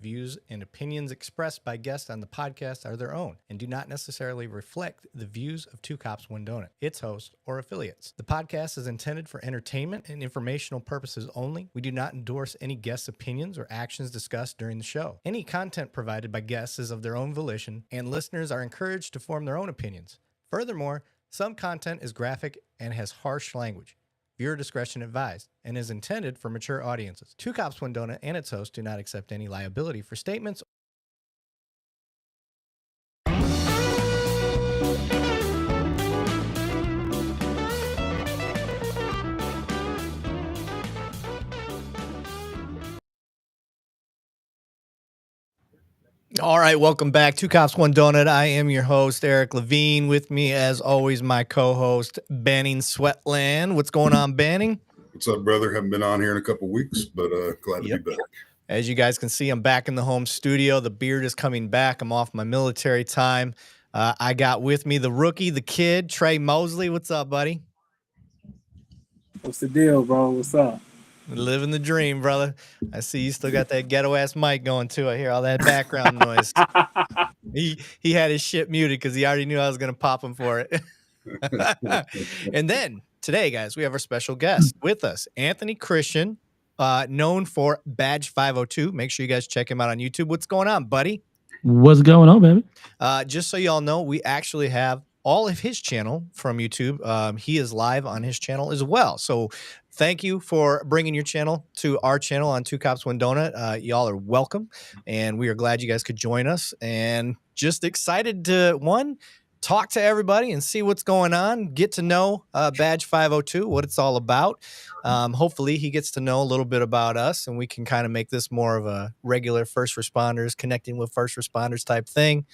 Views and opinions expressed by guests on the podcast are their own and do not necessarily reflect the views of Two Cops One Donut, its host, or affiliates. The podcast is intended for entertainment and informational purposes only. We do not endorse any guests' opinions or actions discussed during the show. Any content provided by guests is of their own volition, and listeners are encouraged to form their own opinions. Furthermore, some content is graphic and has harsh language. Viewer discretion advised and is intended for mature audiences. Two Cops One Donut and its host do not accept any liability for statements. All right, welcome back. Two Cops, One Donut. I am your host, Erik Lavigne. With me, as always, my co-host, Banning Sweatland. What's going on, Banning? What's up, brother? Haven't been on here in a couple weeks, but glad to be back. As you guys can see, I'm back in the home studio. The beard is coming back. I'm off my military time. I got with me the rookie, the kid, Trey Mosley. What's up, buddy? What's the deal, bro? What's up? Living the dream, brother. I see you still got that ghetto-ass mic going, too. I hear all that background noise. He had his shit muted because he already knew I was going to pop him for it. And then, today, guys, we have our special guest with us, Anthony Christian, known for Badge 502. Make sure you guys check him out on YouTube. What's going on, buddy? What's going on, baby? Just so y'all know, we actually have all of his channel from YouTube. He is live on his channel as well. So thank you for bringing your channel to our channel on Two Cops, One Donut. Y'all are welcome. And we are glad you guys could join us. And just excited to, one, talk to everybody and see what's going on. Get to know Badge 502, what it's all about. Hopefully he gets to know a little bit about us and we can kind of make this more of a regular first responders, connecting with first responders type thing.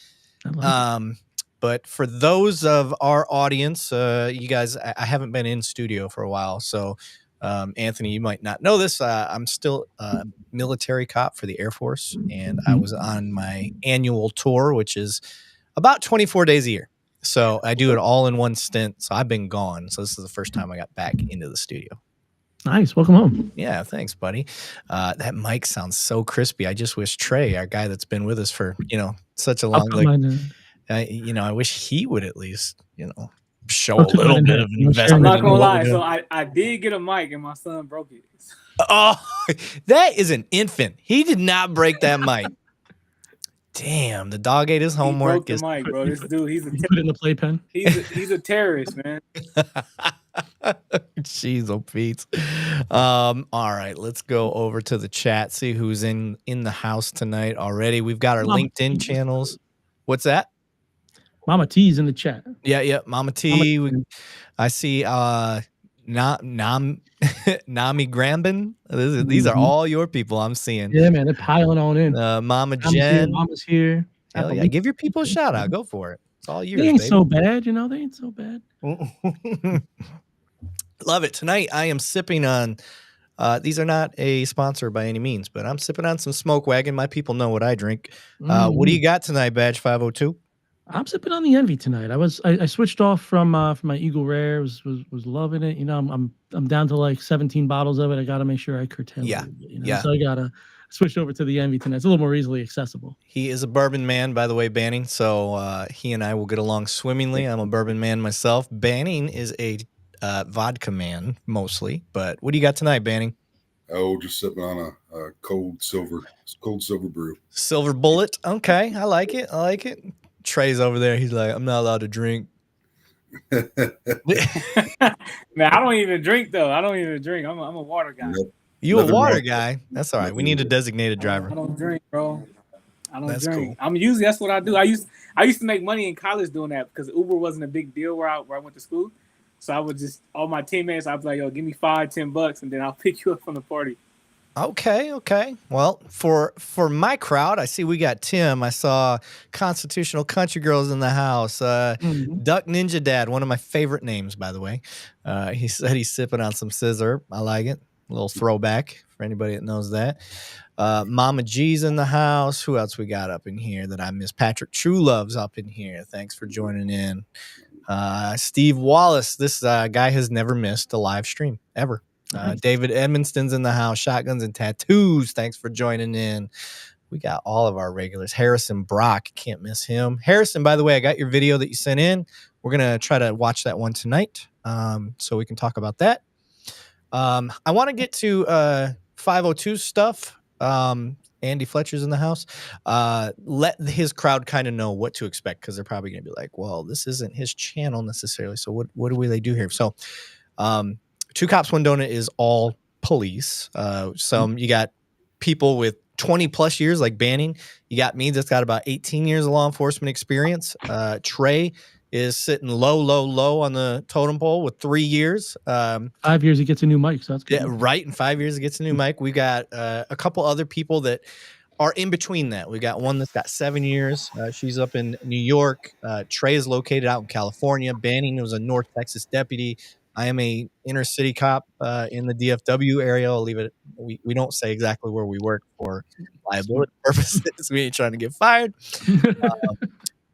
But for those of our audience, you guys, I haven't been in studio for a while. So, Anthony, you might not know this. I'm still a military cop for the Air Force, and I was on my annual tour, which is about 24 days a year. So I do it all in one stint. So I've been gone. So this is the first time I got back into the studio. Nice. Welcome home. Yeah, thanks, buddy. That mic sounds so crispy. I just wish Trey, our guy that's been with us for, such a long I wish he would at least, show a little bit of investment. I'm not gonna lie. So I did get a mic and my son broke it. Oh, that is an infant. He did not break that mic. Damn, the dog ate his homework. He broke the mic, bro. This dude, he's put it in the playpen. He's a terrorist, man. Jeez, oh Pete. All right, let's go over to the chat. See who's in the house tonight already. We've got our LinkedIn channels. What's that? Mama T's in the chat. Yeah, Mama T. I see Nami Grambin. These are all your people I'm seeing. Yeah, man, they're piling on in. Mama Jen. Mama's here. Hell yeah, give your people a shout out. Go for it. It's all yours. They ain't baby. so bad, they ain't so bad. Love it. Tonight I am sipping on these are not a sponsor by any means, but I'm sipping on some Smoke Wagon. My people know what I drink. What do you got tonight, Badge 502? I'm sipping on the Envy tonight. I switched off from my Eagle Rare. Was loving it. I'm down to like 17 bottles of it. I got to make sure I curtail it. Yeah. So I gotta switch over to the Envy tonight. It's a little more easily accessible. He is a bourbon man, by the way, Banning. So he and I will get along swimmingly. I'm a bourbon man myself. Banning is a vodka man mostly. But what do you got tonight, Banning? Oh, just sipping on a cold silver brew. Silver Bullet. Okay, I like it. Trey's over there. He's like, I'm not allowed to drink. Man, I don't even drink though. I'm a water guy. Nope. You a water guy? That's all right. We need a designated driver. I don't drink, bro. I don't drink. Cool. That's what I do. I used to make money in college doing that because Uber wasn't a big deal where I went to school. So I would just all my teammates. I'd be like, yo, give me $5-10, and then I'll pick you up from the party. Okay. Well, for my crowd, I see we got Tim. I saw Constitutional Country Girls in the house. Duck Ninja Dad, one of my favorite names, by the way. He said he's sipping on some scissor. I like it. A little throwback for anybody that knows that. Mama G's in the house. Who else we got up in here that I missed? Patrick Truelove's up in here. Thanks for joining in. Steve Wallace. This guy has never missed a live stream ever. David Edmonston's in the house. Shotguns and Tattoos. Thanks for joining in. we got all of our regulars. Harrison Brock, can't miss him. Harrison, by the way, I got your video that you sent in. We're gonna try to watch that one tonight, so we can talk about that. I want to get to 502 stuff. Andy Fletcher's in the house. Let his crowd kind of know what to expect, because they're probably gonna be like, well, this isn't his channel necessarily, so what do they do here? So Two Cops One Donut is all police. You got people with 20 plus years like Banning. You got me that's got about 18 years of law enforcement experience. Trey is sitting low on the totem pole with 3 years. 5 years he gets a new mic, so that's good. Yeah, right. In 5 years he gets a new mic. We got a couple other people that are in between that. We got one that's got 7 years. She's up in New York. Trey is located out in California. Banning was a North Texas deputy. I am a inner city cop in the DFW area. I'll leave it. We don't say exactly where we work for liability purposes. We ain't trying to get fired.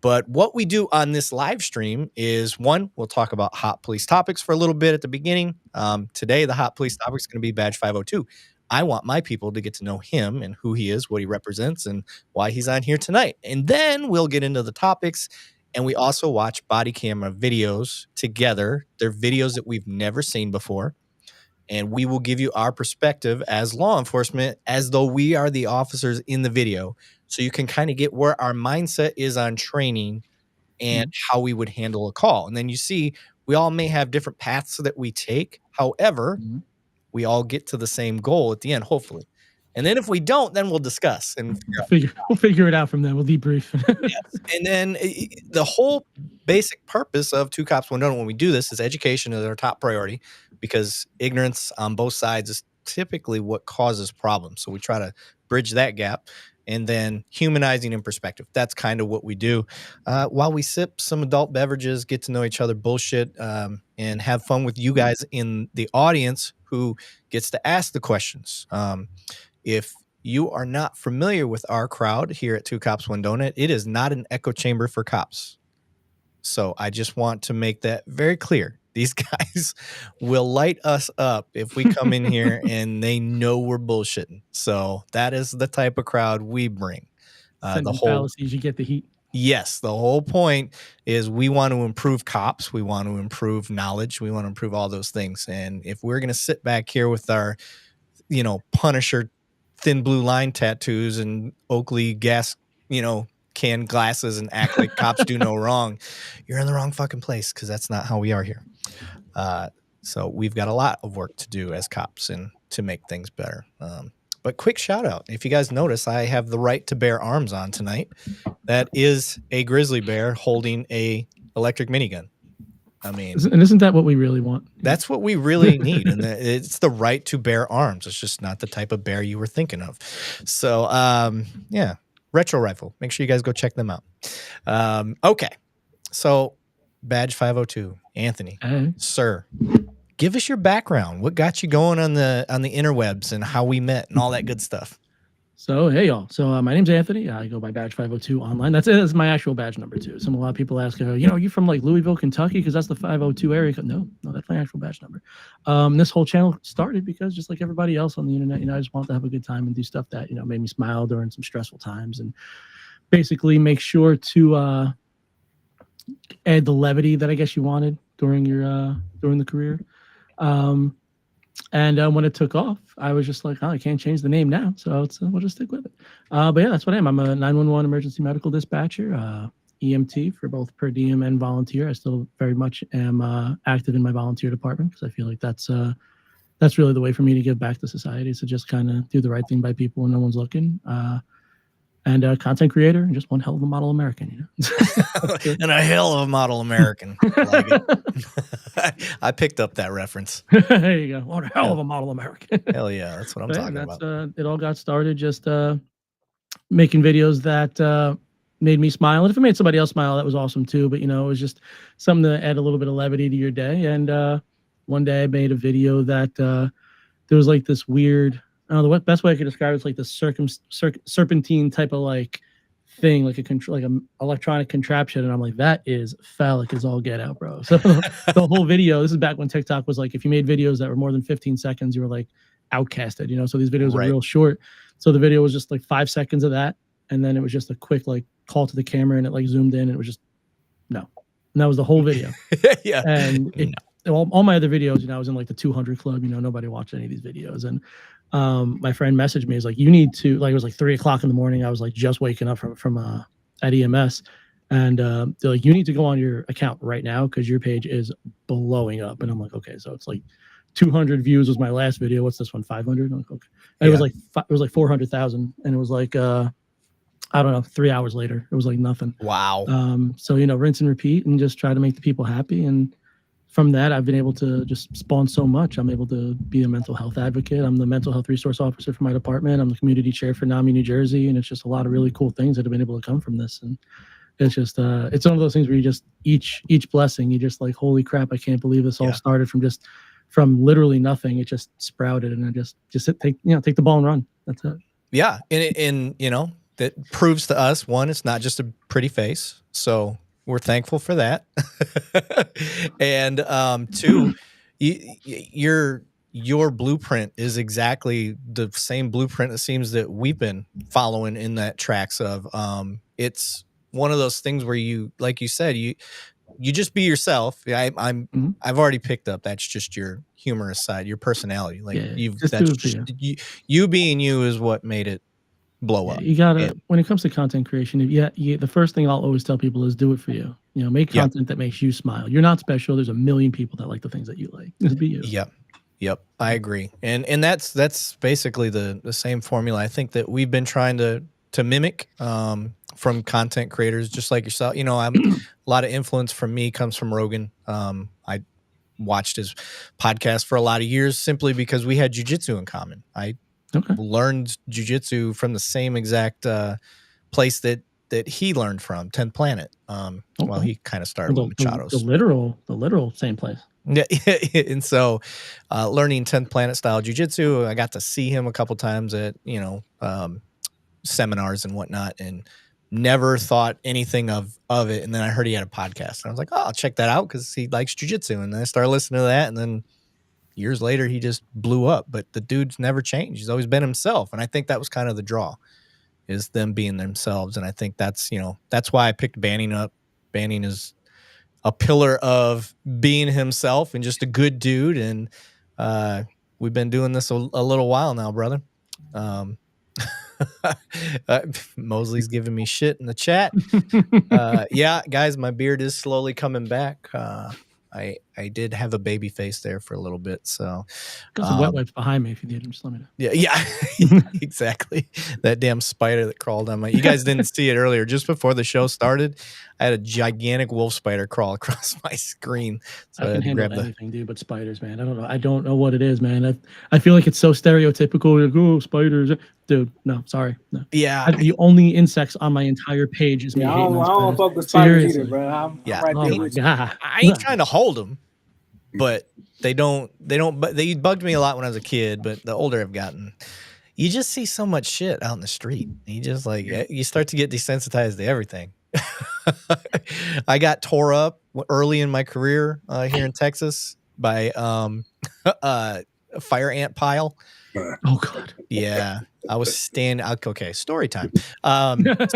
But what we do on this live stream is, one, we'll talk about hot police topics for a little bit at the beginning. Today, the hot police topic is going to be Badge 502. I want my people to get to know him and who he is, what he represents, and why he's on here tonight. And then we'll get into the topics. And we also watch body camera videos together. They're videos that we've never seen before. And we will give you our perspective as law enforcement, as though we are the officers in the video. So you can kind of get where our mindset is on training and how we would handle a call. And then you see, we all may have different paths that we take. However, we all get to the same goal at the end, hopefully. And then if we don't, then we'll discuss and we'll figure it out from there. We'll debrief. Yes. And then the whole basic purpose of Two Cops One Donut when we do this is education is our top priority, because ignorance on both sides is typically what causes problems. So we try to bridge that gap. And then humanizing in perspective. That's kind of what we do while we sip some adult beverages, get to know each other, bullshit, and have fun with you guys in the audience who gets to ask the questions. If you are not familiar with our crowd here at Two Cops One Donut, it is not an echo chamber for cops. So I just want to make that very clear. These guys will light us up if we come in here and they know we're bullshitting. So that is the type of crowd we bring. The whole fallacies, you get the heat. Yes, the whole point is we want to improve cops. We want to improve knowledge. We want to improve all those things. And if we're going to sit back here with our, Punisher thin blue line tattoos and Oakley gas, can glasses and act like cops do no wrong, you're in the wrong fucking place, because that's not how we are here. So we've got a lot of work to do as cops and to make things better. But quick shout out. If you guys notice, I have the right to bear arms on tonight. That is a grizzly bear holding a electric minigun. I mean, and isn't that what we really want? That's what we really need. And it's the right to bear arms. It's just not the type of bear you were thinking of. So, yeah, Retro Rifle. Make sure you guys go check them out. Okay. So Badge 502, Anthony, sir, give us your background. What got you going on the interwebs and how we met and all that good stuff? So, hey, y'all. So, my name's Anthony. I go by Badge 502 online. That's it. That's my actual badge number, too. A lot of people ask, you from like Louisville, Kentucky? Because that's the 502 area. No, that's my actual badge number. This whole channel started because just like everybody else on the internet, I just wanted to have a good time and do stuff that, made me smile during some stressful times, and basically make sure to add the levity that I guess you wanted during the career. And when it took off, I was just like, I can't change the name now, so we'll just stick with it. But yeah, that's what I am. I'm a 911 emergency medical dispatcher, EMT for both per diem and volunteer. I still very much am active in my volunteer department, because I feel like that's really the way for me to give back to society, is to just kind of do the right thing by people when no one's looking. And a content creator, and just one hell of a model American, And a hell of a model American. I like it. I picked up that reference. There you go. What a hell of a model American. Hell yeah, that's what I'm talking about. It all got started just making videos that made me smile. And if it made somebody else smile, that was awesome too. But, it was just something to add a little bit of levity to your day. And one day I made a video that there was like this weird... the best way I could describe it is like the serpentine type of like thing, like an electronic contraption, and I'm like, that is phallic as all get out, bro. So the whole video, this is back when TikTok was like, if you made videos that were more than 15 seconds, you were like outcasted, So these videos are real short. So the video was just like 5 seconds of that, and then it was just a quick like call to the camera, and it like zoomed in, and it was just no, and that was the whole video. Yeah, and all my other videos, I was in like the 200 club. Nobody watched any of these videos, and my friend messaged me. He's like, you need to, like, it was like 3 o'clock in the morning. I was like just waking up from at EMS, and they're like, you need to go on your account right now because your page is blowing up. And I'm like, okay, so it's like 200 views was my last video. What's this one? 500. I'm like, okay. And it was like 400,000, and it was like I don't know, 3 hours later, it was like nothing. Wow. So rinse and repeat, and just try to make the people happy. And from that, I've been able to just spawn so much. I'm able to be a mental health advocate. I'm the mental health resource officer for my department. I'm the community chair for NAMI New Jersey. And it's just a lot of really cool things that have been able to come from this. And it's just, it's one of those things where you just, each blessing, you just like, holy crap, I can't believe this all started from literally nothing. It just sprouted, and I just take the ball and run. That's it. Yeah. And that proves to us, one, it's not just a pretty face. So we're thankful for that. And two, your blueprint is exactly the same blueprint it seems that we've been following in that tracks of. It's one of those things where you, like you said, you just be yourself. I've already picked up that's just your humorous side, your personality. Like you being you is what made it blow up. You gotta, when it comes to content creation, the first thing I'll always tell people is do it for you. Make content that makes you smile. You're not special. There's a million people that like the things that you like. Just be you. Yep. I agree. And that's basically the same formula I think that we've been trying to mimic from content creators just like yourself. I'm a lot of influence from me comes from Rogan. I watched his podcast for a lot of years simply because we had jiu-jitsu in common. I learned jiu-jitsu from the same exact place that he learned from, 10th Planet. Well, he kind of started with Machado's. The literal same place. Yeah, and so learning 10th Planet style jiu-jitsu, I got to see him a couple times at seminars and whatnot, and never thought anything of it. And then I heard he had a podcast, and I was like, oh, I'll check that out because he likes jiu-jitsu. And then I started listening to that, and then years later, he just blew up. But the dude's never changed. He's always been himself. And I think that was kind of the draw, is them being themselves. And I think that's why I picked Banning up. Banning is a pillar of being himself and just a good dude. And we've been doing this a little while now, brother. Mosley's giving me shit in the chat. Yeah, guys, my beard is slowly coming back. I did have a baby face there for a little bit, so got some wet wipes behind me if you need them. Just let me know. Yeah, exactly. That damn spider that crawled on my. You guys didn't see it earlier. Just before the show started, I had a gigantic wolf spider crawl across my screen. So I can handle anything, dude, but spiders, man. I don't know what it is, man. I feel like it's so stereotypical. Like, oh, spiders, dude. No, sorry. No. Yeah, the only insects on my entire page is me. I don't fuck with spiders either, bro. I'm right there with you. I ain't trying to hold them. But they bugged me a lot when I was a kid, but the older I've gotten, you just see so much shit out in the street. You just you start to get desensitized to everything. I got tore up early in my career here in Texas by a fire ant pile. Oh God. Yeah. I was standing. Okay. Story time.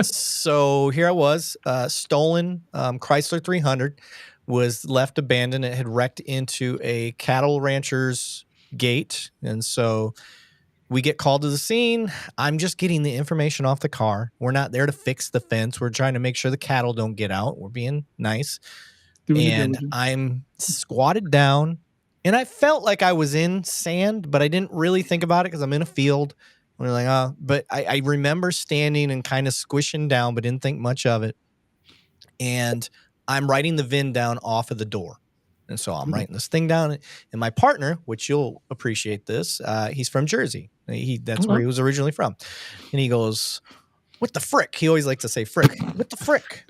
So here I was, stolen Chrysler 300. Was left abandoned. It had wrecked into a cattle rancher's gate. And so we get called to the scene. I'm just getting the information off the car. We're not there to fix the fence. We're trying to make sure the cattle don't get out. We're being nice. And I'm squatted down. And I felt like I was in sand, but I didn't really think about it because I'm in a field. We're like, oh, but I remember standing and kind of squishing down, but didn't think much of it. And I'm writing the VIN down off of the door. And so I'm writing this thing down. And my partner, which you'll appreciate this, he's from Jersey. That's where he was originally from. And he goes, what the frick? He always likes to say frick. What the frick?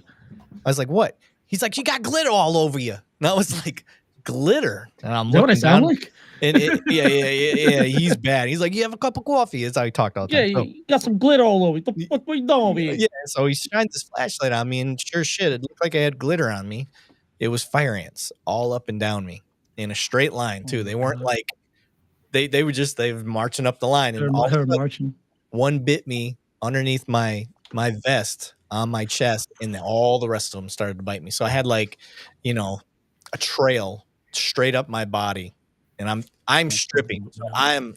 I was like, what? He's like, you got glitter all over you. And I was like, glitter? And I'm looking what I sound like? And yeah, he's bad. He's like, you have a cup of coffee. That's how he talked all the time. Yeah, you got some glitter all over. What are you doing over here? Yeah, so he shines his flashlight on me, and sure shit, it looked like I had glitter on me. It was fire ants all up and down me in a straight line too. They weren't like they were marching up the line, and they're marching. one bit me underneath my vest on my chest, and then all the rest of them started to bite me. So I had like, a trail straight up my body, and I'm stripping. So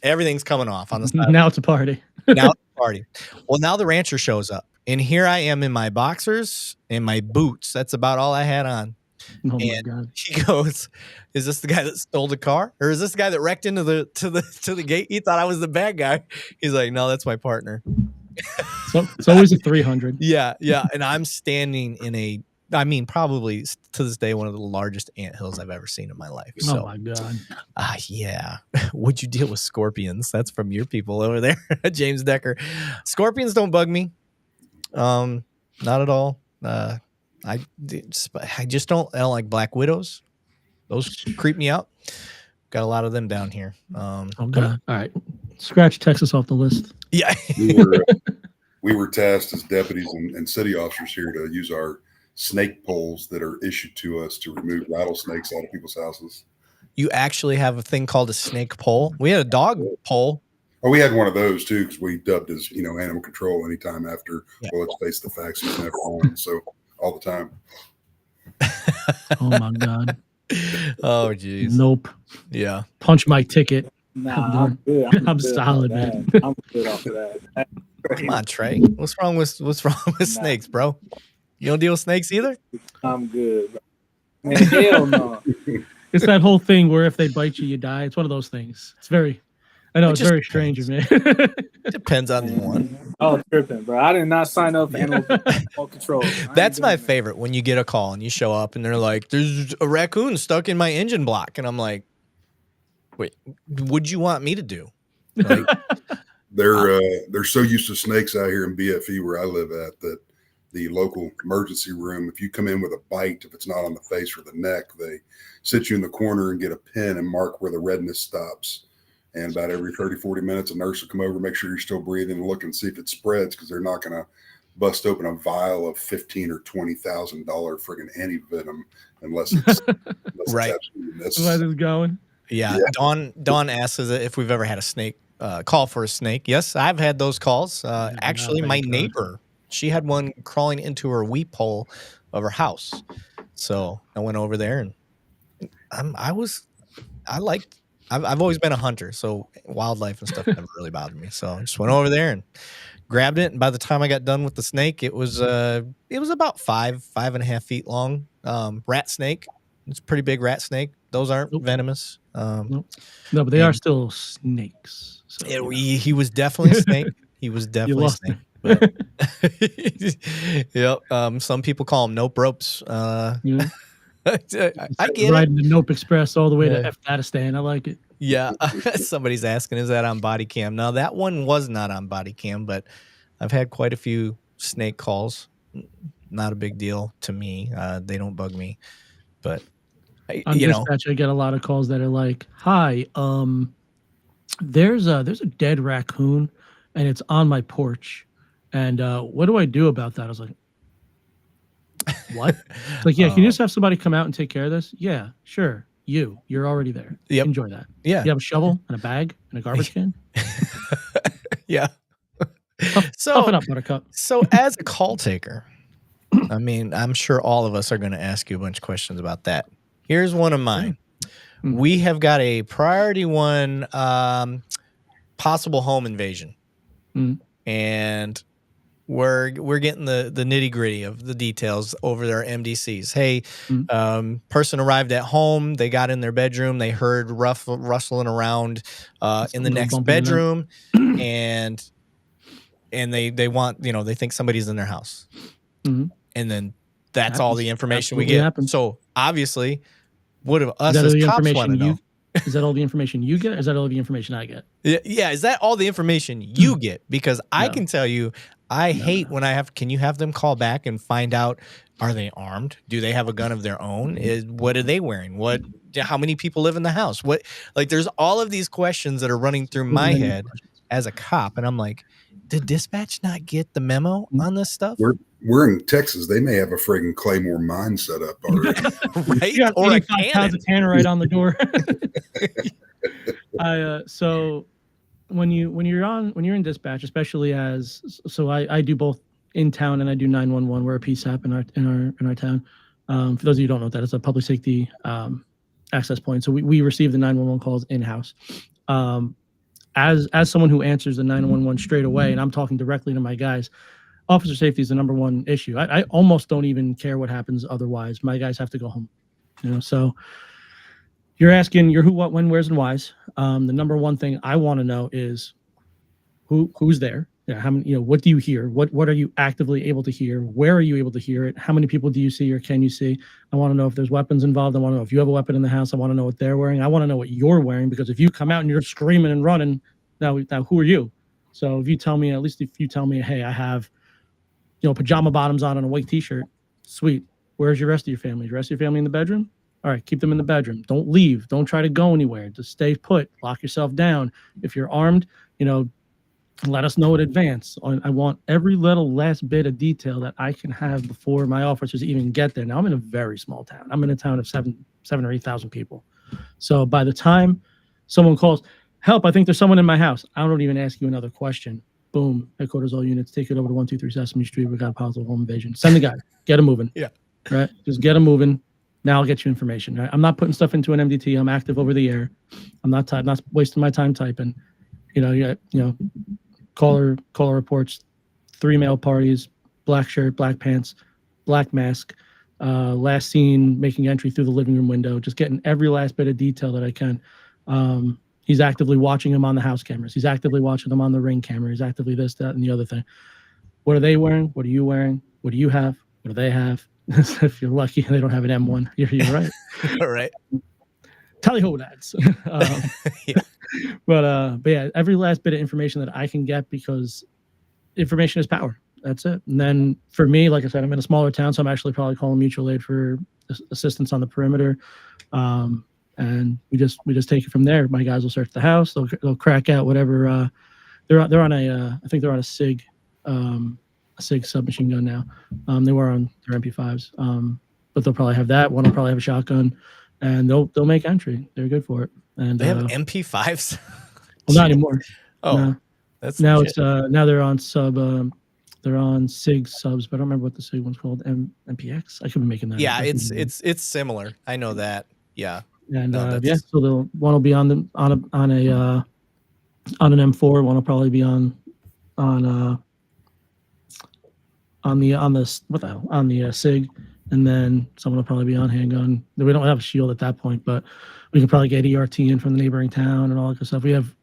everything's coming off on the side. Now it's a party. Now it's a party. Well, now the rancher shows up, and here I am in my boxers and my boots. That's about all I had on. Oh my God. He goes, "Is this the guy that stole the car, or is this the guy that wrecked into the gate? He thought I was the bad guy." He's like, "No, that's my partner." So it's always a 300. Yeah. And I'm standing in probably to this day, one of the largest anthills I've ever seen in my life. So, oh my God. Yeah. Would you deal with scorpions? That's from your people over there, James Decker. Scorpions don't bug me. Not at all. I just don't like black widows. Those creep me out. Got a lot of them down here. Okay. All right. Scratch Texas off the list. Yeah. We were tasked as deputies and city officers here to use our snake poles that are issued to us to remove rattlesnakes out of people's houses. You actually have a thing called a snake pole? We had a dog pole. Oh, we had one of those too, because we dubbed as animal control anytime after. Yeah. Well, let's face the facts, he's never on, so all the time. Oh my God. Oh geez. Nope. Yeah. Punch my ticket. Nah, I'm good. I'm solid, man. I'm good off of that. Come on, Trey. What's wrong with snakes, bro? You don't deal with snakes either? I'm good, bro. Man, hell no. It's that whole thing where if they bite you, you die. It's one of those things. It's very very strange, man. Depends on the one. Oh, tripping, bro. I did not sign up for animal control. That's my favorite, when you get a call and you show up and they're like, "There's a raccoon stuck in my engine block." And I'm like, wait, what'd you want me to do? Like, they're so used to snakes out here in BFE where I live at that the local emergency room, if you come in with a bite, if it's not on the face or the neck, they sit you in the corner and get a pen and mark where the redness stops. And about every 30, 40 minutes, a nurse will come over, make sure you're still breathing, and look and see if it spreads, because they're not going to bust open a vial of $15,000 or $20,000 friggin' anti-venom unless it's right. Where is going? Yeah. Dawn asks us if we've ever had a snake call for a snake. Yes, I've had those calls. Actually, my neighbor, she had one crawling into her weep hole of her house. So I went over there, and I've always been a hunter, so wildlife and stuff never really bothered me. So I just went over there and grabbed it, and by the time I got done with the snake, it was about 5.5 feet long. Rat snake. It's a pretty big rat snake. Those aren't venomous. No, but they are still snakes. So, he was definitely a snake. He was definitely a snake. But, yep. Some people call them nope ropes. I get riding the Nope Express all the way to Afghanistan. I like it. Yeah. Somebody's asking, is that on body cam? No, that one was not on body cam, but I've had quite a few snake calls. Not a big deal to me. They don't bug me. But on dispatch, I get a lot of calls that are like, "Hi, there's a dead raccoon, and it's on my porch, and what do I do about that?" I was like, "What?" It's like, yeah, can you just have somebody come out and take care of this? Yeah, sure. You're already there. Yep. Enjoy that. Yeah. You have a shovel and a bag and a garbage can. Yeah. Tough it up, Buttercup. So as a call taker, I mean, I'm sure all of us are going to ask you a bunch of questions about that. Here's one of mine. Mm-hmm. We have got a priority one, possible home invasion. Mm-hmm. And we're getting the nitty gritty of the details over their MDCs. Hey, person arrived at home. They got in their bedroom. They heard rustling around in the next bedroom, and they want, they think somebody's in their house. Mm-hmm. And then that's all the information we get. Happens. So obviously, what of us as cops want to know? Is that all the information you get, or is that all the information I get? Yeah, is that all the information you get? Because I can tell you, I hate when can you have them call back and find out, are they armed? Do they have a gun of their own? What are they wearing? How many people live in the house? There's all of these questions that are running through my head as a cop. And I'm like, did dispatch not get the memo on this stuff? We're in Texas. They may have a friggin' Claymore mine set up already. Right? You got or 85 pounds of tannerite on the door. when you're in dispatch, especially so I do both in town and I do 911. We're a PSAP in our town. For those of you who don't know what that is, a public safety access point. So we receive the 911 calls in house. As someone who answers the 911 straight away, and I'm talking directly to my guys, officer safety is the number one issue. I almost don't even care what happens otherwise. My guys have to go home. So you're asking your who, what, when, where's, and why's. The number one thing I want to know is who's there. How many? What do you hear? What are you actively able to hear? Where are you able to hear it? How many people do you see or can you see? I want to know if there's weapons involved. I want to know if you have a weapon in the house. I want to know what they're wearing. I want to know what you're wearing, because if you come out and you're screaming and running, now who are you? So if you tell me, hey, I have, pajama bottoms on and a white t-shirt, sweet. Where's your rest of your family? Is the rest of your family in the bedroom? All right, keep them in the bedroom. Don't leave. Don't try to go anywhere. Just stay put. Lock yourself down. If you're armed, let us know in advance. I want every little last bit of detail that I can have before my officers even get there. Now, I'm in a very small town. I'm in a town of 7,000 or 8,000 people. So by the time someone calls, help, I think there's someone in my house, I don't even ask you another question. Boom, headquarters, all units, take it over to 123 Sesame Street. We got a possible home invasion. Send the guy. Get him moving. Yeah. Right? Just get him moving. Now I'll get you information. Right? I'm not putting stuff into an MDT. I'm active over the air. I'm not wasting my time typing. Caller reports, 3 male parties, black shirt, black pants, black mask, last seen making entry through the living room window, just getting every last bit of detail that I can. He's actively watching him on the house cameras. He's actively watching them on the ring camera. He's actively this, that, and the other thing. What are they wearing? What are you wearing? What do you have? What do they have? If you're lucky, they don't have an M1. You're right. All right. Tally ho, lads. Yeah. But yeah, every last bit of information that I can get, because information is power. That's it. And then for me, like I said, I'm in a smaller town, so I'm actually probably calling mutual aid for assistance on the perimeter. And we just take it from there. My guys will search the house. They'll crack out whatever. They're on I think they're on a SIG submachine gun now. They were on their MP5s. But they'll probably have that. One will probably have a shotgun, and they'll make entry. They're good for it. And they have MP5s. Well, not anymore. Oh, no. That's now legit. it's now they're on sub. They're on SIG subs, but I don't remember what the SIG one's called. MPX. I could be making that. Yeah, up. it's similar. I know that. Yeah. And No, so one will be on an M4. One will probably be on the SIG, and then someone will probably be on handgun. We don't have a shield at that point, but we can probably get ERT in from the neighboring town and all that good stuff. We have,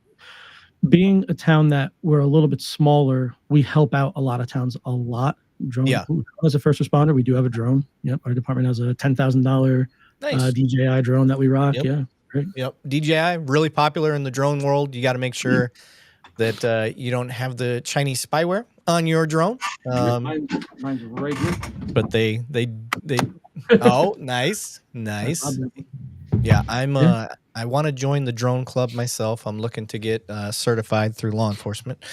being a town that we're a little bit smaller, we help out a lot of towns a lot. Drone. Yeah. As a first responder, we do have a drone. Yep. Our department has a $10,000 nice. DJI drone that we rock. Yep. Yeah. Great. Yep. DJI, really popular in the drone world. You got to make sure that you don't have the Chinese spyware on your drone. Mine's right here. But they oh, nice. Yeah, I want to join the drone club myself. I'm looking to get certified through law enforcement.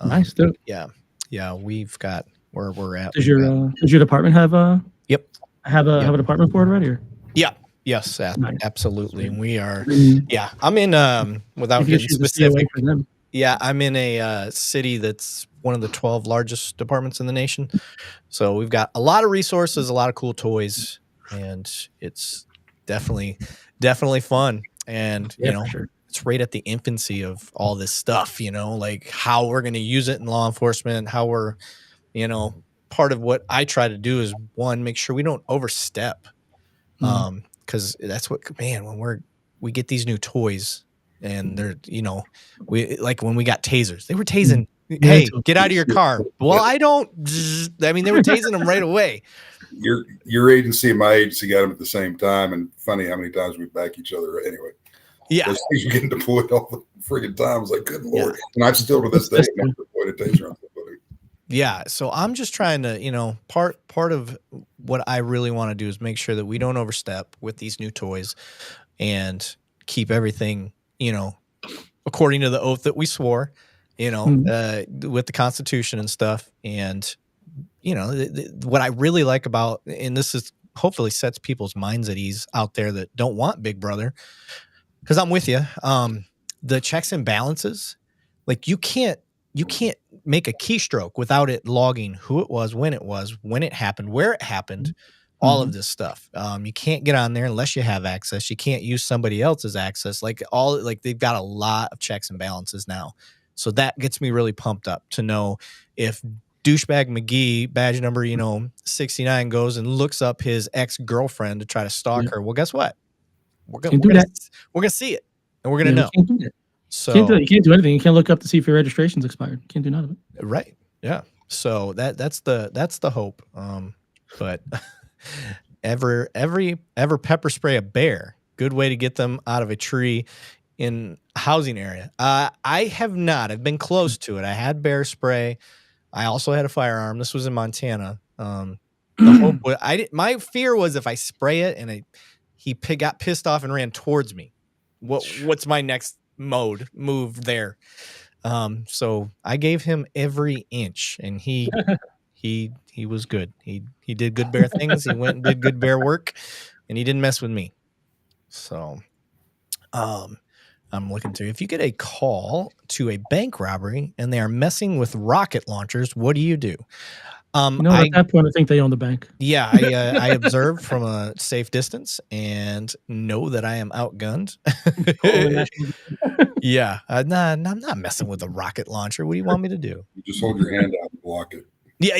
Nice, dude. Yeah, we've got where we're at. Does your department have Yep. have a department for it already? Or? Yeah. Yes, nice. Absolutely. And we are. Yeah, I'm in. Without getting specific. Yeah, I'm in a city that's one of the 12 largest departments in the nation. So we've got a lot of resources, a lot of cool toys, and it's definitely fun. And sure. It's right at the infancy of all this stuff. Like how we're going to use it in law enforcement, how we're, part of what I try to do is, one, make sure we don't overstep. Because that's what, man, when we get these new toys and they're, we like when we got tasers, they were tasing, hey, get out of your car. Well, they were tasing them right away. Your agency and my agency got them at the same time, and funny how many times we back each other anyway. Yeah. Those things are getting deployed all the freaking time. I was like, good Lord. Yeah. And I'm still to this day never deployed a taser on somebody. Yeah. So I'm just trying to, part of what I really want to do is make sure that we don't overstep with these new toys and keep everything, according to the oath that we swore, with the Constitution and stuff. And, what I really like about, and this is hopefully sets people's minds at ease out there that don't want Big Brother, because I'm with you. The checks and balances like you can't make a keystroke without it logging who it was, when it happened, where it happened, all of this stuff. You can't get on there unless you have access. You can't use somebody else's access. Like they've got a lot of checks and balances now. So that gets me really pumped up to know if douchebag McGee, badge number, 69, goes and looks up his ex-girlfriend to try to stalk her. Well, guess what? We're gonna see it, and we're gonna know. You can't do that. So you can't do anything. You can't look up to see if your registration's expired. You can't do none of it. Right. Yeah. So that's the hope. But ever pepper spray a bear. Good way to get them out of a tree in a housing area. I have not. I've been close to it. I had bear spray. I also had a firearm. This was in Montana. The hope was, my fear was if I spray it and he got pissed off and ran towards me. What's my next move there? So I gave him every inch, and he was good. He did good bear things. He went and did good bear work, and he didn't mess with me. So, I'm looking to, if you get a call to a bank robbery and they are messing with rocket launchers, what do you do? At that point, I think they own the bank. Yeah, I observe from a safe distance and know that I am outgunned. Yeah, I'm not messing with a rocket launcher. What do you want me to do? You just hold your hand out and block it. Yeah,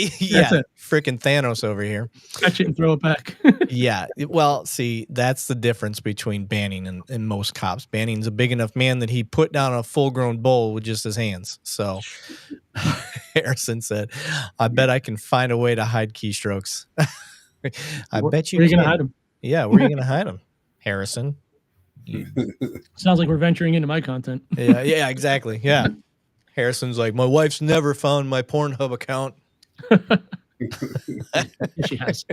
freaking Thanos over here. Catch it and throw it back. Yeah, well, see, that's the difference between Banning and most cops. Banning's a big enough man that he put down a full-grown bull with just his hands. So Harrison said, I bet I can find a way to hide keystrokes. I bet you can. Where are you going to hide them? Yeah, where are you going to hide them, Harrison? Sounds like we're venturing into my content. Yeah, exactly. Yeah. Harrison's like, my wife's never found my Pornhub account. She has.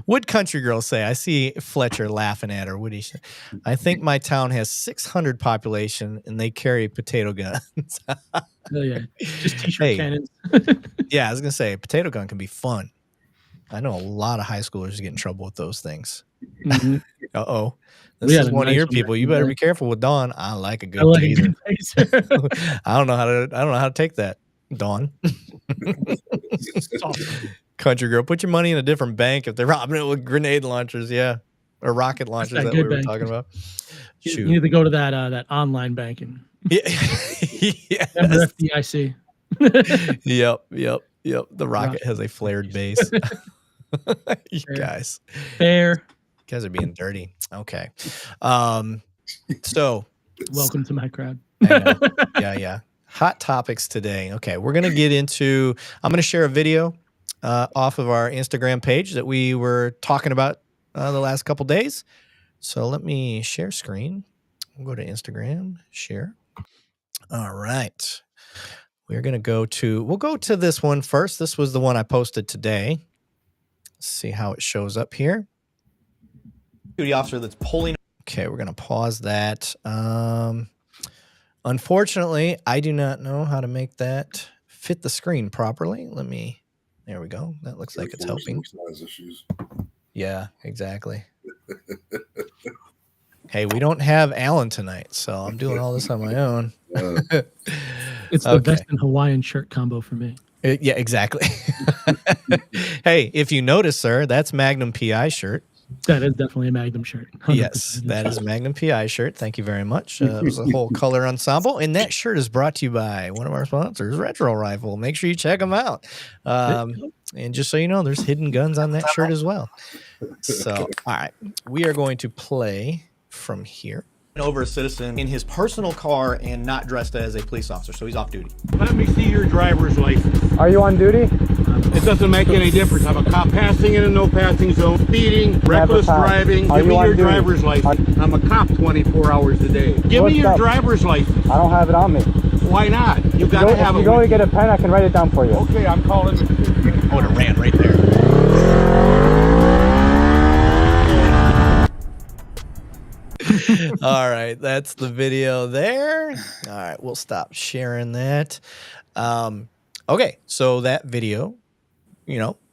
Would country girl say? I see Fletcher laughing at her. What do you say? I think my town has 600 population and they carry potato guns. Oh, yeah. Just t-shirt cannons. Yeah, I was gonna say a potato gun can be fun. I know a lot of high schoolers get in trouble with those things. Mm-hmm. Uh-oh. This is one of your people. You better be careful with Dawn. I like a good taser. I don't know how to take that, Dawn. Country girl, put your money in a different bank if they're robbing it with grenade launchers, or rocket launchers that we were talking about. Shoot. You need to go to that online banking. Yeah. Remember FDIC. Yep. The rocket has a flared base. You guys. Fair. You guys are being dirty. Okay. So welcome to my crowd. Yeah. Hot topics today. Okay, we're gonna get into. I'm gonna share a video off of our Instagram page that we were talking about the last couple days. So let me share screen. We'll go to Instagram, share. All right. We'll go to this one first. This was the one I posted today. Let's see how it shows up here. Duty officer that's pulling. Okay, we're gonna pause that. Unfortunately, I do not know how to make that fit the screen properly. There we go. That looks like it's helping. Yeah, exactly. Hey, we don't have Alan tonight, so I'm doing all this on my own. It's the vest and Hawaiian shirt combo for me. Yeah, exactly. Hey, if you notice, sir, that's Magnum PI shirt. That is definitely a Magnum shirt. 100%. Yes, that is a Magnum PI shirt. Thank you very much. It was a whole color ensemble. And that shirt is brought to you by one of our sponsors, Retro Rifle. Make sure you check them out. And just so you know, there's hidden guns on that shirt as well. So, all right, we are going to play from here. Over a citizen in his personal car and not dressed as a police officer, so he's off duty. Let me see your driver's license. Are you on duty? It doesn't make any difference. I'm a cop passing in a no passing zone, speeding, reckless driving. Give me your driver's license. I'm a cop 24 hourers a day. Give me your driver's license. I don't have it on me. Why not? You gotta have it. If you go to get a pen, I can write it down for you. Okay, I'm calling. Oh, it ran right there. All right, that's the video there. All right, we'll stop sharing that. Okay, so that video,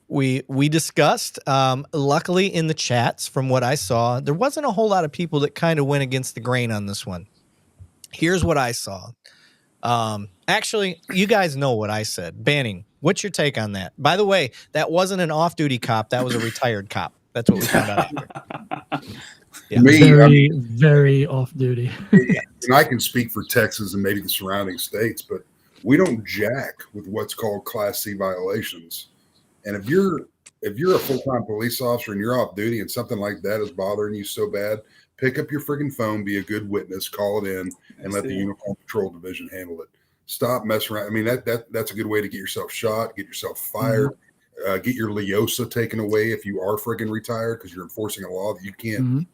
we discussed. Luckily, in the chats, from what I saw, there wasn't a whole lot of people that kind of went against the grain on this one. Here's what I saw. Actually, you guys know what I said. Banning, what's your take on that? By the way, that wasn't an off-duty cop. That was a retired cop. That's what we found out after. To me, Very, very off duty. and I can speak for Texas and maybe the surrounding states, but we don't jack with what's called Class C violations. And if you're a full-time police officer and you're off duty and something like that is bothering you so bad, pick up your friggin' phone, be a good witness, call it in, and let the Uniform Patrol Division handle it. Stop messing around. I mean, that's a good way to get yourself shot, get yourself fired, get your LEOSA taken away if you are friggin' retired because you're enforcing a law that you can't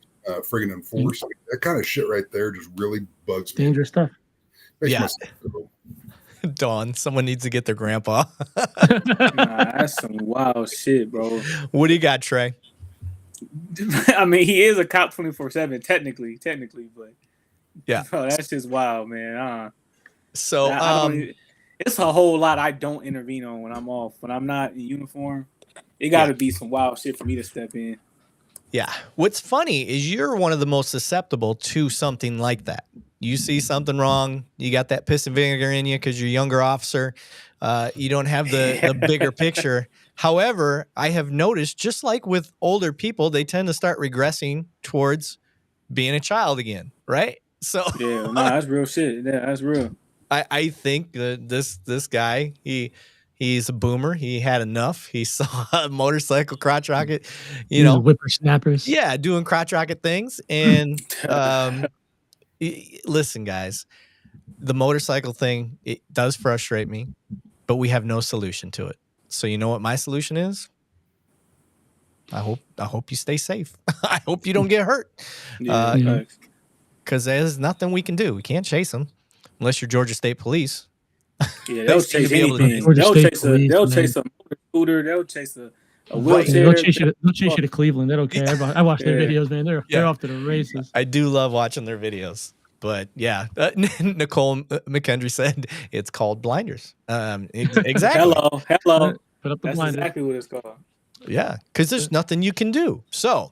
friggin' enforce. Like, that kind of shit right there just really bugs me. Dangerous stuff. Dawn, someone needs to get their grandpa. That's some wild shit, bro. What do you got, Trey? I mean, he is a cop 24/7, technically, but yeah, bro, that's just wild, man. So it's a whole lot I don't intervene on when I'm off. When I'm not in uniform, it got to be some wild shit for me to step in. Yeah. What's funny is you're one of the most susceptible to something like that. You see something wrong, you got that piss and vinegar in you because you're a younger officer. You don't have the bigger picture. However, I have noticed, just like with older people, they tend to start regressing towards being a child again, right? So yeah, no, that's real shit. Yeah, that's real. I think that this guy, he's a boomer. He had enough. He saw a motorcycle crotch rocket, whippersnappers. Yeah, doing crotch rocket things. And listen, guys, the motorcycle thing, it does frustrate me, but we have no solution to it. So you know what my solution is? I hope you stay safe. I hope you don't get hurt. Because there's nothing we can do. We can't chase them unless you're Georgia State Police. Yeah, they'll chase anything. They'll chase a motor scooter. They'll chase a wheelchair. They'll chase you to Cleveland. They don't care. I watch their videos, man. They're off to the races. I do love watching their videos. But yeah, Nicole McKendry said it's called blinders. Exactly. Hello. Put up the That's blinders. exactly what it's called. Yeah, because there's nothing you can do. So,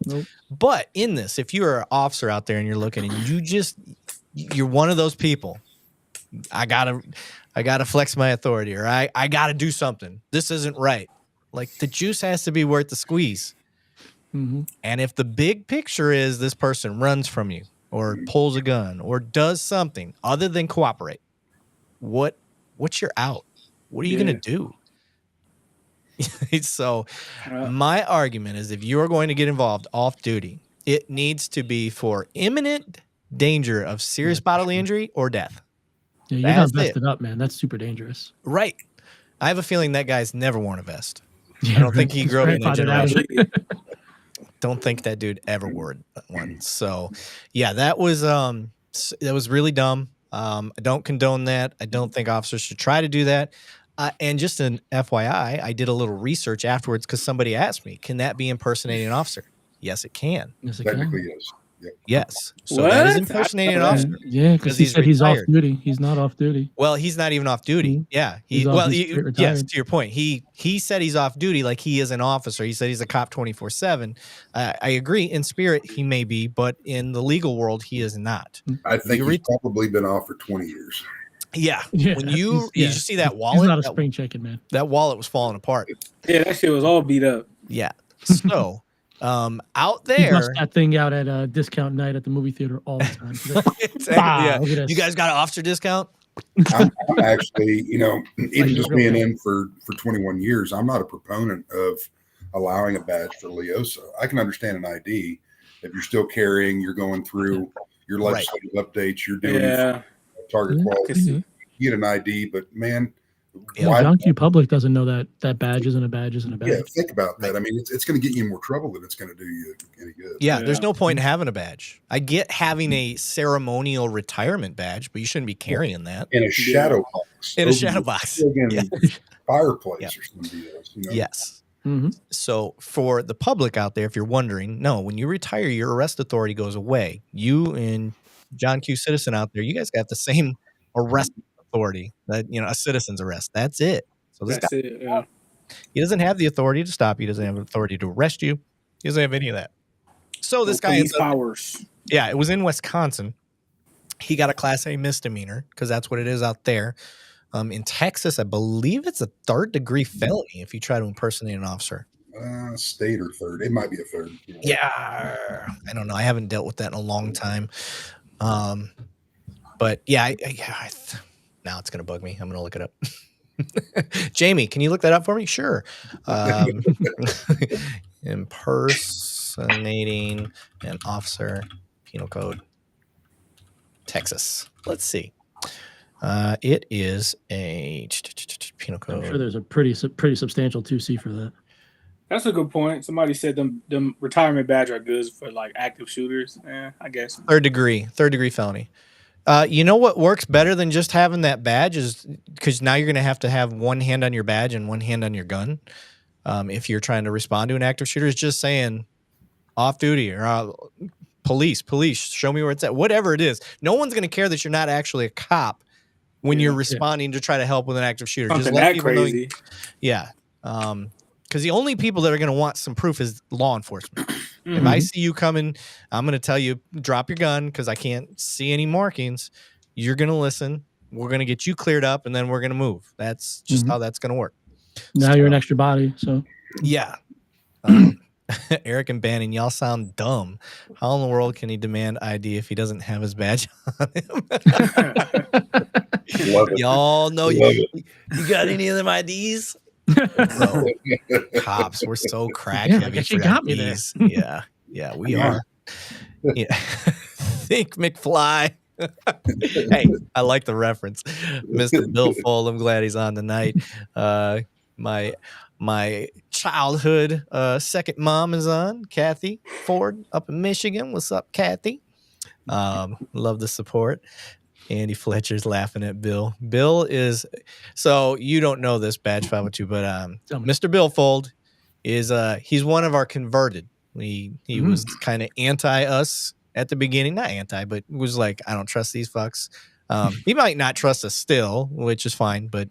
but in this, if you're an officer out there and you're looking and you're one of those people, I gotta flex my authority, or I gotta do something. This isn't right. Like, the juice has to be worth the squeeze. And if the big picture is this person runs from you or pulls a gun or does something other than cooperate, what's your out? What are you gonna do? So my argument is, if you are going to get involved off duty, it needs to be for imminent danger of serious bodily injury or death. Yeah, you're not vested up, man. That's super dangerous. Right. I have a feeling that guy's never worn a vest. I don't think he grew up in that generation. Don't think that dude ever wore one. So yeah, that was really dumb. I don't condone that. I don't think officers should try to do that. And just an FYI, I did a little research afterwards because somebody asked me, can that be impersonating an officer? Yes, it can. Yes, it Technically, can. yes. Yep. Yes. So that is impersonating an officer. Yeah, because he said he's off duty. He's not off duty. Well, he's not even off duty. Yeah. Yes, to your point. He said he's off duty like he is an officer. He said he's a cop 24/7. I agree. In spirit, he may be, but in the legal world, he is not. I think he's probably been off for 20 years. Yeah. When you see that wallet, he's not a spring chicken, man. That wallet was falling apart. Yeah, that shit was all beat up. Yeah. So out there, he busts that thing out at a discount night at the movie theater all the time. Yeah. You guys got an officer discount? I'm actually, even just being in for 21 years, I'm not a proponent of allowing a badge for LEOSA. I can understand an ID if you're still carrying, you're going through your legislative updates, you're doing target quality. You get an ID, but man, John Q. Public doesn't know that badge isn't a badge. Yeah, think about that. I mean, it's going to get you in more trouble than it's going to do you any good. Yeah, there's no point in having a badge. I get having a ceremonial retirement badge, but you shouldn't be carrying that in a shadow box. In a shadow box. Fireplace or something else. Yes. So for the public out there, if you're wondering, no, when you retire, your arrest authority goes away. You and John Q. Citizen out there, you guys got the same arrest authority that a citizen's arrest. That's it. So this guy, he doesn't have the authority to stop you. He doesn't have the authority to arrest you. He doesn't have any of that. So this guy has powers. Yeah, it was in Wisconsin. he got a Class A misdemeanor because that's what it is out there. In Texas, I believe it's a 3rd-degree felony if you try to impersonate an officer. State or third. It might be a third. Yeah, I don't know. I haven't dealt with that in a long time. But yeah, now it's gonna bug me. I'm gonna look it up. Jamie, can you look that up for me? Sure. Impersonating an officer, penal code, Texas. Let's see. It is a penal code. I'm sure there's a pretty substantial 2C for that. That's a good point. Somebody said them retirement badge are good for like active shooters. I guess 3rd degree felony. You know what works better than just having that badge is because now you're going to have one hand on your badge and one hand on your gun. If you're trying to respond to an active shooter, it's just saying off duty or police, show me where it's at. Whatever it is, no one's going to care that you're not actually a cop when you're responding to try to help with an active shooter. Something just let that people crazy. Yeah. Because the only people that are going to want some proof is law enforcement. If I see you coming, I'm going to tell you, drop your gun because I can't see any markings. You're going to listen. We're going to get you cleared up, and then we're going to move. That's just how that's going to work. Now you're an extra body, so. Yeah. Erik and Banning, y'all sound dumb. How in the world can he demand ID if he doesn't have his badge on him? Y'all know you got any of them IDs? Bro, cops, we're so crack heavy. You got me there. Yeah, we are. Yeah, think McFly. Hey, I like the reference, Mr. Bill Fold. I'm glad he's on tonight. My childhood second mom is on, Kathy Ford up in Michigan. What's up, Kathy? Love the support. Andy Fletcher's laughing at Bill. Bill is, so you don't know this, Badge 502, but Mr. Bill Fold is he's one of our converted. He was kind of anti us at the beginning, not anti, but was like, I don't trust these fucks. He might not trust us still, which is fine, but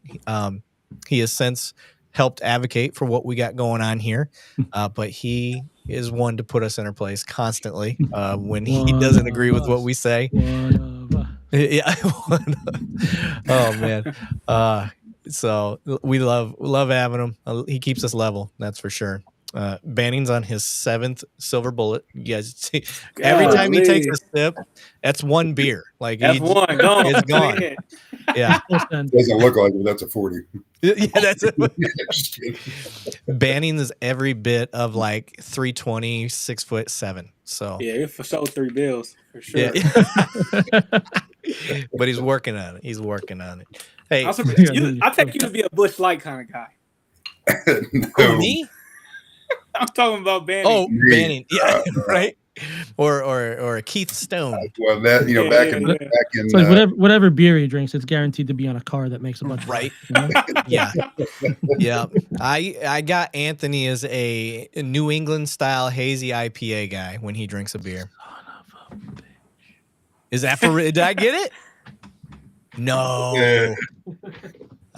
he has since helped advocate for what we got going on here. But he is one to put us in our place constantly when he doesn't agree with what we say. Yeah. Oh man. So we love having him. He keeps us level, that's for sure. Banning's on his 7th silver bullet. You guys see, every time he takes a sip, that's one beer. Like that's one gone. It's gone. Yeah. Doesn't look like it. That's a 40. Yeah, that's it. Banning is every bit of like 320, 6'7". So yeah, it's for sure 3 bills for sure. Yeah. But he's working on it. Hey, I think you would be a Bush Light kind of guy. No. Me? I'm talking about Banning. Oh, Banning. Yeah, right. Or a Keith Stone. Well, that back in it's like whatever beer he drinks, it's guaranteed to be on a car that makes a bunch. Right. Of Yeah. Yeah. I got Anthony as a New England style hazy IPA guy when he drinks a beer. Son of a bitch. Is that for? Did I get it? No.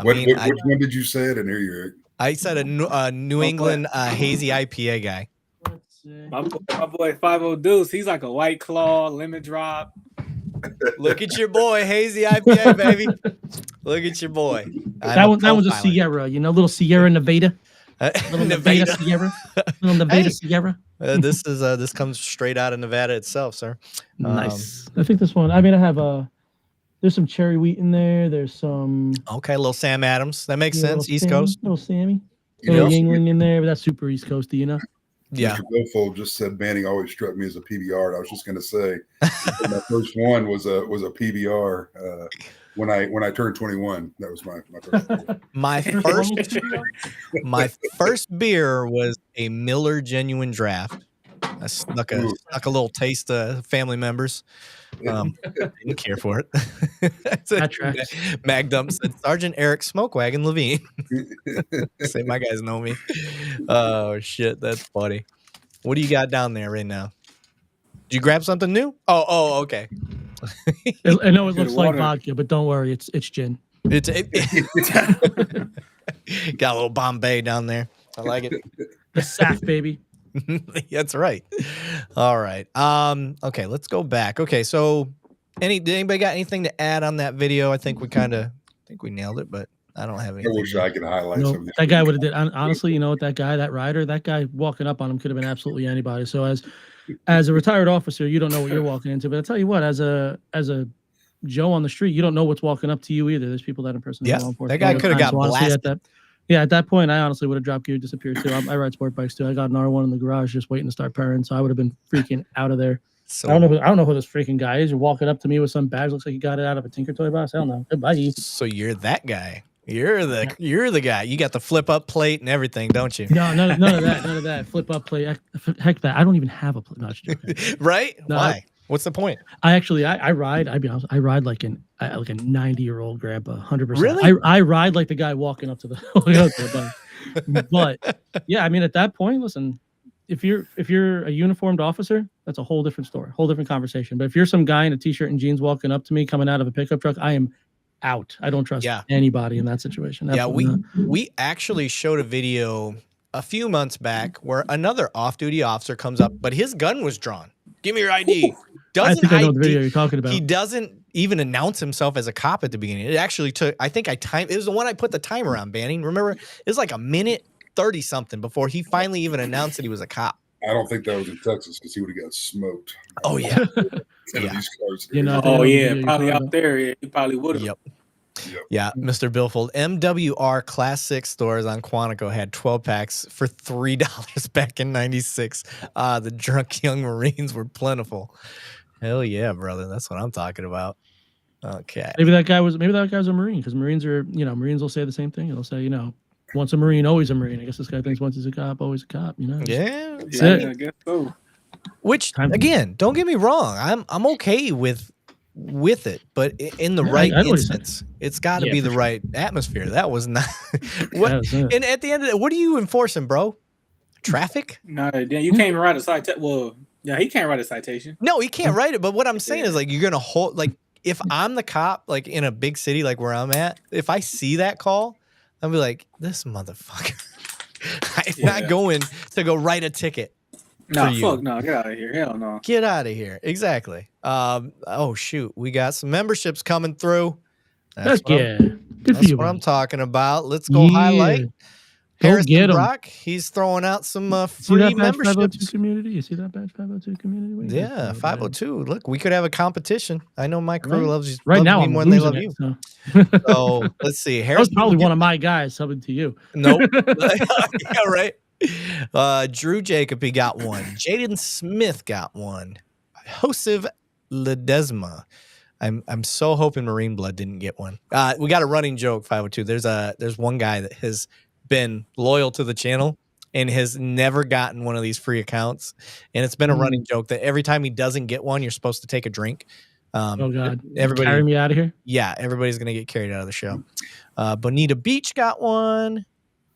Which one did you say it? And here you. I said a New England hazy IPA guy. My boy 50 Deuce, he's like a White Claw, lemon drop. Look at your boy, hazy IPA, baby. Look at your boy. That one's a Sierra, little Sierra Nevada. Little Nevada Sierra. Little Nevada Sierra. This comes straight out of Nevada itself, sir. Nice. I think this one. I mean, I have there's some cherry wheat in there. There's some. Okay, little Sam Adams. That makes sense. East Coast. Little Sammy. Little Yingling in there, but that's super East Coasty, Yeah. Mr. Billfold just said Banning always struck me as a PBR. And I was just going to say my first one was a PBR when I turned 21. That was my first one. My first beer was a Miller Genuine Draft. I snuck a little taste to family members. Didn't care for it. Mag Dump said Sergeant Erik Smokewagon Lavigne. Say my guys know me. Oh shit, that's funny. What do you got down there right now? Did you grab something new? Oh, okay. I know it looks like vodka, but don't worry, it's gin. Got a little Bombay down there. I like it. The Saf, baby. That's right. All right. Okay, let's go back. Okay, so Anybody got anything to add on that video? I think we nailed it, but I don't have I anything. wish I could highlight No, some of these. that guy would have did. Honestly, you know what? That rider, that guy walking up on him could have been absolutely anybody. So as a retired officer, you don't know what you're walking into. But I tell you what, as a Joe on the street, you don't know what's walking up to you either. There's people that impersonate law enforcement. That guy could have got blasted. At that point, I honestly would have dropped gear, disappeared too. I ride sport bikes too. I got an R1 in the garage just waiting to start purring, so I would have been freaking out of there. So I don't know who this freaking guy is. You're walking up to me with some badge, looks like you got it out of a Tinker Toy box. I don't know. Goodbye. So you're that guy. You're the guy. You got the flip up plate and everything, don't you? No, none of that. Flip up plate. Heck that. I don't even have a plate. No, right? No, why? What's the point? I ride. I'd be honest. I ride like a 90-year-old grandpa. 100%. Really? I ride like the guy walking up to the bike. But yeah, I mean, at that point, listen. If you're a uniformed officer, that's a whole different story, whole different conversation. But if you're some guy in a t-shirt and jeans walking up to me coming out of a pickup truck, I am out. I don't trust anybody in that situation. We actually showed a video a few months back where another off-duty officer comes up, but his gun was drawn. Give me your ID. I think I know the video you're talking about. He doesn't even announce himself as a cop at the beginning. It actually took, it was the one I put the timer on, Banning. Remember, it was like a minute 30 something before he finally even announced that he was a cop. I don't think that was in Texas because he would have got smoked. Oh yeah. These cars probably out there. Yeah, he probably would have. Yep. Yeah, Mr. Billfold. MWR Class 6 stores on Quantico had 12 packs for $3 back in '96. The drunk young Marines were plentiful. Hell yeah, brother. That's what I'm talking about. Okay. Maybe that guy was a Marine, because Marines will say the same thing. They'll say, once a Marine, always a Marine. I guess this guy thinks once he's a cop, always a cop. Yeah. I guess so. Which again, don't get me wrong, I'm okay with it, but in the right instance, it's got to be the right atmosphere. That was not what. And at the end of it, what are you enforcing, bro? Traffic? No, you can't even write a citation. Well, yeah, he can't write a citation. No, he can't write it. But what I'm saying is, like, you're gonna hold, like, if I'm the cop, like in a big city, like where I'm at, if I see that call, I'll be like, this motherfucker. I'm not going to go write a ticket. No, fuck no. Get out of here. Hell no. Get out of here. Exactly. Oh, shoot. We got some memberships coming through. That's what I'm talking about. Let's go highlight. Harrison Brock, he's throwing out some free memberships. Community? You see that badge, 502 community? Yeah, 502. Look, we could have a competition. I know my crew loves you. Right now, more than they love you. So let's see. That was probably one of my guys subbing to you. Nope. Yeah, right. Drew Jacob, he got one. Jaden Smith got one. Joseph Ledesma. I'm so hoping Marine Blood didn't get one. We got a running joke, 502. There's one guy that has been loyal to the channel and has never gotten one of these free accounts. And it's been a running joke that every time he doesn't get one, you're supposed to take a drink. Oh God! Everybody carry me out of here. Yeah, everybody's gonna get carried out of the show. Bonita Beach got one.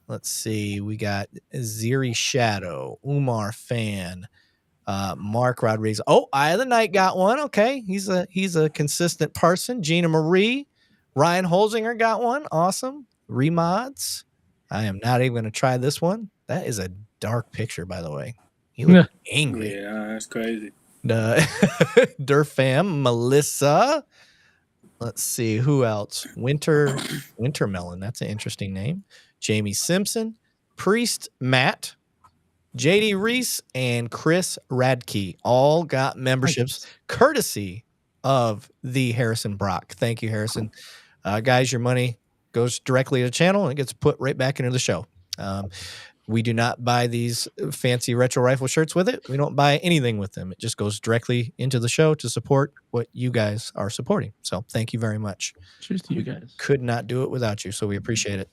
Let's see. We got Ziri Shadow, Umar Fan, Mark Rodriguez. Oh, Eye of the Night got one. Okay, he's a consistent person. Gina Marie, Ryan Holzinger got one. Awesome. Remods. I am not even going to try this one. That is a dark picture, by the way. He looked angry. Yeah, that's crazy. Durfam, Melissa. Let's see who else. Wintermelon. That's an interesting name. Jamie Simpson, Priest Matt, JD Reese, and Chris Radke all got memberships courtesy of the Harrison Brock. Thank you, Harrison. Guys, your money goes directly to the channel and it gets put right back into the show. We do not buy these fancy retro rifle shirts with it. We don't buy anything with them. It just goes directly into the show to support what you guys are supporting. So thank you very much. Cheers to you guys. Could not do it without you, so we appreciate it.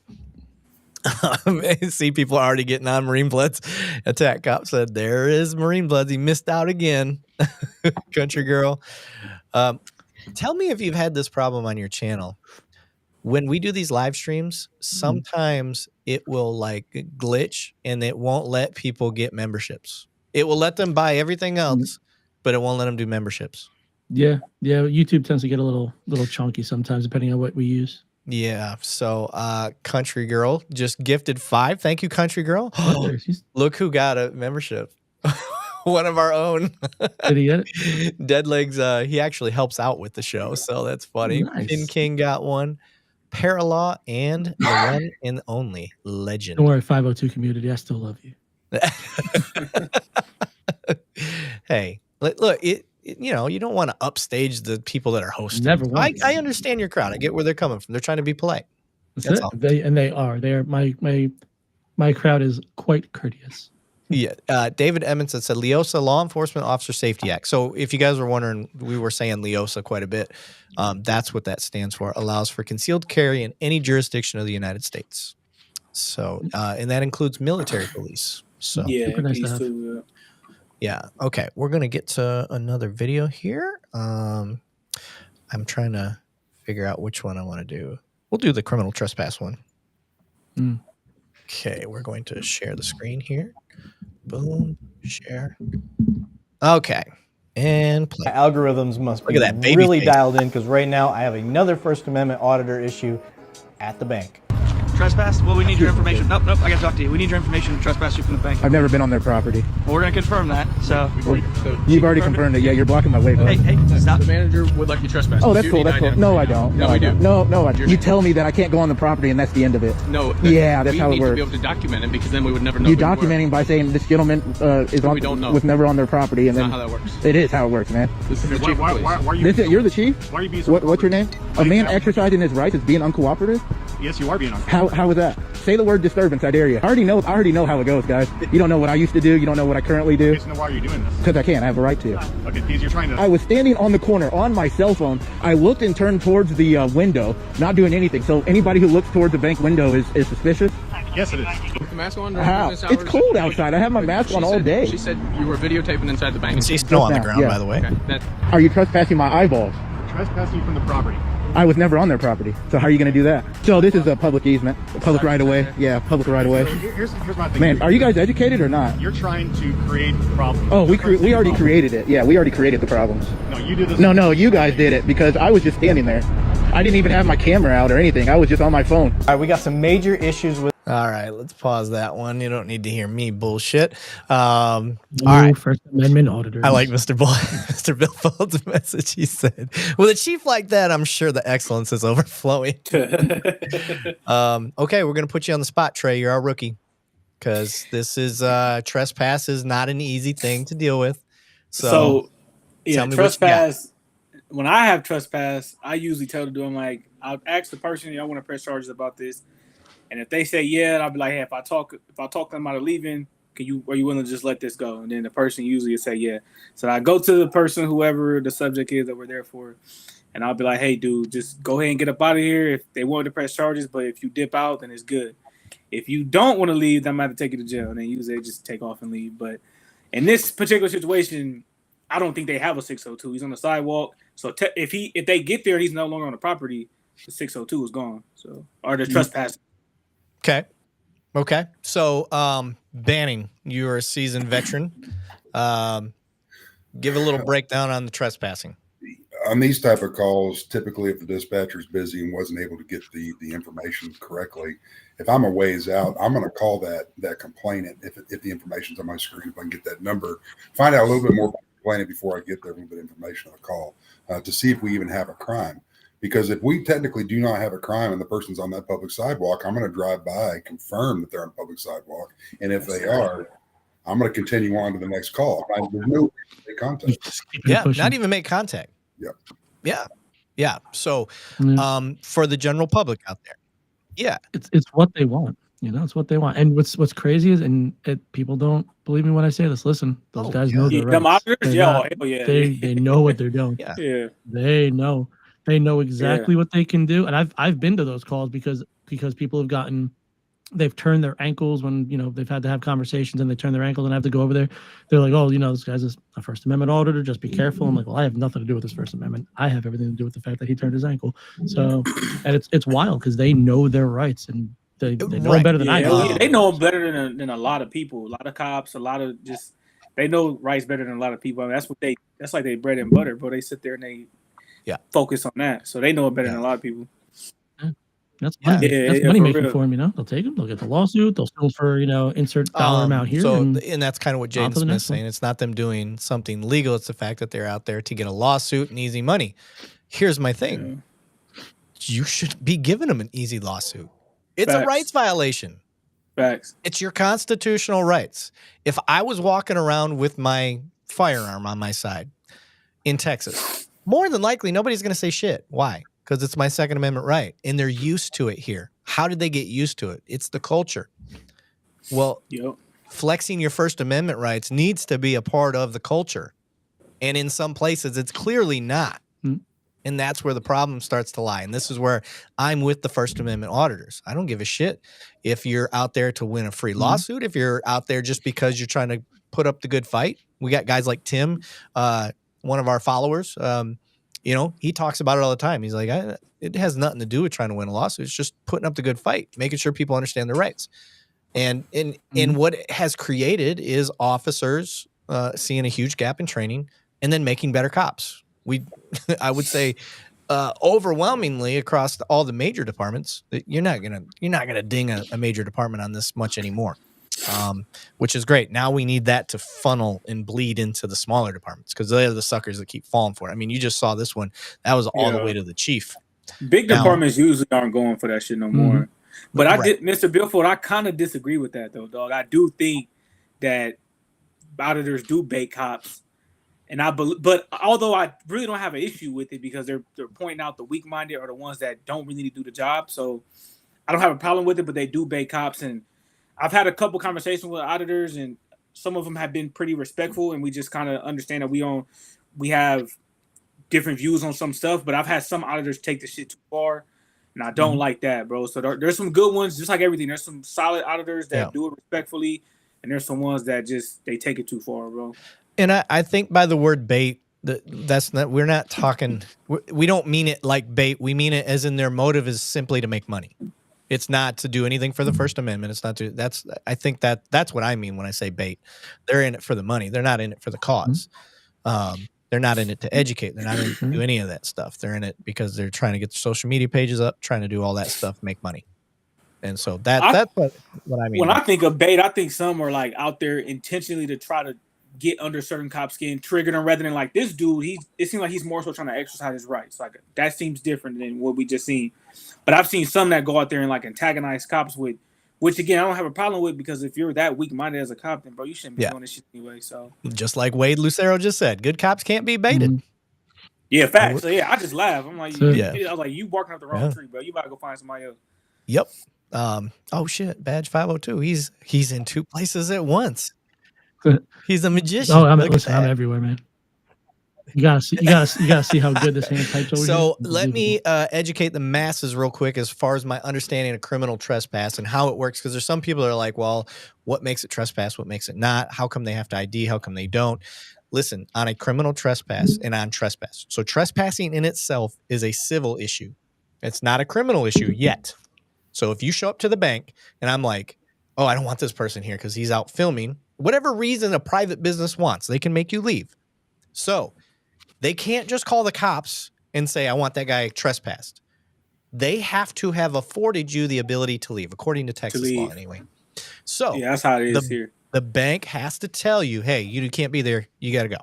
See, people are already getting on Marine Bloods. Attack Cop said, there is Marine Bloods. He missed out again. Country Girl. Tell me if you've had this problem on your channel. When we do these live streams, sometimes it will like glitch and it won't let people get memberships. It will let them buy everything else, but it won't let them do memberships. Yeah. YouTube tends to get a little chunky sometimes, depending on what we use. Yeah. So, Country Girl just gifted 5. Thank you, Country Girl. Look who got a membership. one of our own. Did he get it? Dead Legs, he actually helps out with the show, so that's funny. Nice. Pin King got one. Paralaw and the one and only Legend. Don't worry, 502 community. I still love you. Hey, look, you know, you don't want to upstage the people that are hosting. Never want I understand your crowd. I get where they're coming from. They're trying to be polite. That's it. all. They are. They are. My crowd is quite courteous. Yeah. David Edmondson said LEOSA, Law Enforcement Officer Safety Act. So if you guys were wondering, we were saying LEOSA quite a bit. That's what that stands for. Allows for concealed carry in any jurisdiction of the United States. So, and that includes military police. So Yeah, nice peace too. yeah. Okay. We're going to get to another video here. I'm trying to figure out which one I want to do. We'll do the criminal trespass one. Okay. We're going to share the screen here. Boom. Share. Okay. And play. My algorithms must be really dialed in because right now I have another First Amendment auditor issue at the bank. Trespass? Well, we need your information. Nope, I gotta talk to you. We need your information to trespass you from the bank. I've never been on their property. Well, we're gonna confirm that, so. You've already confirmed it. Yeah, you're blocking my way. Hey, stop. The manager would like you trespass. Oh, that's cool, that's cool. No, I don't. No, I do. No, I don't. You tell me that I can't go on the property and that's the end of it. No. Yeah, that's how it works. We need to be able to document it because then we would never know. You're documenting by saying this gentleman was never on their property. And that's then not how that works. It is how it works, man. This is the chief of police. You're the chief? Why are you being so What's your name? A man exercising his rights is being uncooperative? Yes, you are being uncooperative. How is that? Say the word disturbance, I dare you. I already know how it goes, guys. You don't know what I used to do. You don't know what I currently do. So why are you doing this? Because I can. I have a right to. Okay, because you're trying to... I was standing on the corner on my cell phone. I looked and turned towards the window, not doing anything. So anybody who looks towards the bank window is suspicious? Yes, it is. With the mask on? How? It's cold outside. I have my mask on all day. She said you were videotaping inside the bank. You can see snow on the ground, by the way. Okay. Are you trespassing my eyeballs? Trespassing from the property. I was never on their property. So how are you going to do that? So this is a public easement, public right of way. Yeah, public right of way. Here's my thing. Man, are you guys educated or not? You're trying to create problems. Oh, we already created it. Yeah, we already created the problems. No, you did this. No, you guys did it because I was just standing there. I didn't even have my camera out or anything. I was just on my phone. All right, we got some major issues with... All right, let's pause that one. You don't need to hear me bullshit. All right. First Amendment auditors. I like Mr. Bill Fold's message. He said, with a chief like that, I'm sure the excellence is overflowing. Okay, we're going to put you on the spot, Trey. You're our rookie. Because this is trespass is not an easy thing to deal with. So yeah, trespass. When I have trespass, I usually tell the dude, I'm like, I'll ask the person, I want to press charges about this. And if they say yeah, I'll be like, hey, if I talk them out of leaving, are you willing to just let this go? And then the person usually will say yeah. So I go to the person, whoever the subject is that we're there for, and I'll be like, hey, dude, just go ahead and get up out of here. If they want to press charges, but if you dip out, then it's good. If you don't want to leave, then I'm going to take you to jail. And then usually they just take off and leave. But in this particular situation, I don't think they have a 602. He's on the sidewalk. So if they get there, he's no longer on the property. The 602 is gone. So or the trespass. Okay. So Banning, you're a seasoned veteran. Give a little breakdown on the trespassing. On these type of calls, typically if the dispatcher's busy and wasn't able to get the information correctly, if I'm a ways out, I'm going to call that complainant if the information's on my screen, if I can get that number, find out a little bit more about the complainant before I get there, a little bit of information on the call to see if we even have a crime. Because if we technically do not have a crime and the person's on that public sidewalk, I'm going to drive by, confirm that they're on public sidewalk. And if they are, I'm going to continue on to the next call. There's no contact. Yeah, not even make contact. Yeah. So for the general public out there, it's what they want. It's what they want. And what's crazy is, and people don't believe me when I say this. Listen, those guys know their rights. They know what they're doing. Yeah. They know exactly what they can do. And I've been to those calls because people they've turned their ankles when, they've had to have conversations and they turn their ankles and I have to go over there. They're like, oh, this guy's a First Amendment auditor. Just be careful. I'm like, well, I have nothing to do with this First Amendment. I have everything to do with the fact that he turned his ankle. So, and it's wild because they know their rights and they know them better than I do. They know them better than a lot of people, a lot of cops, a lot of they know rights better than a lot of people. I mean, that's like they bread and butter, bro. They sit there and they focus on that. So they know it better than a lot of people. That's money. Yeah. That's money making for them, you know. They'll take them, they'll get the lawsuit, they'll sue for, you know, insert dollar amount here. So, and that's kind of what Jaden Smith's saying. It's not them doing something legal. It's the fact that they're out there to get a lawsuit and easy money. Here's my thing. You should be giving them an easy lawsuit. It's a rights violation. Facts. It's your constitutional rights. If I was walking around with my firearm on my side in Texas, more than likely, nobody's going to say shit. Why? Because it's my Second Amendment right. And they're used to it here. How did they get used to it? It's the culture. Well, flexing your First Amendment rights needs to be a part of the culture. And in some places, it's clearly not. And that's where the problem starts to lie. And this is where I'm with the First Amendment auditors. I don't give a shit if you're out there to win a free lawsuit, if you're out there just because you're trying to put up the good fight. We got guys like Tim, one of our followers. You know, he talks about it all the time. He's like, it has nothing to do with trying to win a lawsuit. It's just putting up the good fight, making sure people understand their rights. And what it has created is officers seeing a huge gap in training and then making better cops. I would say overwhelmingly across all the major departments, you're not gonna ding a major department on this much anymore, which is great. Now we need that to funnel and bleed into the smaller departments because they're the suckers that keep falling for it. I mean, you just saw this one; that was all the way to the chief. Big departments usually aren't going for that shit no more. But Mr. Billford, I kind of disagree with that though, dog. I do think that auditors do bait cops. And but although I really don't have an issue with it because they're pointing out the weak-minded or the ones that don't really do the job, so I don't have a problem with it. But they do bait cops, and I've had a couple conversations with auditors, and some of them have been pretty respectful, and we just kind of understand that we have different views on some stuff. But I've had some auditors take the shit too far, and I don't like that, bro. So there's some good ones, just like everything. There's some solid auditors that do it respectfully, and there's some ones that they take it too far, bro. And I think by the word bait, that's not, we're not talking, we don't mean it like bait. We mean it as in their motive is simply to make money. It's not to do anything for the First Amendment. It's not to, I think that's what I mean when I say bait. They're in it for the money. They're not in it for the cause. They're not in it to educate. They're not in it to do any of that stuff. They're in it because they're trying to get their social media pages up, trying to do all that stuff, make money. And so that's what I mean. When I think of bait, I think some are like out there intentionally to try to get under certain cop skin, trigger them rather than like this dude. It seems like he's more so trying to exercise his rights. Like that seems different than what we just seen. But I've seen some that go out there and like antagonize cops with, which again I don't have a problem with because if you're that weak minded as a cop, then bro, you shouldn't be doing this shit anyway. So just like Wade Lucero just said, good cops can't be baited. Yeah, facts. So yeah, I just laugh. I'm like, I was like, you barking up the wrong tree, bro. You about to go find somebody else. Yep. Oh shit, badge 502. He's in two places at once. He's a magician. Oh, I'm everywhere, man. You gotta see how good this hand types over here. So let me educate the masses real quick as far as my understanding of criminal trespass and how it works. Because there's some people that are like, well, what makes it trespass? What makes it not? How come they have to ID? How come they don't? Listen, on a criminal trespass and on trespass. So trespassing in itself is a civil issue. It's not a criminal issue yet. So if you show up to the bank and I'm like, oh, I don't want this person here because he's out filming. Whatever reason a private business wants, they can make you leave. So they can't just call the cops and say, I want that guy trespassed. They have to have afforded you the ability to leave, according to Texas law anyway. So yeah, that's how it is here. The bank has to tell you, hey, you can't be there. You got to go.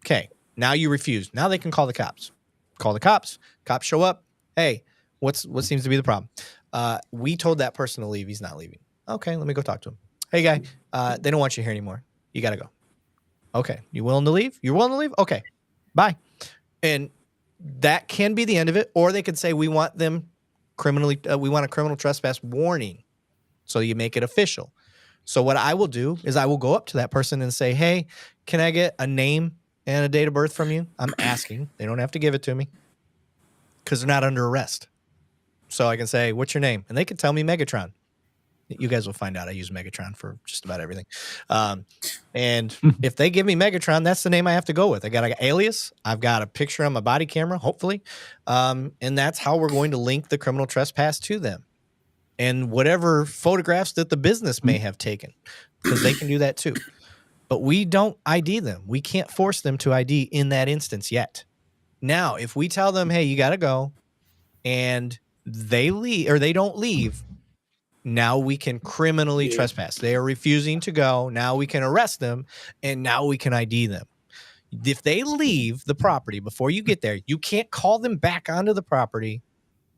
Okay, now you refuse. Now they can call the cops. Call the cops. Cops show up. Hey, what seems to be the problem? We told that person to leave. He's not leaving. Okay, let me go talk to him. Hey, guy, they don't want you here anymore. You got to go. Okay, you willing to leave? You're willing to leave? Okay, bye. And that can be the end of it. Or they could say, we want them we want a criminal trespass warning. So you make it official. So what I will do is I will go up to that person and say, hey, can I get a name and a date of birth from you? I'm asking. They don't have to give it to me because they're not under arrest. So I can say, what's your name? And they can tell me Megatron. You guys will find out I use Megatron for just about everything. And if they give me Megatron, that's the name I have to go with. I got an alias. I've got a picture on my body camera, hopefully. And that's how we're going to link the criminal trespass to them. And whatever photographs that the business may have taken, because they can do that too. But we don't ID them. We can't force them to ID in that instance yet. Now, if we tell them, hey, you got to go, and they leave or they don't leave, now we can criminally trespass. They are refusing to go. Now we can arrest them, and now we can ID them. If they leave the property before you get there, you can't call them back onto the property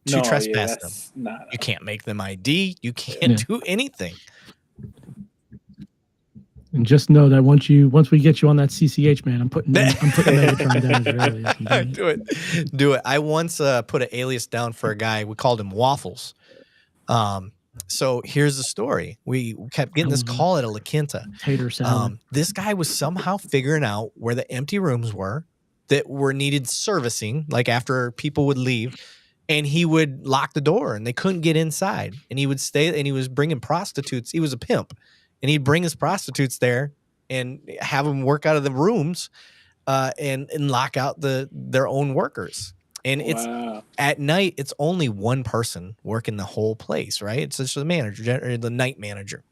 to trespass them. You can't make them ID. You can't do anything. And just know that once we get you on that CCH, man, I'm putting Megatron down as your alias. Do it. I once put an alias down for a guy. We called him Waffles. So here's the story. We kept getting this call at a La Quinta. Tater salad. This guy was somehow figuring out where the empty rooms were that were needed servicing, like after people would leave, and he would lock the door and they couldn't get inside. And he would stay, and he was bringing prostitutes. He was a pimp, and he'd bring his prostitutes there and have them work out of the rooms and lock out their own workers. And it's at night, it's only one person working the whole place, right? It's just the manager, or the night manager.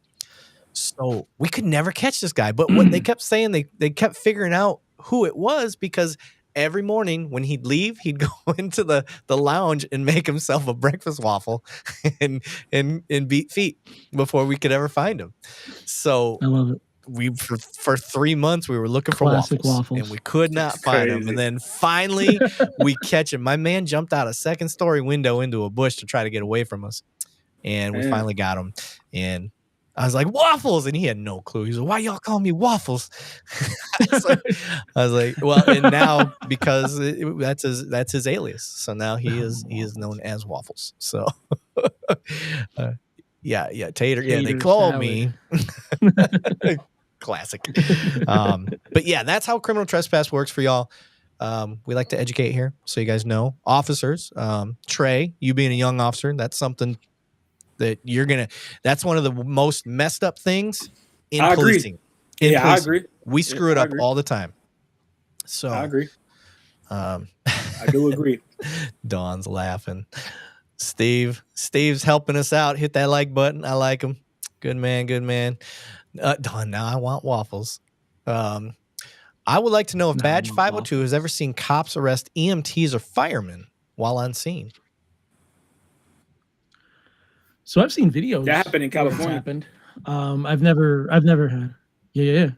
So we could never catch this guy. But what they kept saying, they kept figuring out who it was, because every morning when he'd leave, he'd go into the lounge and make himself a breakfast waffle and beat feet before we could ever find him. So I love it. We for 3 months we were looking for waffles, and we could not find him. And then finally we catch him. My man jumped out a second-story window into a bush to try to get away from us, and we finally got him. And I was like, Waffles, and he had no clue. He's like, why y'all call me Waffles? I was like, well, and now because that's his alias, so now he is known as Waffles. So yeah, Tater. Yeah, they call me. Classic. But yeah, that's how criminal trespass works for y'all. We like to educate here, so you guys know. Officers, Trey, you being a young officer, that's something that that's one of the most messed up things in policing. I agree. We screw it up all the time. So I agree. I do agree. Dawn's laughing. Steve's helping us out. Hit that like button. I like him. Good man. Dawn, now I want waffles. I would like to know if Badge 502 has ever seen cops arrest EMTs or firemen while on scene. So I've seen videos that happened in California. Happened. I've never had. Yeah.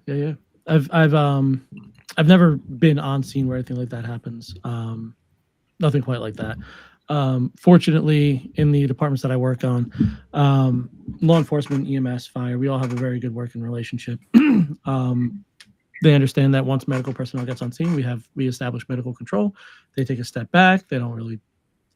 I've never been on scene where anything like that happens. Nothing quite like that. Fortunately, in the departments that I work on, law enforcement, EMS, fire, we all have a very good working relationship. They understand that once medical personnel gets on scene, we establish medical control. They take a step back. They don't really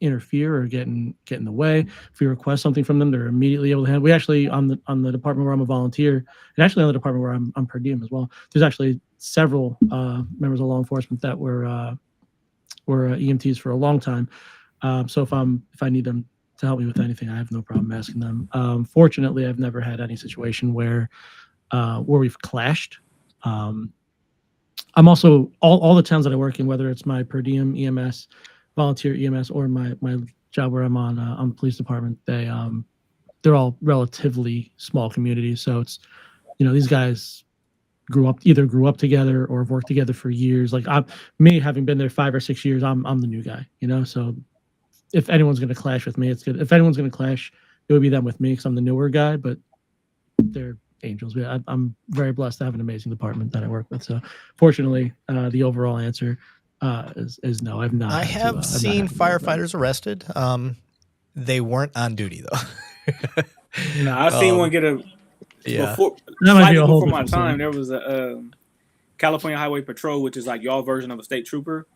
interfere or get in the way. If we request something from them, they're immediately able to handle. We actually on the department where I'm a volunteer, and actually on the department where I'm per diem as well, there's actually several members of law enforcement that were EMTs for a long time. So if I need them to help me with anything, I have no problem asking them. Fortunately, I've never had any situation where we've clashed. I'm also all the towns that I work in, whether it's my per diem EMS, volunteer EMS, or my job where I'm on the police department, they're all relatively small communities. So it's, these guys grew up together or have worked together for years. Like me having been there 5 or 6 years, I'm the new guy, so if anyone's going to clash with me, it's good. If anyone's going to clash, it would be them with me because I'm the newer guy, but they're angels. I'm very blessed to have an amazing department that I work with. So fortunately, the overall answer is no. I've not. I have seen firefighters arrested. They weren't on duty though. No, I've seen one get a. Yeah. Before my time, there was a California Highway Patrol, which is like y'all version of a state trooper,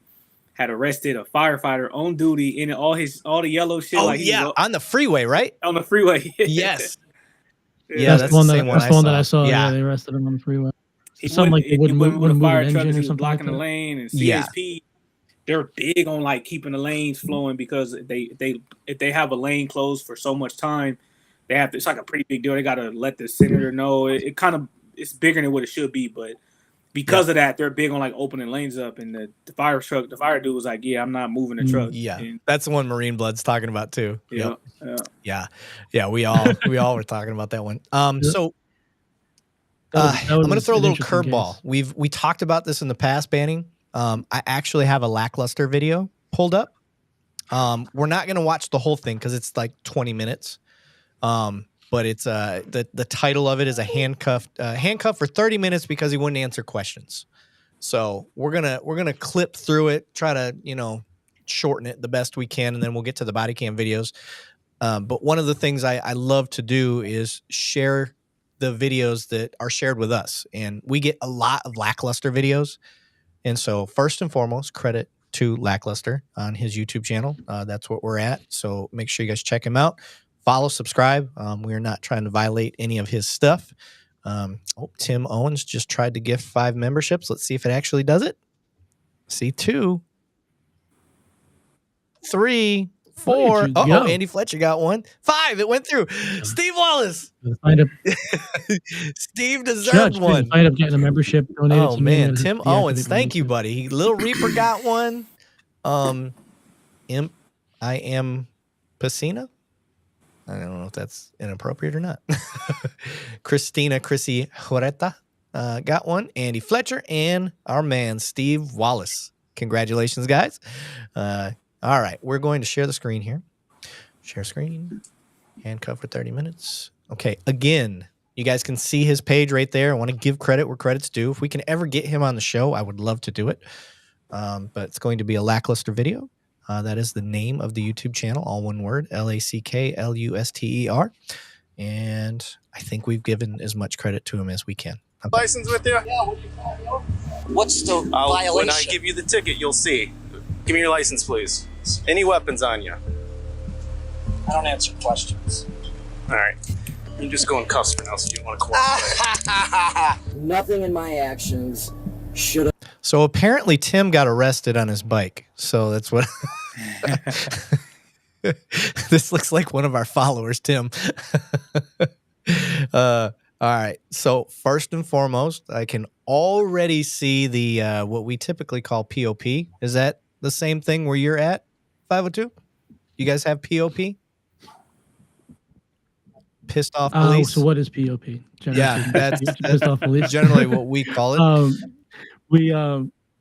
had arrested a firefighter on duty in all the yellow shit. Oh, on the freeway, right? On the freeway. Yes. Yeah, that's the one that I saw. Yeah, they arrested him on the freeway. Something like they wouldn't move an engine or something, blocking the lane. And CSP, they're big on like keeping the lanes flowing because if they have a lane closed for so much time, they have to. It's like a pretty big deal. They got to let the senator know. It's bigger than what it should be, but because of that, they're big on like opening lanes up. And the fire dude was like, "Yeah, I'm not moving the truck." Yeah, that's the one Marine Blood's talking about too. Yeah, yeah. We all were talking about that one. So I'm going to throw a little curveball. We talked about this in the past, Banning. I actually have a lackluster video pulled up. We're not going to watch the whole thing because it's like 20 minutes. But it's the title of it is a handcuff for 30 minutes because he wouldn't answer questions. So we're gonna clip through it, try to shorten it the best we can, and then we'll get to the body cam videos. But one of the things I love to do is share the videos that are shared with us, and we get a lot of Lackluster videos. And so first and foremost, credit to Lackluster on his YouTube channel. That's what we're at. So make sure you guys check him out. Follow, subscribe. We are not trying to violate any of his stuff. Tim Owens just tried to gift 5 memberships. Let's see if it actually does it. See 2, 3, 4. Andy Fletcher got 1. 5. It went through. Steve Wallace. Steve deserved 1. I ended up getting a membership donated to me. Oh man, Tim Owens, thank you, buddy. Little Reaper got 1. I am Pacina. I don't know if that's inappropriate or not. Chrissy Horeta got 1. Andy Fletcher and our man Steve Wallace. Congratulations, guys. All right, we're going to share the screen here. Share screen. Handcuff for 30 minutes. Okay, again, you guys can see his page right there. I want to give credit where credit's due. If we can ever get him on the show, I would love to do it. But it's going to be a Lackluster video. That is the name of the YouTube channel, all one word, Lackluster. And I think we've given as much credit to him as we can. Okay. License with you? Yeah, what's the violation? When I give you the ticket, you'll see. Give me your license, please. Any weapons on you? I don't answer questions. All right. You just go in cuffs for now, so you don't want to cooperate. Nothing in my actions should have. So apparently Tim got arrested on his bike. So that's what this looks like one of our followers, Tim. All right. So first and foremost, I can already see the what we typically call POP. Is that the same thing where you're at, 502? You guys have POP? Pissed off police. So what is POP? Yeah, that's pissed off police. Generally what we call it.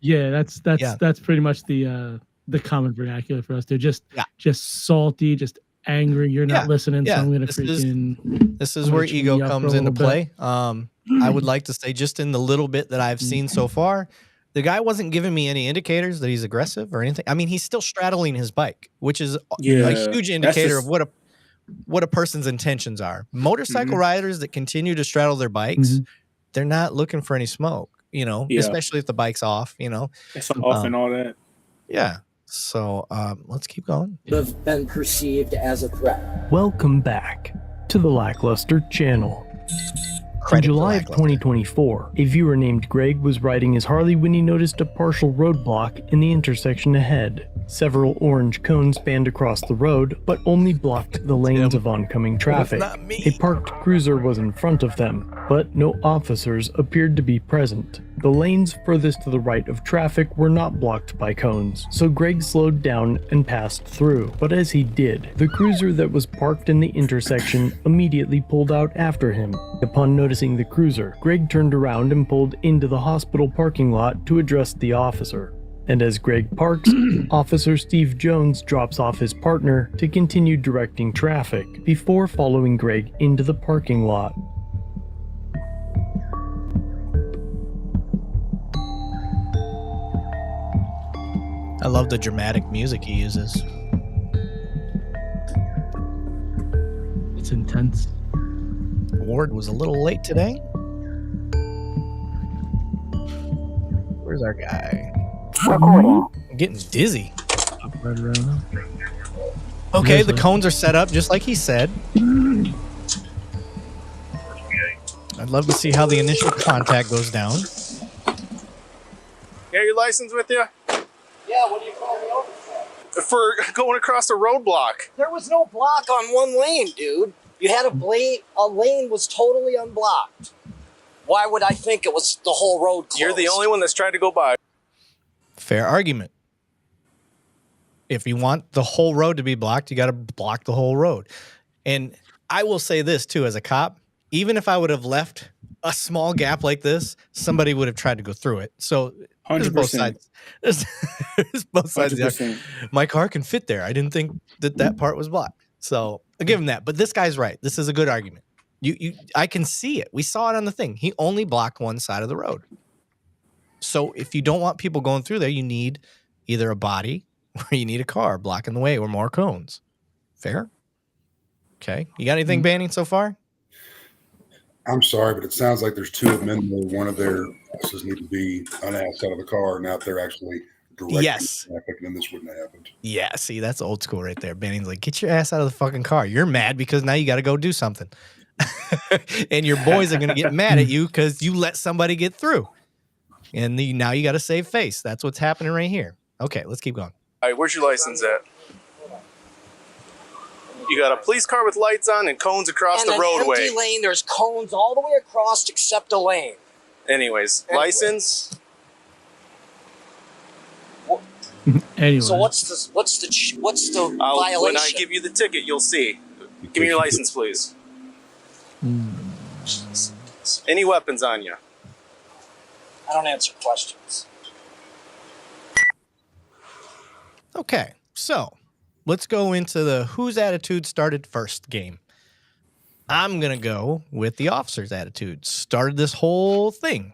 That's pretty much the common vernacular for us. They're just salty, just angry. You're not listening, so I'm gonna this is where ego comes into play. I would like to say, just in the little bit that I've seen so far, the guy wasn't giving me any indicators that he's aggressive or anything. I mean, he's still straddling his bike, which is a huge indicator of what a person's intentions are. Motorcycle riders that continue to straddle their bikes, they're not looking for any smoke, especially if the bike's off, It's off and all that. Yeah. So let's keep going. Have been perceived as a threat. Welcome back to the Lackluster channel. In July of 2024, a viewer named Greg was riding his Harley when he noticed a partial roadblock in the intersection ahead. Several orange cones spanned across the road, but only blocked the lanes of oncoming traffic. A parked cruiser was in front of them, but no officers appeared to be present. The lanes furthest to the right of traffic were not blocked by cones, so Greg slowed down and passed through. But as he did, the cruiser that was parked in the intersection immediately pulled out after him. Upon noticing the cruiser, Greg turned around and pulled into the hospital parking lot to address the officer. And as Greg parks, Officer Steve Jones drops off his partner to continue directing traffic before following Greg into the parking lot. I love the dramatic music he uses. It's intense. Ward was a little late today. Where's our guy? I'm getting dizzy. Right around. Okay, the cones are set up just like he said. I'd love to see how the initial contact goes down. You got your license with you? Yeah, what do you call me over for? For going across a roadblock. There was no block on one lane, dude. You had a lane was totally unblocked. Why would I think it was the whole road closed? You're the only one that's tried to go by. Fair argument. If you want the whole road to be blocked, you got to block the whole road. And I will say this too, as a cop, even if I would have left a small gap like this, somebody would have tried to go through it. So There's both sides. There's both sides. 100%. My car can fit there. I didn't think that part was blocked. So I'll give him that. But this guy's right. This is a good argument. I can see it. We saw it on the thing. He only blocked one side of the road. So if you don't want people going through there, you need either a body or you need a car blocking the way or more cones. Fair? Okay. You got anything banning so far? I'm sorry, but it sounds like there's two of them where one of their bosses need to be on the outside of the car, and out there actually directly traffic, and then this wouldn't have happened. Yeah, see, that's old school right there. Banning's like, get your ass out of the fucking car. You're mad because now you got to go do something. And your boys are going to get mad at you because you let somebody get through. And now you got to save face. That's what's happening right here. Okay, let's keep going. All right, where's your license at? You got a police car with lights on and cones across the roadway. Empty lane, there's cones all the way across except a lane. Anyways, license. Anyway. So what's the violation? When I give you the ticket, you'll see. Give me your license, please. Any weapons on you? I don't answer questions. Okay, so let's go into the whose attitude started first game. I'm going to go with the officer's attitude. Started this whole thing.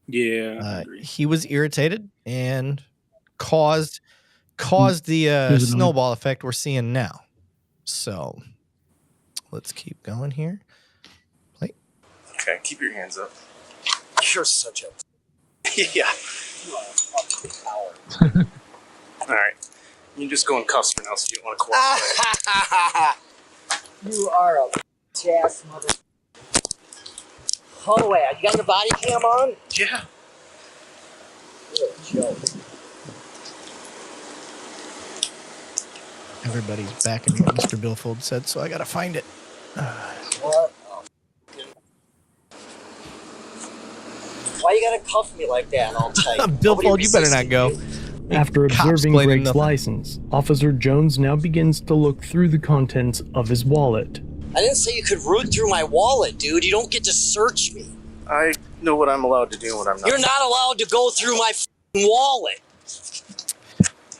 Yeah. He was irritated and caused the snowball effect we're seeing now. So let's keep going here. Play. Okay, keep your hands up. You're such a... Yeah. You are a fucking coward. All right. You can just go in cuffs for now so you don't want to cooperate. You are a ass mother... Hold away. You got your body cam on? Yeah. You're a joke. Everybody's back in what Mr. Billfold said, so I got to find it. What? Why you gotta cuff me like that all tight? Billfold, you better not go. After observing Greg's license, Officer Jones now begins to look through the contents of his wallet. I didn't say you could root through my wallet, dude. You don't get to search me. I know what I'm allowed to do and what I'm not. You're not allowed to go through my wallet.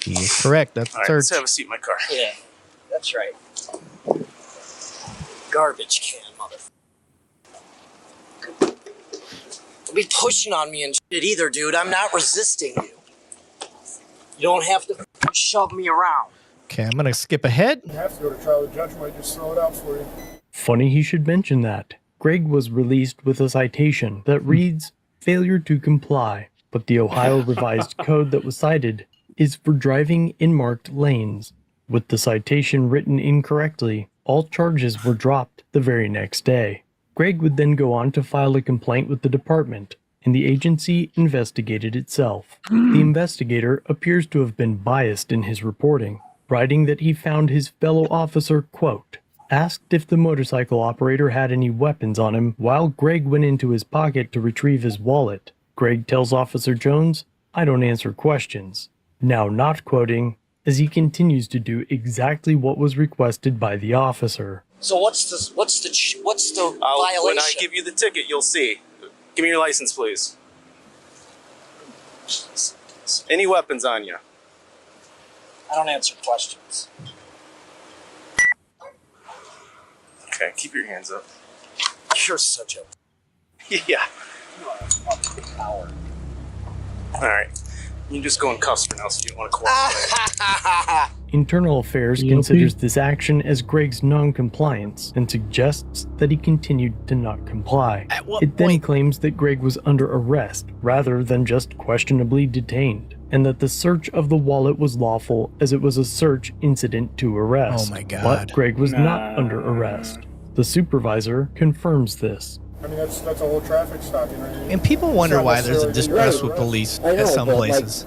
He's correct. That's all right, search. let's have a seat in my car. Yeah, that's right. Garbage can, motherfucker. Don't be pushing on me and shit either, dude. I'm not resisting you. You don't have to shove me around. Okay, I'm going to skip ahead. You have to go to trial. The judge might just throw it out for you. Funny he should mention that. Greg was released with a citation that reads, failure to comply, but the Ohio revised code that was cited is for driving in marked lanes. With the citation written incorrectly, all charges were dropped the very next day. Greg would then go on to file a complaint with the department, and the agency investigated itself. The investigator appears to have been biased in his reporting, writing that he found his fellow officer, quote, asked if the motorcycle operator had any weapons on him while Greg went into his pocket to retrieve his wallet. Greg tells Officer Jones, I don't answer questions. Now not quoting, as he continues to do exactly what was requested by the officer. So what's the violation? When I give you the ticket, you'll see. Give me your license, please. Any weapons on you? I don't answer questions. Okay, keep your hands up. You're such a... Yeah. You are a fucking coward. All right. You can just go in cuffs for now so you don't want to cooperate. Internal Affairs considers this action as Greg's non-compliance and suggests that he continued to not comply. It then claims that Greg was under arrest rather than just questionably detained, and that the search of the wallet was lawful as it was a search incident to arrest. Oh my God. But Greg was not under arrest. The supervisor confirms this. I mean, that's a whole traffic stop, you know. And people wonder why there's a distrust with police at some places.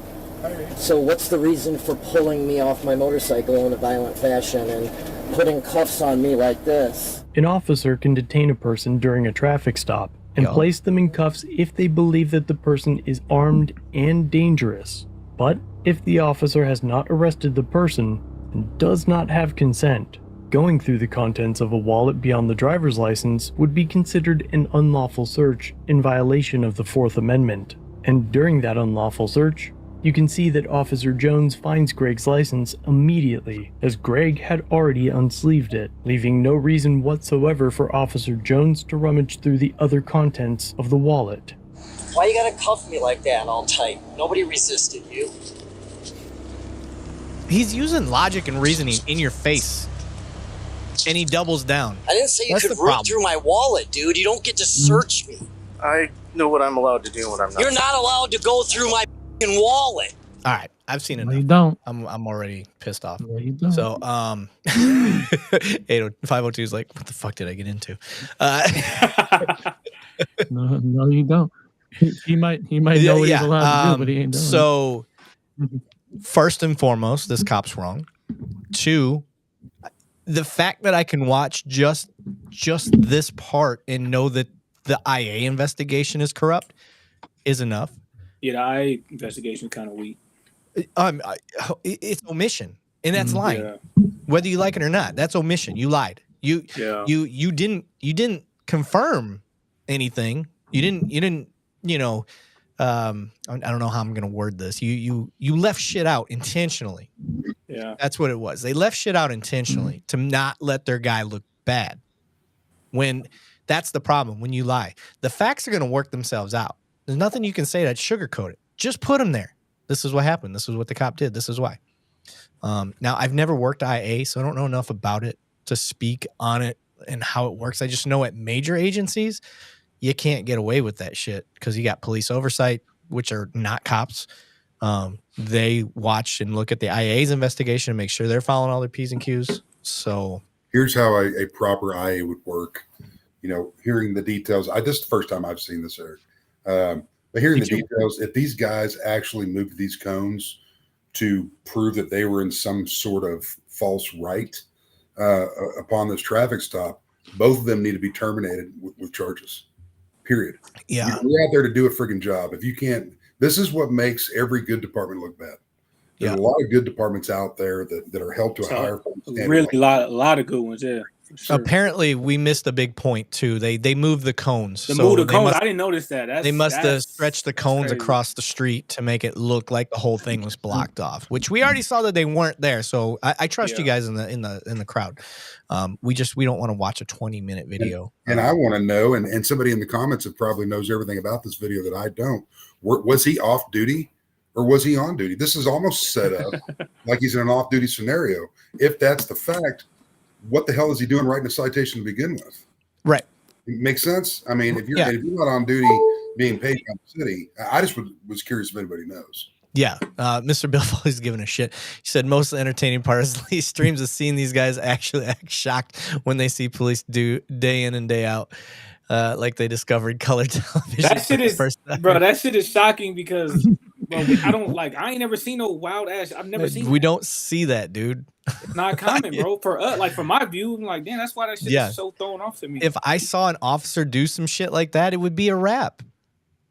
So what's the reason for pulling me off my motorcycle in a violent fashion and putting cuffs on me like this? An officer can detain a person during a traffic stop and place them in cuffs if they believe that the person is armed and dangerous. But if the officer has not arrested the person and does not have consent, going through the contents of a wallet beyond the driver's license would be considered an unlawful search in violation of the Fourth Amendment. And during that unlawful search, you can see that Officer Jones finds Greg's license immediately, as Greg had already unsleeved it, leaving no reason whatsoever for Officer Jones to rummage through the other contents of the wallet. Why you gotta cuff me like that all tight? Nobody resisted you. He's using logic and reasoning in your face, and he doubles down. I didn't say you could root through my wallet, dude. You don't get to search me. I know what I'm allowed to do and what I'm not. You're not allowed to go through my f***ing wallet. All right, I've seen enough. You don't. I'm already pissed off. No, you don't. So 502 is like, what the fuck did I get into? No, you don't. He might know what he's allowed to do, but he ain't doing so first and foremost, this cop's wrong. 2, the fact that I can watch just this part and know that the IA investigation is corrupt is enough. Yeah, the IA investigation kind of weak. It's omission, and that's lying. Yeah. Whether you like it or not, that's omission. You lied. You didn't confirm anything. You didn't. You know, I don't know how I'm gonna word this. You left shit out intentionally. Yeah, that's what it was. They left shit out intentionally to not let their guy look bad. When that's the problem. When you lie, the facts are gonna work themselves out. There's nothing you can say that sugarcoat it. Just put them there. This is what happened. This is what the cop did. This is why. Now, I've never worked IA, so I don't know enough about it to speak on it and how it works. I just know at major agencies, you can't get away with that shit because you got police oversight, which are not cops. They watch and look at the IA's investigation and make sure they're following all their P's and Q's. So here's how a proper IA would work. You know, hearing the details. This is the first time I've seen this, Eric. But hearing the details, if these guys actually moved these cones to prove that they were in some sort of false right upon this traffic stop, both of them need to be terminated with charges. Period. Yeah. You're out there to do a freaking job. If you can't, this is what makes every good department look bad. There's a lot of good departments out there that are held to a higher standard. Really, a lot of good ones, yeah. Sure. Apparently, we missed a big point too. They moved the cones. I didn't notice that. They must have stretched the cones across the street to make it look like the whole thing was blocked off, which we already saw that they weren't there. So I trust you guys in the crowd. We don't want to watch a 20-minute video. And I want to know, and somebody in the comments that probably knows everything about this video that I don't. Was he off duty or was he on duty? This is almost set up like he's in an off-duty scenario. If that's the fact, what the hell is he doing writing a citation to begin with? Right. It makes sense. I mean, if you're not on duty being paid by the city, I just was curious if anybody knows. Yeah. Mr. Bill Foley's giving a shit. He said most of the entertaining part of these streams is seeing these guys actually act shocked when they see police do day in and day out. Like they discovered color television. That shit is, bro, that shit is shocking because I ain't never seen no wild ass. I've never seen. We don't see that, dude. It's not common, bro. For us, like from my view, I'm like, damn, that's why that shit is so thrown off to me. If I saw an officer do some shit like that, it would be a rap.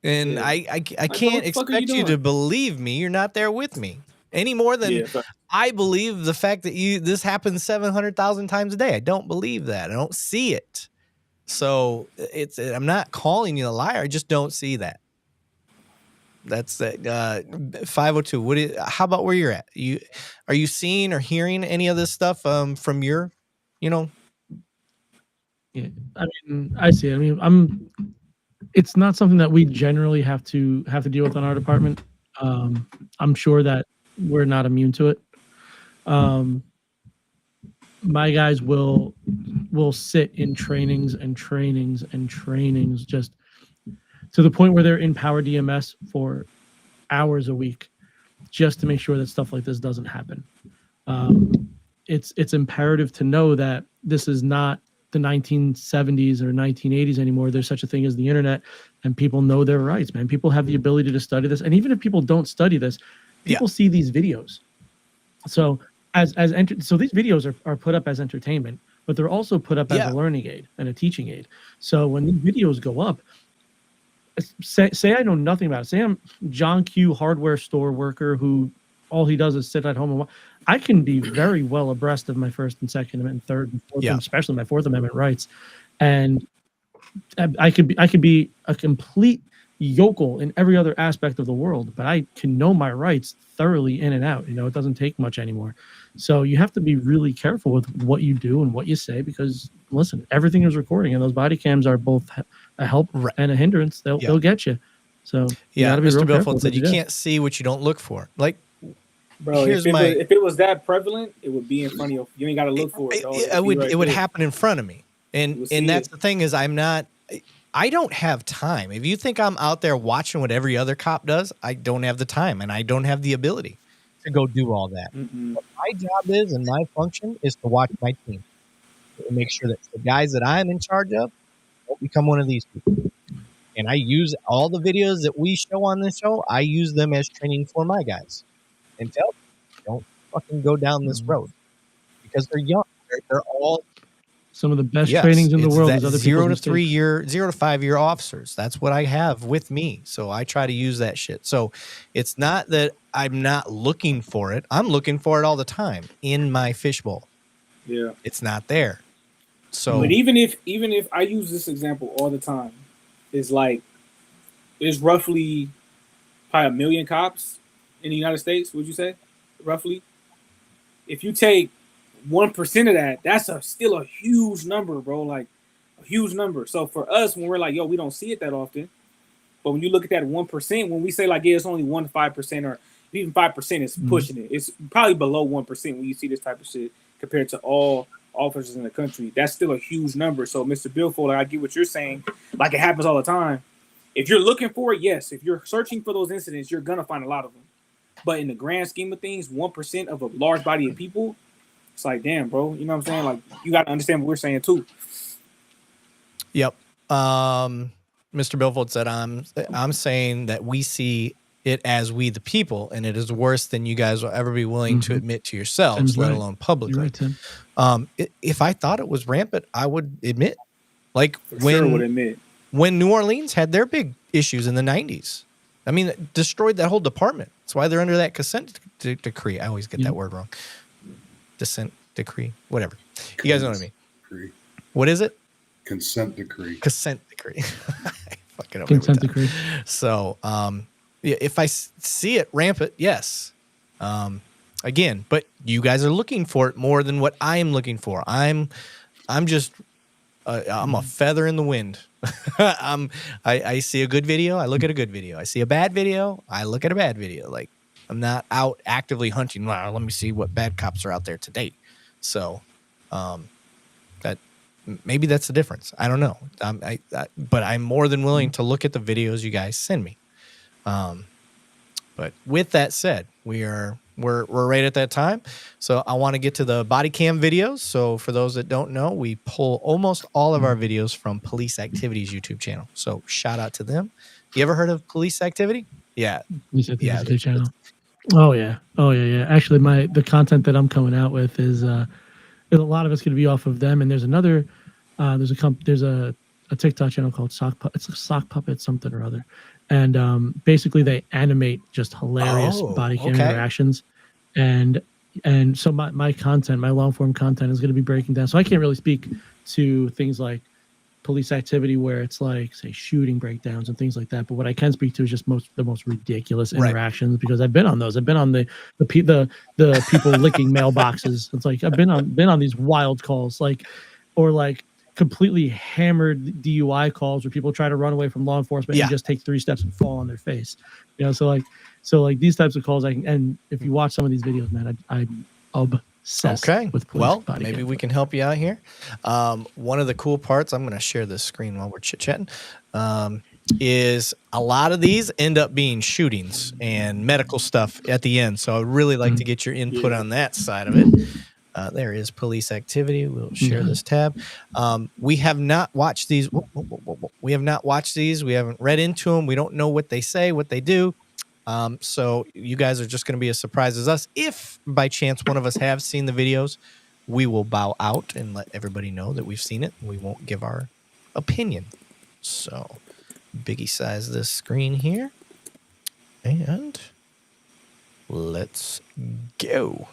And I can't expect you to believe me. You're not there with me any more than I believe the fact that this happens 700,000 times a day. I don't believe that. I don't see it. So I'm not calling you a liar. I just don't see that. That's that. 502. How about where you're at? Are you seeing or hearing any of this stuff from your, Yeah, I mean, I see it. I mean, it's not something that we generally have to deal with in our department. I'm sure that we're not immune to it. My guys will sit in trainings just to the point where they're in power DMS for hours a week just to make sure that stuff like this doesn't happen. It's imperative to know that this is not the 1970s or 1980s anymore. There's such a thing as the internet, and people know their rights, man. People have the ability to study this, and even if people don't study this, people see these videos. So so these videos are put up as entertainment, but they're also put up as a learning aid and a teaching aid. So when these videos go up, say I know nothing about it. Say I'm John Q, hardware store worker who all he does is sit at home and watch. I can be very well abreast of my First and Second Amendment, Third and Fourth, especially my Fourth Amendment rights, and I could be a complete yokel in every other aspect of the world, but I can know my rights thoroughly in and out. It doesn't take much anymore. So you have to be really careful with what you do and what you say, because listen, everything is recording, and those body cams are both a help and a hindrance. They'll get you. So you got to be Mr. real careful. Belfort said you can't see what you don't look for. Like, bro, if it was that prevalent, it would be in front of you. You ain't got to look for it. It would happen in front of me, and that's the thing is I don't have time. If you think I'm out there watching what every other cop does, I don't have the time, and I don't have the ability to go do all that. What my job is and my function is to watch my team and make sure that the guys that I'm in charge of don't become one of these people. And I use all the videos that we show on this show. I use them as training for my guys, and tell them, don't fucking go down this road, because they're young. They're all some of the best trainings in the world. Is other 0 to 5 year officers. That's what I have with me. So I try to use that shit. So it's not that I'm not looking for it. I'm looking for it all the time in my fishbowl. Yeah, it's not there. So, but even if I use this example all the time, it's like there's roughly probably 1 million cops in the United States. Would you say roughly? If you take 1% of that, that's still a huge number, bro. Like a huge number. So for us, when we're like, yo, we don't see it that often. But when you look at that 1%, when we say like, yeah, it's only 1 to 5%, or even 5% is pushing it. It's probably below 1% when you see this type of shit compared to all officers in the country. That's still a huge number. So Mr. Billfold, I get what you're saying. Like it happens all the time. If you're looking for it, yes. If you're searching for those incidents, you're gonna find a lot of them. But in the grand scheme of things, 1% of a large body of people, it's like, damn, bro. You know what I'm saying? Like, you got to understand what we're saying, too. Yep. Mr. Billfold said, I'm saying that we see it as we the people, and it is worse than you guys will ever be willing to admit to yourselves, let alone publicly. Right, if I thought it was rampant, I would admit. Like when New Orleans had their big issues in the 90s. I mean, it destroyed that whole department. That's why they're under that consent decree. I always get that word wrong. Dissent decree, whatever. You guys know what I mean. Decree. What is it? Consent decree. Consent decree. Fucking consent decree. So, if I see it rampant, yes. Again, but you guys are looking for it more than what I am looking for. I'm just I'm a feather in the wind. I see a good video, I look at a good video. I see a bad video, I look at a bad video. Like, I'm not out actively hunting. Wow, let me see what bad cops are out there today. So, that maybe that's the difference. I don't know. But I'm more than willing to look at the videos you guys send me. But with that said, we're right at that time. So I want to get to the body cam videos. So for those that don't know, we pull almost all of our videos from Police Activity's YouTube channel. So shout out to them. You ever heard of Police Activity? Yeah. YouTube channel. Oh yeah. Actually, the content that I'm coming out with is a lot of it's going to be off of them. And there's another, there's a TikTok channel called Sock Puppet something or other, and basically they animate just hilarious body cam interactions, and so my content, my long form content, is going to be breaking down. So I can't really speak to things like Police Activity where it's like, say, shooting breakdowns and things like that. But what I can speak to is just the most ridiculous interactions, because I've been on those. I've been on the people licking mailboxes. It's like I've been on these wild calls, or completely hammered DUI calls where people try to run away from law enforcement and just take 3 steps and fall on their face. So these types of calls, and if you watch some of these videos, man, I'm obsessed with police body maybe cam. we can help you out here. One of the cool parts, I'm going to share this screen while we're chit-chatting, is a lot of these end up being shootings and medical stuff at the end. So I'd really like to get your input on that side of it. There is Police Activity. We'll share this tab. We have not watched these. We have not watched these. We haven't read into them. We don't know what they say, what they do. So you guys are just going to be as surprised as us. If by chance one of us have seen the videos, we will bow out and let everybody know that we've seen it. We won't give our opinion. So biggie size this screen here. And let's go.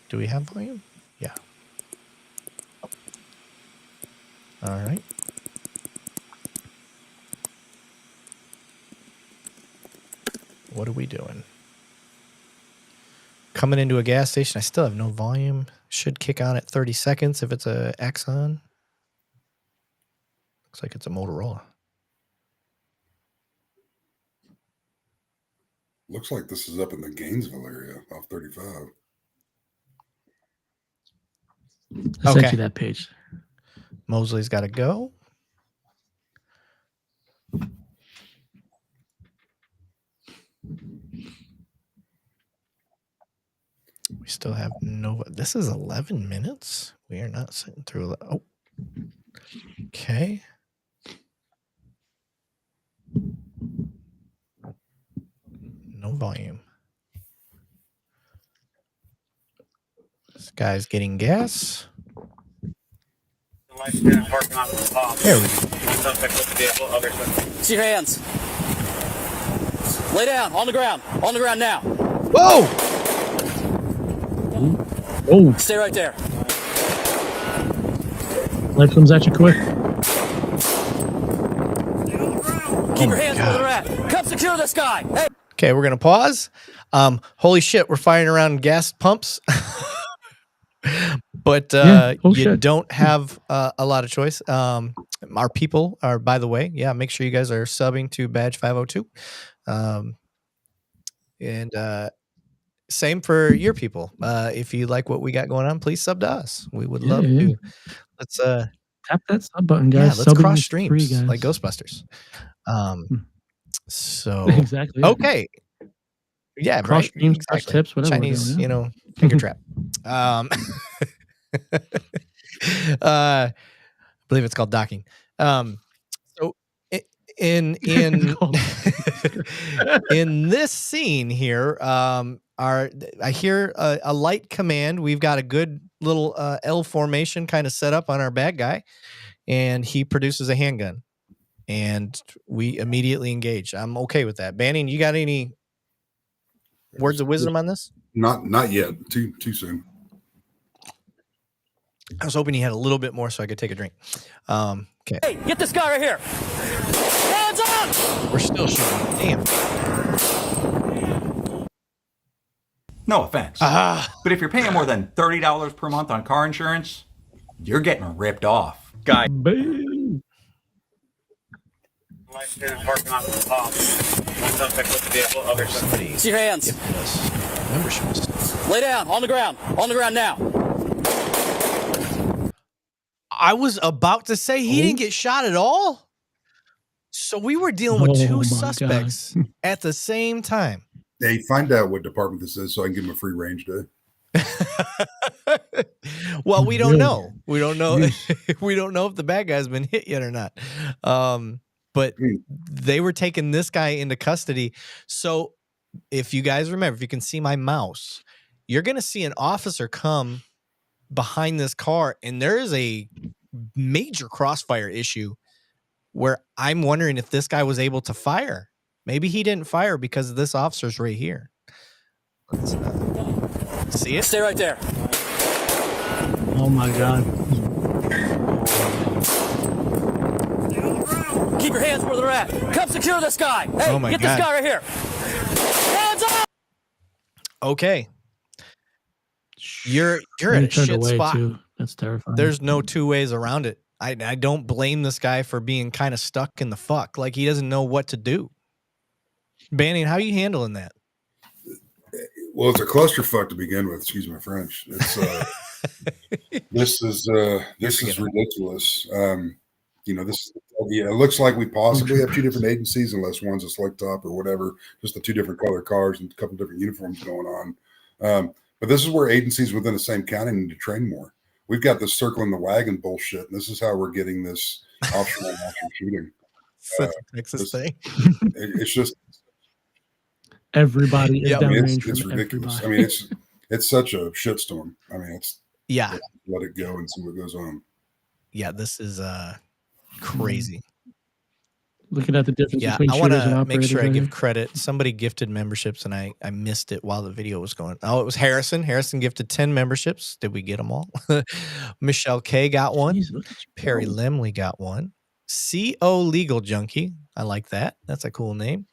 Do we have volume? Yeah. All right. What are we doing? Coming into a gas station. I still have no volume. Should kick on at 30 seconds if it's a Exxon. Looks like it's a Motorola. Looks like this is up in the Gainesville area off 35. I sent you that page. Mosley's got to go. We still have no. This is 11 minutes. We are not sitting through. Oh, okay. No volume. This guy's getting gas. There we go. See your hands. Lay down on the ground. On the ground now. Whoa! Oh! Stay right there. Life comes at you quick. Keep your hands where they're at. Come secure this guy. Hey. Okay, we're gonna pause. Holy shit, we're firing around gas pumps. But you don't have a lot of choice. Our people are, by the way, make sure you guys are subbing to Badge 502. And same for your people. If you like what we got going on, please sub to us. We would love to. Let's tap that sub button, guys. Yeah, let's Subbing cross is free, streams guys. like Ghostbusters. So Exactly. okay. Yeah, Cross right. streams, cross Exactly. tips, whatever. Chinese, finger trap. I believe it's called docking. So in in this scene here, I hear a light command. We've got a good little L formation kind of set up on our bad guy, and he produces a handgun, and we immediately engage. I'm okay with that. Banning, you got any words of wisdom on this? Not yet. Too soon. I was hoping he had a little bit more so I could take a drink. Okay. Hey, get this guy right here. Hands up! We're still shooting. Damn. No offense. But if you're paying more than $30 per month on car insurance, you're getting ripped off. Guy. Boom. See your hands. Lay down on the ground. On the ground now. I was about to say he didn't get shot at all. So we were dealing with two suspects at the same time. Hey, find out what department this is so I can give him a free range day. Well, we don't know. We don't know. We don't know if the bad guy's been hit yet or not. But they were taking this guy into custody. So if you guys remember, if you can see my mouse, you're going to see an officer come behind this car, and there is a major crossfire issue where I'm wondering if this guy was able to fire. Maybe he didn't fire because this officer's right here. Let's see it. Stay right there. Oh my God. Keep your hands where they're at. Come secure this guy. Hey, get this guy right here. Hands up! Okay. You're in a shit spot. Too. That's terrifying. There's no two ways around it. I don't blame this guy for being kind of stuck in the fuck. Like he doesn't know what to do. Banning, how are you handling that? Well, it's a clusterfuck to begin with. Excuse my French. It's this is ridiculous. It looks like we possibly have two different agencies, unless one's a slick top or whatever. Just the two different color cars and a couple different uniforms going on. But this is where agencies within the same county need to train more. We've got this circling the wagon bullshit, and this is how we're getting this offshore shooting. Such a Texas thing. It's just everybody is downrange. It's ridiculous. Everybody. I mean, it's such a shitstorm. I mean, let it go and see what goes on. Yeah, this is crazy. Looking at the difference between I want shooters and to operators. make sure I right give here. credit. Somebody gifted memberships, and I missed it while the video was going. Oh, it was Harrison. Harrison gifted 10 memberships. Did we get them all? Michelle K got one. Jeez, Perry Limley got one. CO Legal Junkie. I like that. That's a cool name.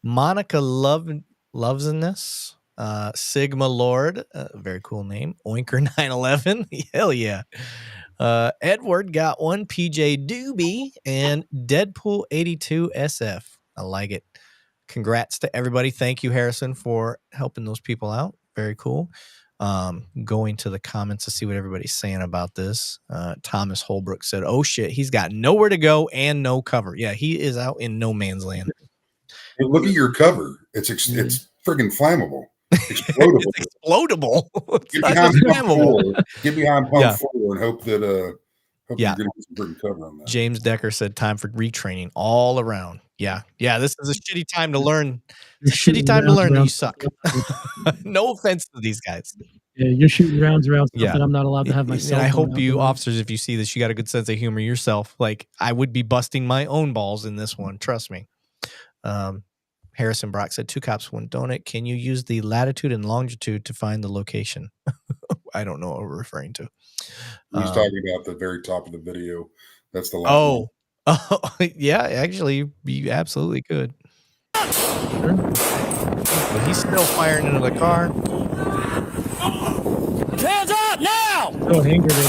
Monica Lovesiness, Sigma Lord, very cool name. Oinker 911, hell yeah. Edward got one. PJ Doobie and Deadpool 82 SF. I like it. Congrats to everybody. Thank you, Harrison, for helping those people out. Very cool. Going to the comments to see what everybody's saying about this. Thomas Holbrook said, "Oh shit, he's got nowhere to go and no cover." Yeah, he is out in no man's land. Hey, look at your cover. It's friggin' flammable. Explodable. It's explodable. Get behind pump 4 and hope that you're gonna get some friggin' cover on that. James Decker said, "Time for retraining all around." Yeah. This is a shitty time to learn. It's a shitty time to learn that you suck. No offense to these guys. Yeah, you're shooting rounds around stuff that I'm not allowed to have myself. And I hope you officers, if you see this, you got a good sense of humor yourself. Like, I would be busting my own balls in this one. Trust me. Harrison Brock said, 2 cops, 1 donut. Can you use the latitude and longitude to find the location? I don't know what we're referring to. He's talking about the very top of the video. That's the last one. Oh, yeah, actually, you absolutely could. But he's still firing into the car. Hands up now! Oh, hanger, baby.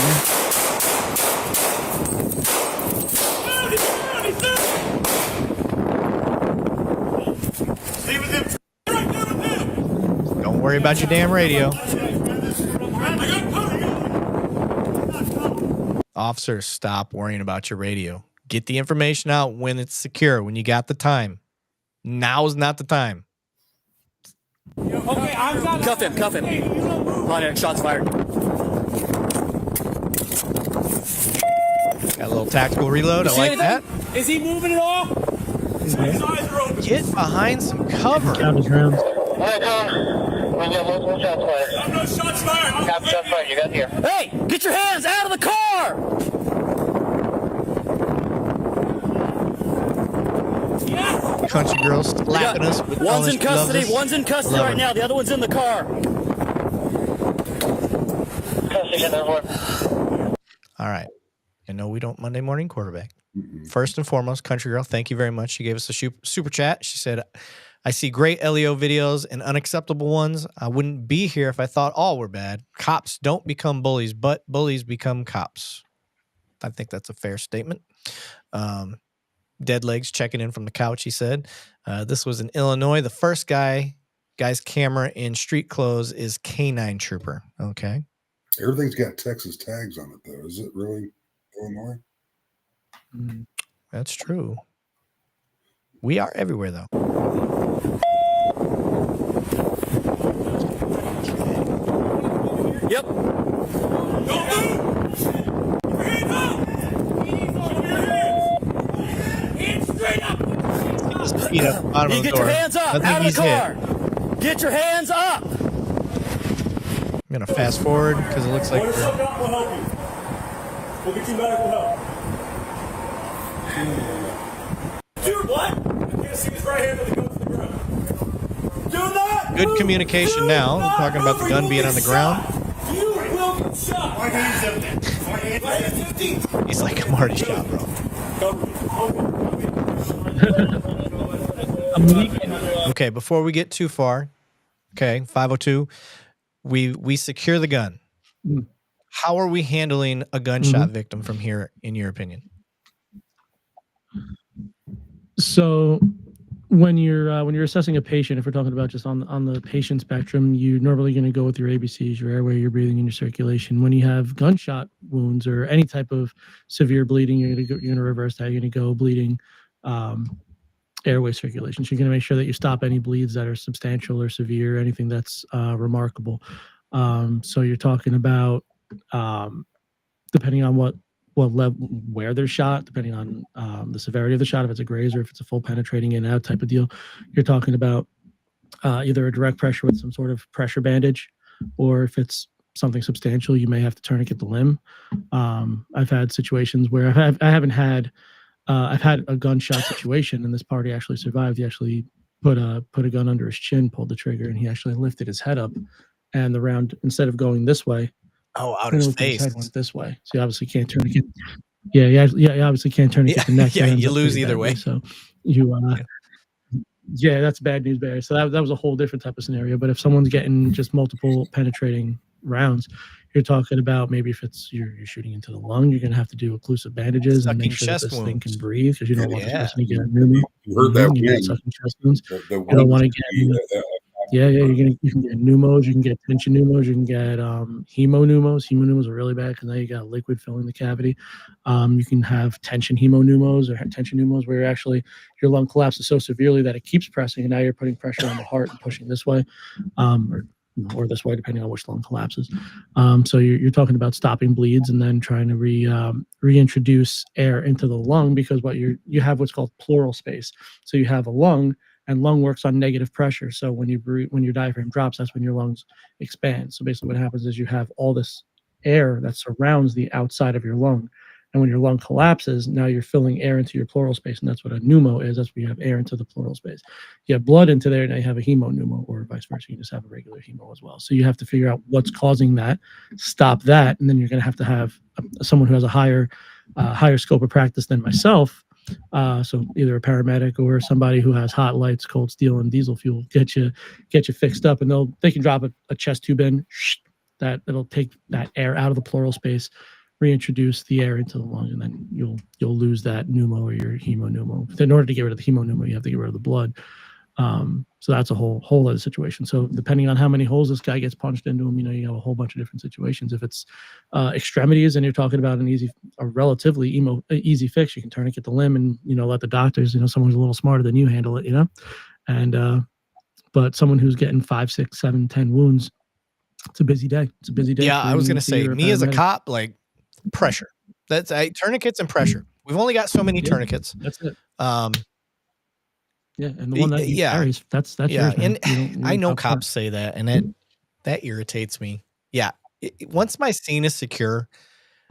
Don't worry about your damn radio. Officers, stop worrying about your radio. Get the information out when it's secure, when you got the time. Now's not the time. Okay, cuff him. Pontiac, shots fired. Got a little tactical reload. I like that. Is he moving at all? Get behind some cover. Count his rounds. We got multiple shots fired. No shots fired. Copy, shots fired. You got here. Hey, get your hands out of the car! Country girls slapping us. One's in custody. One's in custody right now. The other one's in the car. All right. I know we don't Monday morning quarterback. First and foremost, country girl, thank you very much. She gave us a super chat. She said, "I see great LEO videos and unacceptable ones. I wouldn't be here if I thought all were bad. Cops don't become bullies, but bullies become cops." I think that's a fair statement. Dead Legs checking in from the couch. He said, "This was in Illinois. The first guy's camera in street clothes is K9 Trooper." Okay. Everything's got Texas tags on it, though. Is it really Illinois? That's true. We are everywhere, though. Yep. You get your hands up out of the car. Get your hands up. I'm going to fast forward because it looks like we'll help you. We'll get you medical help. Dude, what? I can't see his right hand with the gun to the ground. Do not good communication now. We're talking about the gun being on the ground. You will get shot. My hand's empty. My hand's empty. He's like, "I'm already shot, bro." Okay, before we get too far, okay, 502, we secure the gun. How are we handling a gunshot victim from here, in your opinion? So when you're assessing a patient, if we're talking about just on the patient spectrum, you're normally going to go with your ABCs, your airway, your breathing, and your circulation. When you have gunshot wounds or any type of severe bleeding, you're going to reverse that. You're going to go bleeding, airway circulation. So you're going to make sure that you stop any bleeds that are substantial or severe, anything that's remarkable. So you're talking about depending on what level, where they're shot, depending on the severity of the shot, if it's a graze or if it's a full penetrating in and out type of deal, you're talking about either a direct pressure with some sort of pressure bandage, or if it's something substantial, you may have to tourniquet the limb. I've had situations where I've had a gunshot situation, and this party actually survived. He actually put a gun under his chin, pulled the trigger, and he actually lifted his head up, and the round, instead of going this way, out his face, his head went this way. So you obviously can't tourniquet. You obviously can't tourniquet the neck. Yeah, you lose either way. So you Yeah, that's bad news bear. So that was a whole different type of scenario. But if someone's getting just multiple penetrating rounds, you're talking about maybe if it's you're shooting into the lung, you're gonna have to do occlusive bandages and make sure that this thing can breathe because you don't want this person to get a pneumo. You heard that You wind. sucking chest wounds. The You don't want to wind get you can get pneumos, you can get tension pneumos, you can get hemopneumos. Hemopneumos are really bad because now you got liquid filling the cavity. You can have tension hemopneumos or tension pneumos where actually your lung collapses so severely that it keeps pressing, and now you're putting pressure on the heart and pushing this way, or this way, depending on which lung collapses. So you're talking about stopping bleeds and then trying to reintroduce air into the lung because you have what's called pleural space. So you have a lung. And lung works on negative pressure. So when your diaphragm drops, that's when your lungs expand. So basically what happens is you have all this air that surrounds the outside of your lung. And when your lung collapses, now you're filling air into your pleural space. And that's what a pneumo is. That's where you have air into the pleural space. You have blood into there, now you have a hemopneumo, or vice versa. You just have a regular hemo as well. So you have to figure out what's causing that, stop that, and then you're going to have someone who has a higher scope of practice than myself. So either a paramedic or somebody who has hot lights, cold steel, and diesel fuel get you fixed up, and they can drop a chest tube in that'll take that air out of the pleural space, reintroduce the air into the lung, and then you'll lose that pneumo or your hemopneumo. In order to get rid of the hemopneumo, you have to get rid of the blood. So that's a whole other situation. So depending on how many holes this guy gets punched into him, you have a whole bunch of different situations. If it's extremities and you're talking about a relatively easy fix, you can tourniquet the limb and let the doctors, someone who's a little smarter than you handle it, and but someone who's getting 5, 6, 7, 10 wounds, it's a busy day. It's a busy day. Yeah, I was gonna say, me as a cop, like pressure. That's tourniquets and pressure. We've only got so many tourniquets. That's it. Yeah, and the one that carries, that's yours, and I know cops say that, and that irritates me. Yeah, once my scene is secure,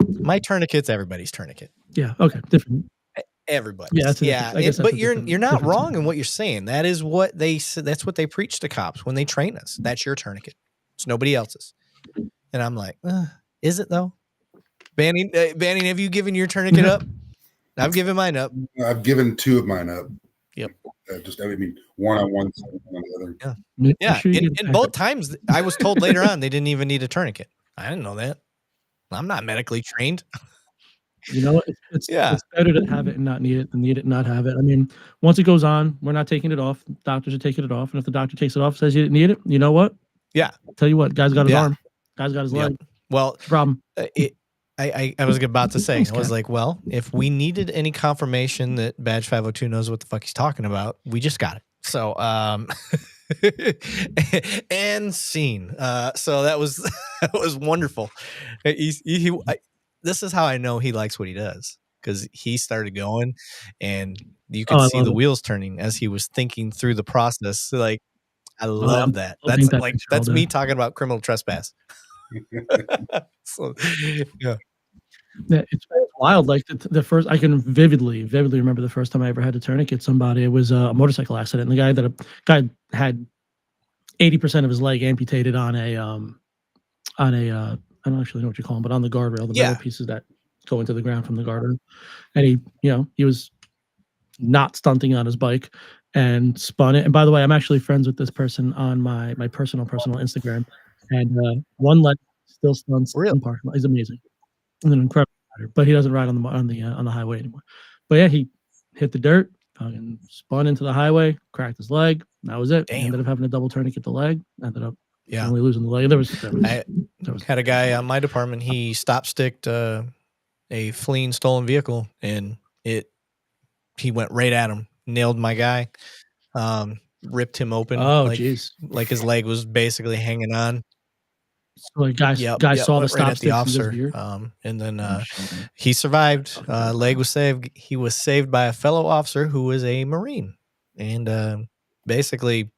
my tourniquet's everybody's tourniquet. Yeah, okay, different. Everybody. Yeah, but you're not wrong in what you're saying. That is what they said. That's what they preach to cops when they train us. That's your tourniquet. It's nobody else's. And I'm like, is it though? Banning, have you given your tourniquet up? I've given mine up. I've given 2 of mine up. Yep. One on one side, one on the other. Yeah. In both times, I was told later on they didn't even need a tourniquet. I didn't know that. I'm not medically trained. It's better to have it and not need it than need it and not have it. I mean, once it goes on, we're not taking it off. Doctors are taking it off. And if the doctor takes it off, says you didn't need it, you know what? Yeah. Tell you what, guy's got his arm. Guy's got his leg. Well, problem. I was about to say, I was like, well, if we needed any confirmation that Badge 502 knows what the fuck he's talking about, we just got it. So, and scene. So that was wonderful. This is how I know he likes what he does, because he started going, and you could see the wheels turning as he was thinking through the process. Like, I love that. That's me talking about criminal trespass. So, yeah. It's wild. Like the first, I can vividly remember the first time I ever had to tourniquet somebody. It was a motorcycle accident. And the guy had 80% of his leg amputated on a I don't actually know what you call them, but on the guardrail, the metal pieces that go into the ground from the guardrail. And he was not stunting on his bike and spun it. And by the way, I'm actually friends with this person on my personal Instagram. And one leg still stunts in parking lot. He's amazing. He's an incredible rider, but he doesn't ride on the highway anymore. But yeah, he hit the dirt, fucking spun into the highway, cracked his leg. That was it. He ended up having a double tourniquet the leg. Ended up only losing the leg. There was had a guy on my department. He stop sticked a fleeing stolen vehicle, and he went right at him, nailed my guy, ripped him open. Oh, jeez. Like his leg was basically hanging on. So like guys saw the stop right at the officer, and then he survived. Leg was saved. He was saved by a fellow officer who was a Marine, and basically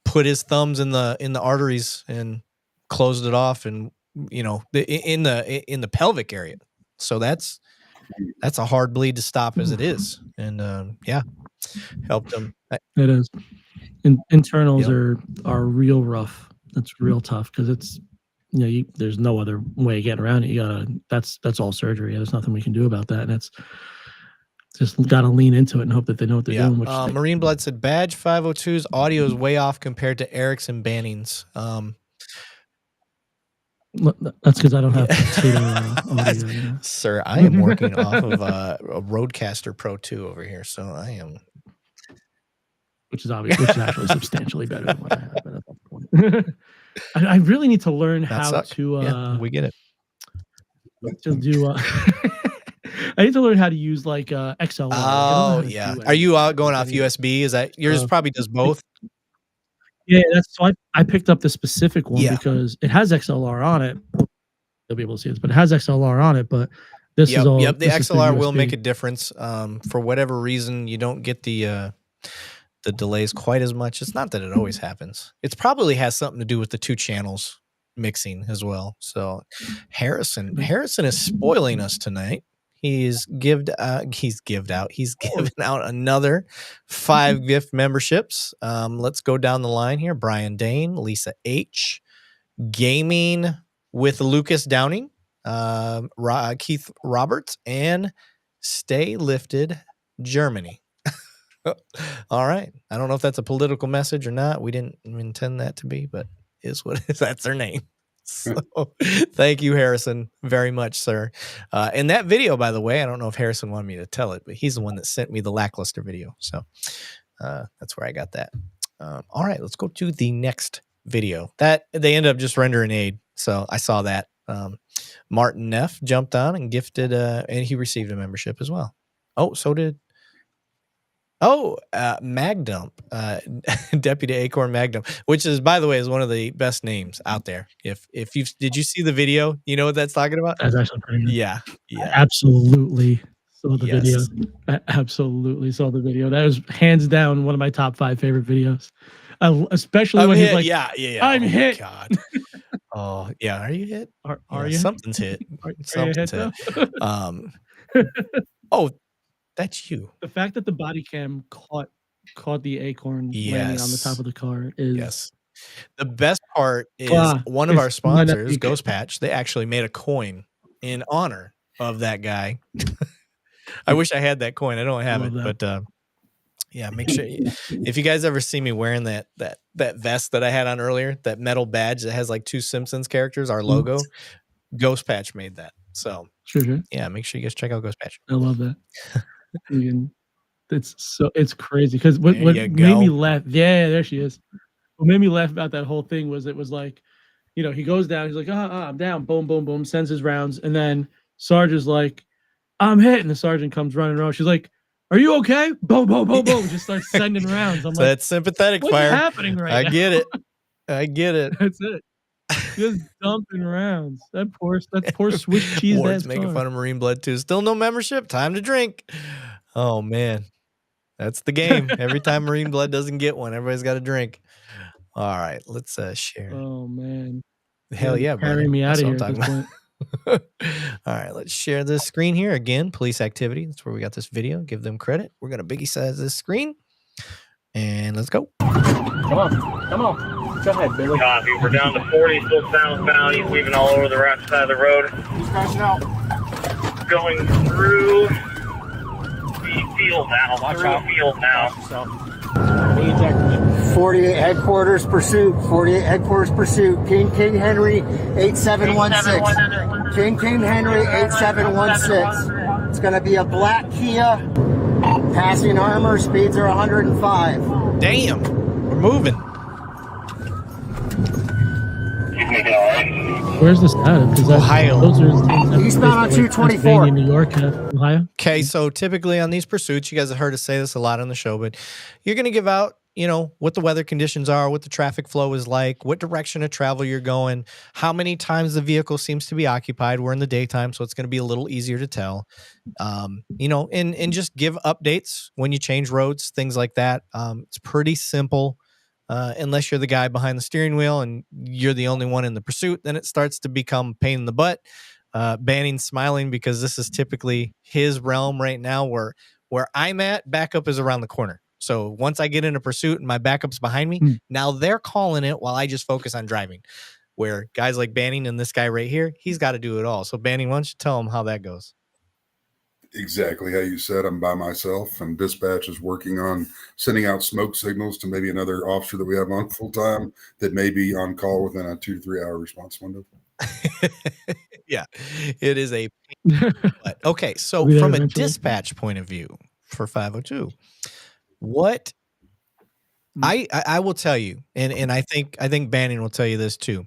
put his thumbs in the arteries and closed it off, and in the pelvic area. So that's a hard bleed to stop as it is, and helped him. It is. Internals are real rough. That's real tough because it's there's no other way of getting around it. You gotta that's all surgery. There's nothing we can do about that, and it's just got to lean into it and hope that they know what they're doing. Which Marine Blood said Badge 502's audio is way off compared to Eric's and Banning's. That's because I don't have audio. You know? Sir, I am working off of a Rodecaster Pro 2 over here, so I am. Which is actually substantially better than what I have. But at that point, I really need to learn how to. We get it. To do. I need to learn how to use like XLR. Oh yeah. Are you going off USB? Is that yours? Probably does both. Yeah, that's so I picked up the specific one because it has XLR on it. You'll be able to see this, but it has XLR on it. But this is all. Yep, the XLR will make a difference. For whatever reason, you don't get the delays quite as much. It's not that it always happens. It probably has something to do with the 2 channels mixing as well. So Harrison is spoiling us tonight. He's given out another 5 gift memberships. Let's go down the line here. Brian Dane, Lisa H, Gaming with Lucas Downing, Keith Roberts, and Stay Lifted Germany. All right. I don't know if that's a political message or not. We didn't intend that to be, but is what it is. That's their name. So thank you, Harrison, very much, sir. And that video, by the way, I don't know if Harrison wanted me to tell it, but he's the one that sent me the lackluster video. So that's where I got that. All right, let's go to the next video. That they ended up just rendering aid. So I saw that. Martin Neff jumped on and gifted, and he received a membership as well. Oh, so did. Magdump, Deputy Acorn Magdump, which is, by the way, is one of the best names out there. If you did you see the video? You know what that's talking about? That's actually pretty good. Yeah. I absolutely saw the video. I absolutely saw the video. That was hands down one of my top 5 favorite videos. Especially when he's like, I'm hit. God. Oh yeah, are you hit? Are you? Something's hit. Something's hit. That's you. The fact that the body cam caught the acorn landing on the top of the car is The best part is one of our sponsors, Ghost Patch, they actually made a coin in honor of that guy. I wish I had that coin. I don't have it, but make sure if you guys ever see me wearing that vest that I had on earlier, that metal badge that has like 2 Simpsons characters, our logo, Ghost Patch made that. So sure. Yeah, make sure you guys check out Ghost Patch. I love that. It's crazy because what made me laugh. Yeah, there she is. What made me laugh about that whole thing was it was like, he goes down. He's like, I'm down. Boom, boom, boom. Sends his rounds, and then Sarge is like, I'm hit, and the sergeant comes running around. She's like, are you okay? Boom, boom, boom, boom. Just starts sending rounds. I'm so like, that's sympathetic what's fire. happening right now? I get it. That's it. Just dumping rounds. That poor Swiss cheese. Ward's making fun of Marine Blood too. Still no membership. Time to drink. Oh man, that's the game. Every time Marine Blood doesn't get one, everybody's got to drink. All right, let's share. Oh man, hell yeah, carry me out of here at this point. All right, let's share this screen here again. Police activity. That's where we got this video. Give them credit. We're gonna biggie size this screen, and let's go. Come on. Go ahead, Billy. Copy. We're down to 40, still southbound. He's weaving all over the right side of the road. He's crashing out. Going through the field now. Field now. 48 headquarters pursuit. 48 headquarters pursuit. King Henry 8716. King Henry 8716. It's going to be a black Kia. Passing armor. Speeds are 105. Damn. We're moving. Where's this at? Ohio. Eastbound on 224. New York, Ohio. Okay, so typically on these pursuits, you guys have heard us say this a lot on the show, but you're going to give out, what the weather conditions are, what the traffic flow is like, what direction of travel you're going, how many times the vehicle seems to be occupied. We're in the daytime, so it's going to be a little easier to tell. And just give updates when you change roads, things like that. It's pretty simple. Unless you're the guy behind the steering wheel and you're the only one in the pursuit, then it starts to become pain in the butt. Banning's smiling because this is typically his realm right now where I'm at, backup is around the corner. So once I get in a pursuit and my backup's behind me, now they're calling it while I just focus on driving. Where guys like Banning and this guy right here, he's got to do it all. So Banning, why don't you tell him how that goes? Exactly how you said. I'm by myself, and dispatch is working on sending out smoke signals to maybe another officer that we have on full time that may be on call within a 2 to 3 hour response window. Yeah, it is a. But okay, so from a dispatch point of view for 502, what I will tell you, and I think Banning will tell you this too.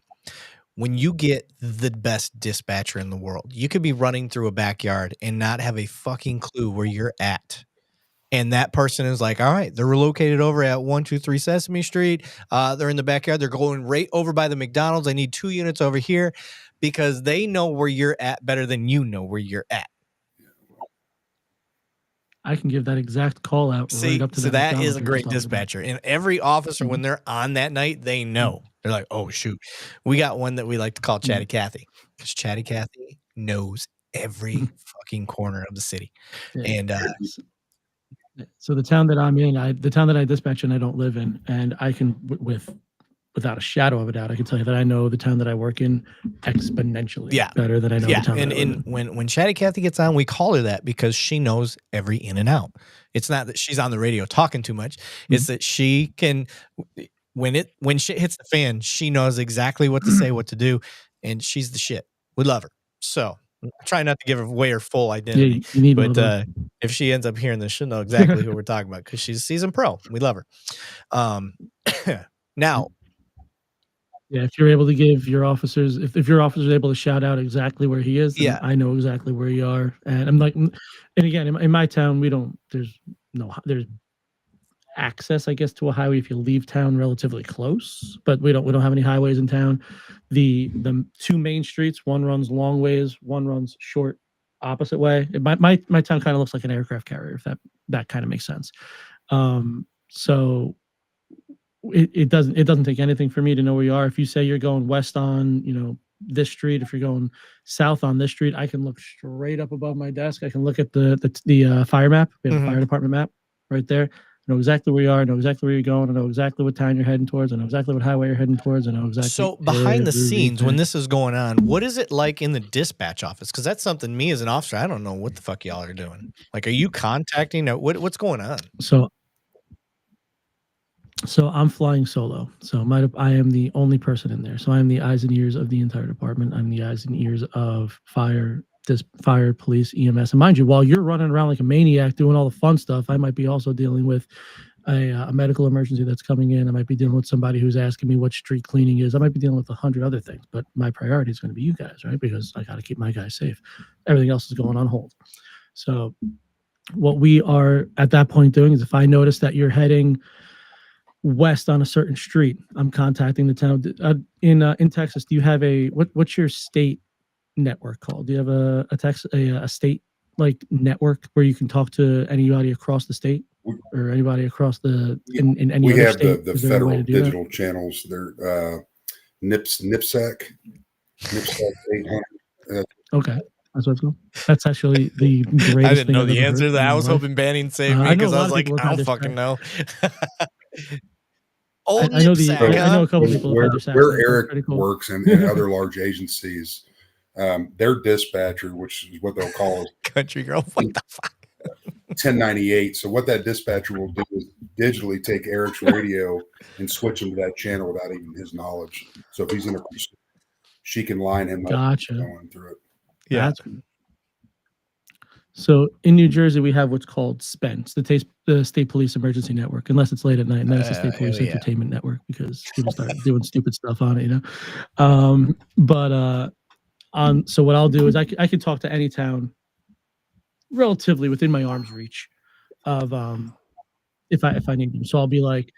When you get the best dispatcher in the world, you could be running through a backyard and not have a fucking clue where you're at. And that person is like, all right, they're located over at 123 Sesame Street. They're in the backyard. They're going right over by the McDonald's. I need 2 units over here, because they know where you're at better than you know where you're at. I can give that exact call out right up to so that is a great dispatcher. And every officer, when they're on that night, they know. They're like, oh, shoot. We got one that we like to call Chatty Cathy, because Chatty Cathy knows every fucking corner of the city. And so the town that I'm in, the town that I dispatch in, I don't live in, and I can, without a shadow of a doubt, I can tell you that I know the town that I work in exponentially better than I know the town that I live in. When Chatty Cathy gets on, we call her that because she knows every in and out. It's not that she's on the radio talking too much. It's that she can, when shit hits the fan, she knows exactly what to say, what to do, and she's the shit. We love her. So I try not to give away her full identity, but if she ends up hearing this, she'll know exactly who we're talking about, because she's a seasoned pro. We love her. Now, yeah, if you're able to give your officers, if your officer is able to shout out exactly where he is, then I know exactly where you are. And I'm like, and again, in my town, there's access, I guess, to a highway if you leave town relatively close, but we don't have any highways in town. The 2 main streets, one runs long ways, one runs short opposite way. My town kind of looks like an aircraft carrier, if that kind of makes sense. So it doesn't take anything for me to know where you are. If you say you're going west on, this street, if you're going south on this street, I can look straight up above my desk. I can look at the fire map. We have a fire department map right there. I know exactly where you are. I know exactly where you're going. I know exactly what town you're heading towards. I know exactly what highway you're heading towards. I know exactly. So behind the scenes, when this is going on, what is it like in the dispatch office? Because that's something, me as an officer, I don't know what the fuck y'all are doing. Like, are you contacting? What's going on? So I'm flying solo. So I am the only person in there. So I'm the eyes and ears of the entire department. I'm the eyes and ears of fire, police, EMS. And mind you, while you're running around like a maniac doing all the fun stuff, I might be also dealing with a medical emergency that's coming in. I might be dealing with somebody who's asking me what street cleaning is. I might be dealing with 100 other things, but my priority is going to be you guys, right? Because I got to keep my guys safe. Everything else is going on hold. So what we are at that point doing is, if I notice that you're heading west on a certain street, I'm contacting the town. In Texas, do you have what's your state network called? Do you have a state like network where you can talk to anybody across the state or anybody across in any we other have state? the federal digital channels. They're NIPSAC 800. Okay. That's what it's called. That's actually the greatest. I didn't know the answer to that. I was hoping Banning saved me, because I was like, I don't fucking know. I know a couple people where Erik works and other large agencies, their dispatcher, which is what they'll call country girl, what the fuck, 1098. So what that dispatcher will do is digitally take Erik's radio and switch him to that channel without even his knowledge. So if he's in a pursuit, she can line him up going through it. Yeah. So in New Jersey, we have what's called SPEN, the State Police Emergency Network, unless it's late at night, and then it's the State Police Entertainment Network, because people start doing stupid stuff on it, So what I'll do is I can talk to any town relatively within my arm's reach of if I need them. So I'll be like,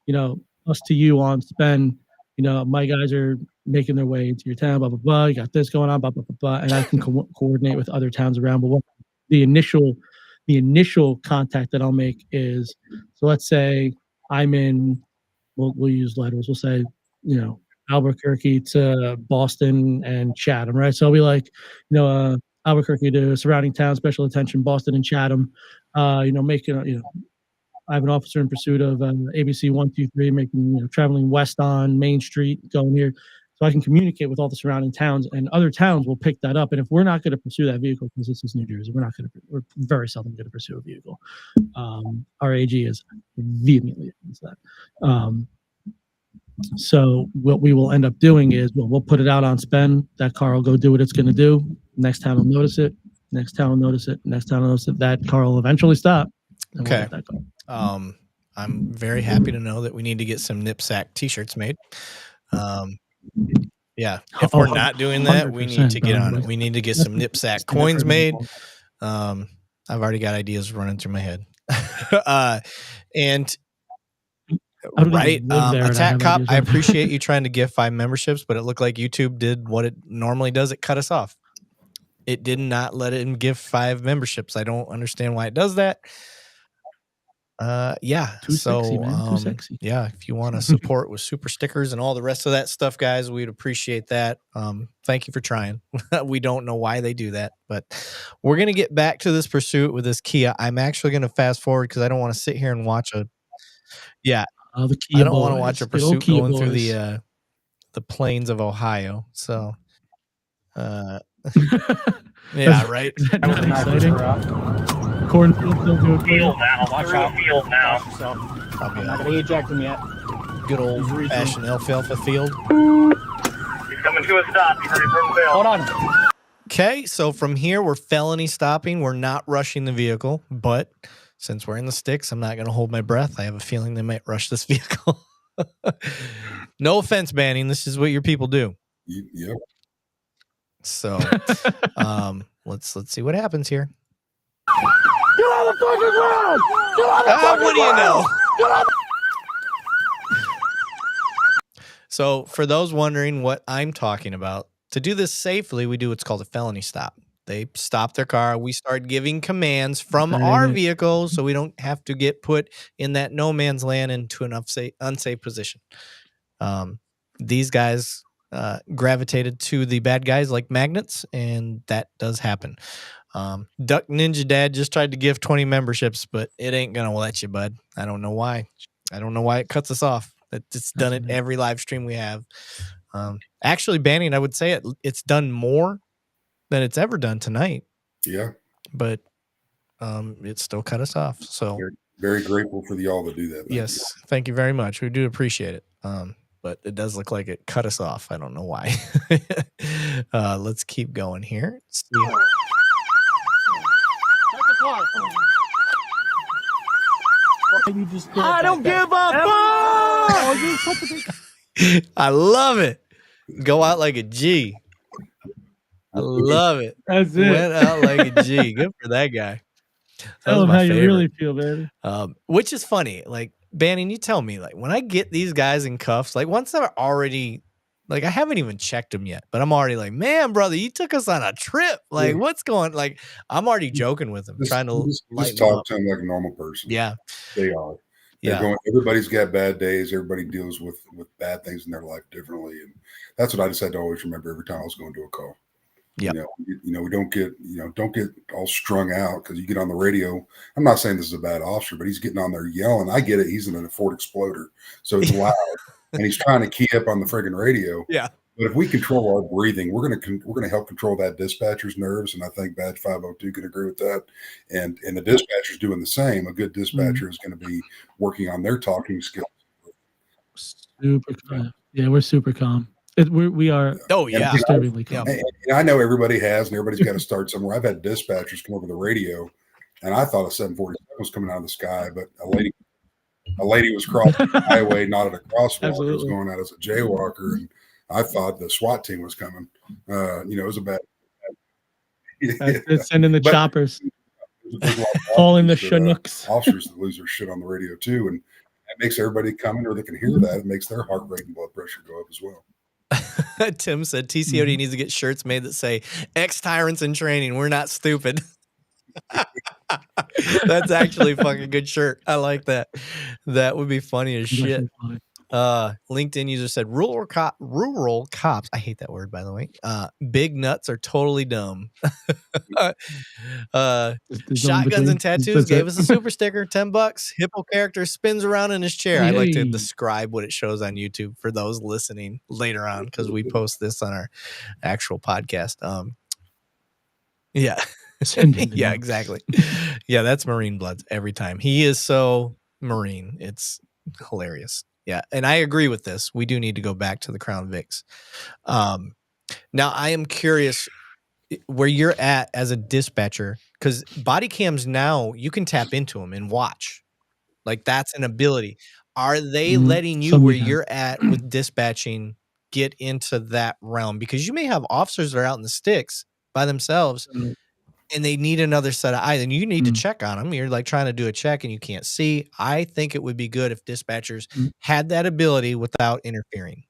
us to you on SPEN, my guys are making their way into your town, blah blah blah. You got this going on, blah blah blah, blah, and I can coordinate with other towns around. But what the initial contact that I'll make is, so let's say I'm in, we'll use letters. We'll say, Albuquerque to Boston and Chatham, right? So I'll be like, Albuquerque to surrounding towns, special attention, Boston and Chatham. Making, I have an officer in pursuit of ABC 123, making, traveling west on Main Street, going here. So I can communicate with all the surrounding towns, and other towns will pick that up. And if we're not going to pursue that vehicle, because this is New Jersey, we're very seldom going to pursue a vehicle. Our AG is vehemently against that. So what we will end up doing is we'll put it out on spend. That car will go do what it's going to do. Next town will notice it. Next town will notice it. Next town will notice it. That car will eventually stop. Okay. I'm very happy to know that we need to get some Nipsack t-shirts made. Yeah. If we're not doing that, we need to get on it. We need to get some Nipsack coins made. I've already got ideas running through my head. And right. Attack Cop, I appreciate you trying to give 5 memberships, but it looked like YouTube did what it normally does. It cut us off. It did not let him give 5 memberships. I don't understand why it does that. Yeah. Too sexy, man. Too sexy. Yeah. If you want to support with super stickers and all the rest of that stuff, guys, we'd appreciate that. Thank you for trying. We don't know why they do that, but we're going to get back to this pursuit with this Kia. I'm actually going to fast forward because I don't want to sit here and watch a, the Kia I don't want to watch a pursuit going through boys. the plains of Ohio. So, yeah, right. Cornfield still do it. Field now. Watch Through out. the field now. So, I'm not going to eject him yet. Good old fashioned alfalfa field. He's coming to a stop. He's ready for the field. Hold on. Okay, so from here, we're felony stopping. We're not rushing the vehicle, but since we're in the sticks, I'm not going to hold my breath. I have a feeling they might rush this vehicle. No offense, Banning. This is what your people do. Yep. So, let's see what happens here. Get on the fucking ground! Get on the fucking What do you know? ground! So, for those wondering what I'm talking about, to do this safely, we do what's called a felony stop. They stop their car. We start giving commands from our vehicle so we don't have to get put in that no man's land into an unsafe position. These guys gravitated to the bad guys like magnets, and that does happen. Duck Ninja Dad just tried to give 20 memberships, but it ain't gonna let you, bud. I don't know why. I don't know why it cuts us off. It's done it every live stream we have. Actually, Banning, I would say it's done more than it's ever done tonight. Yeah. But it still cut us off. So very grateful for y'all to do that. Thank you very much. We do appreciate it. But it does look like it cut us off. I don't know why. Let's keep going here. Let's see. I don't give a fuck! I love it. Go out like a G. I love it. That's it. Went out like a G. Good for that guy. Tell them how you really feel, baby. Which is funny. Like, Banning, you tell me, like, when I get these guys in cuffs, like, once they're already, like, I haven't even checked them yet, but I'm already like, man, brother, you took us on a trip. Like, what's going, like, I'm already joking with them, trying to just talk to them like a normal person. Yeah. They are. Everybody's got bad days. Everybody deals with bad things in their life differently. And that's what I just had to always remember every time I was going to a call. Yeah. We don't get all strung out because you get on the radio. I'm not saying this is a bad officer, but he's getting on there yelling. I get it. He's in a Ford Exploder, so it's loud, and he's trying to key up on the friggin' radio. Yeah. But if we control our breathing, we're gonna help control that dispatcher's nerves, and I think Badge 502 can agree with that. And the dispatcher's doing the same. A good dispatcher is going to be working on their talking skills. Super calm. Yeah, we're super calm. We are. Oh yeah, disturbingly calm. And I know everybody has, and everybody's got to start somewhere. I've had dispatchers come over the radio, and I thought a 747 was coming out of the sky, but a lady was crossing the highway, not at a crosswalk. It was going out as a jaywalker, and I thought the SWAT team was coming. It was a bad. It's sending the choppers. Calling the Chinooks. Officers that lose their shit on the radio too, and that makes everybody coming, or they can hear that. It makes their heart rate and blood pressure go up as well. Tim said TCOD needs to get shirts made that say ex-tyrants in training. We're not stupid. That's actually a fucking good shirt. I like that. That would be funny as shit. LinkedIn user said rural cops. I hate that word, by the way. Big nuts are totally dumb. Shotguns and tattoos gave us a super sticker, $10. Hippo character spins around in his chair. I'd like to describe what it shows on YouTube for those listening later on, because we post this on our actual podcast. Yeah. Yeah, exactly. Yeah, that's Marine Bloods every time. He is so Marine. It's hilarious. Yeah, and I agree with this. We do need to go back to the Crown Vics. Now, I am curious where you're at as a dispatcher, because body cams now, you can tap into them and watch. Like, that's an ability. Are they letting you where you're at with dispatching get into that realm? Because you may have officers that are out in the sticks by themselves, and they need another set of eyes, and you need to check on them. You're like trying to do a check and you can't see. I think it would be good if dispatchers had that ability without interfering.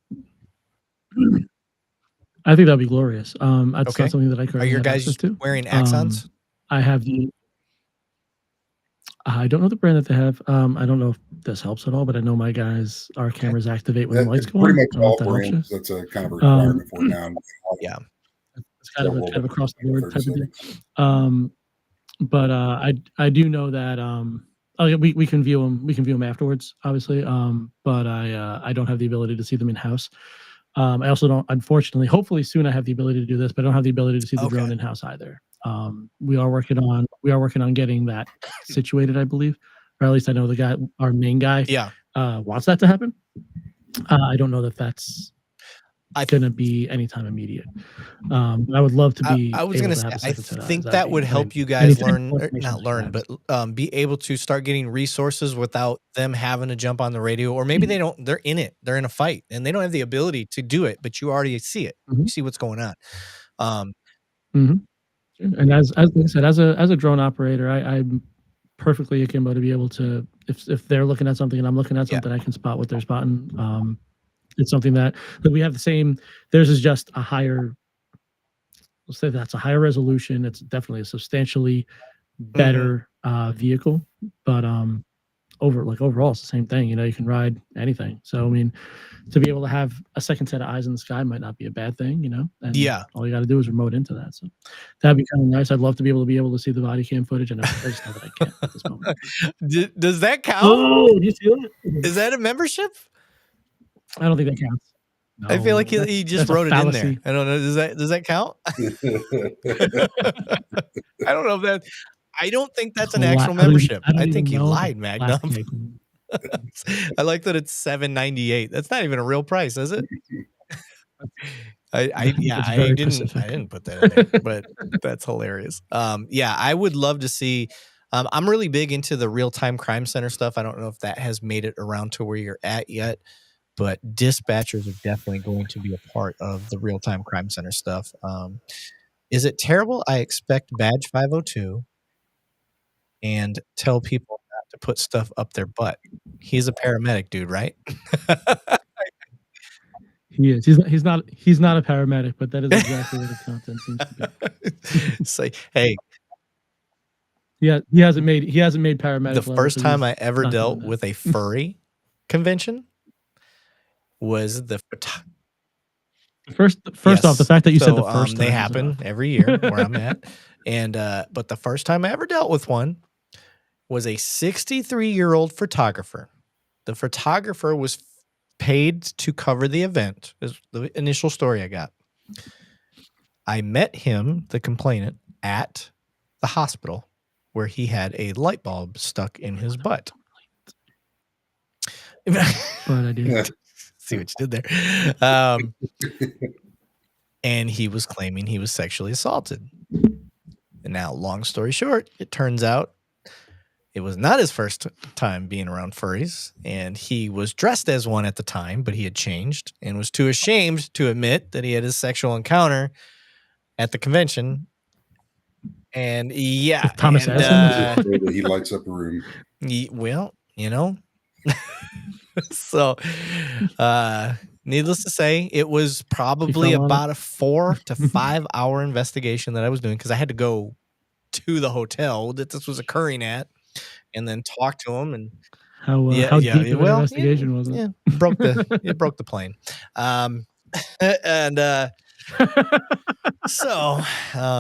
I think that'd be glorious. That's not something that I currently Are your have guys access to. wearing Axons? I have I don't know the brand that they have. I don't know if this helps at all, but I know my guys, our cameras activate when the lights go on. Pretty much all brands. That's a kind of a requirement for now. Yeah. It's kind of across the board type of thing. But I do know that we can view them. We can view them afterwards, obviously. But I don't have the ability to see them in house. I also don't. Unfortunately, hopefully soon I have the ability to do this, but I don't have the ability to see the drone in house either. We are working on getting that situated, I believe, or at least I know the guy, our main guy, wants that to happen. I don't know that that's going to be anytime immediate. I would love to be. I was going to say, I think that would help you guys be able to start getting resources without them having to jump on the radio, or maybe they're in it. They're in a fight and they don't have the ability to do it, but you already see it. You see what's going on. And as I said, as a drone operator, I'm perfectly akimbo to be able to, if they're looking at something and I'm looking at something, I can spot what they're spotting. It's something that we have the same. Theirs is just a higher. Let's say that's a higher resolution. It's definitely a substantially better vehicle, but overall it's the same thing. You can ride anything. So I mean, to be able to have a second set of eyes in the sky might not be a bad thing. And all you got to do is remote into that. So that'd be kind of nice. I'd love to be able to see the body cam footage, and I just know that I can't at this moment. Does that count? Oh, you see it? Is that a membership? I don't think that counts. No, I feel like he just wrote it in there. I don't know. Does that count? I don't know if that. I don't think that's an actual membership. I think he lied, Magnum. I like that it's $7.98. That's not even a real price, is it? I didn't put that in there, but that's hilarious. I would love to see. I'm really big into the real-time crime center stuff. I don't know if that has made it around to where you're at yet, but dispatchers are definitely going to be a part of the real-time crime center stuff. Is it terrible? I expect badge 502 and tell people not to put stuff up their butt. He's a paramedic dude, right? He is. He's not a paramedic, but that is exactly what the content seems to be. Say, hey. Yeah, he hasn't made paramedic. The first time I ever dealt with a furry convention was the first off, the fact that you said the first time they happen every year where I'm at, and but the first time I ever dealt with one was a 63-year-old photographer. The photographer was paid to cover the event. Is the initial story I got. I met him, the complainant, at the hospital where he had a light bulb stuck in his butt. But I did. See what you did there. And he was claiming he was sexually assaulted. And now, long story short, it turns out it was not his first time being around furries, and he was dressed as one at the time, but he had changed and was too ashamed to admit that he had a sexual encounter at the convention. And Thomas he lights up a room. Well, so needless to say, it was probably about a 4 to 5 hour investigation that I was doing, because I had to go to the hotel that this was occurring at and then talk to him. And How deep of an investigation was it? Yeah, it broke the plane. So,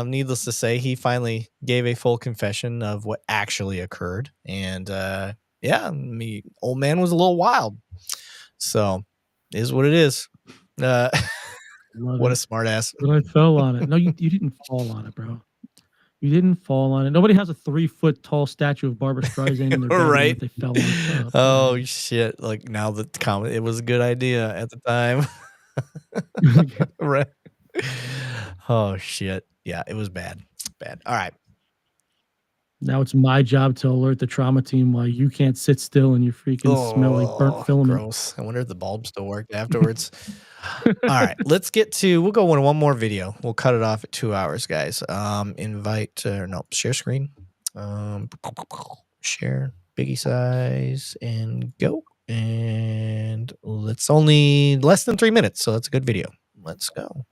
needless to say, he finally gave a full confession of what actually occurred. And old man was a little wild. So, is what it is. What a smart ass. But I fell on it. No, you didn't fall on it, bro. You didn't fall on it. Nobody has a 3-foot tall statue of Barbara Streisand in their bedroom Right. that they fell on. Oh, shit. Like, now the comment, it was a good idea at the time. Right. Oh, shit. Yeah, it was bad. Bad. All right. Now it's my job to alert the trauma team why you can't sit still and you freaking smell like burnt filament. Gross. I wonder if the bulb still worked afterwards. All right, we'll go on one more video. We'll cut it off at 2 hours, guys. Share screen. Share, biggie size, and go. And it's only less than 3 minutes, so that's a good video. Let's go.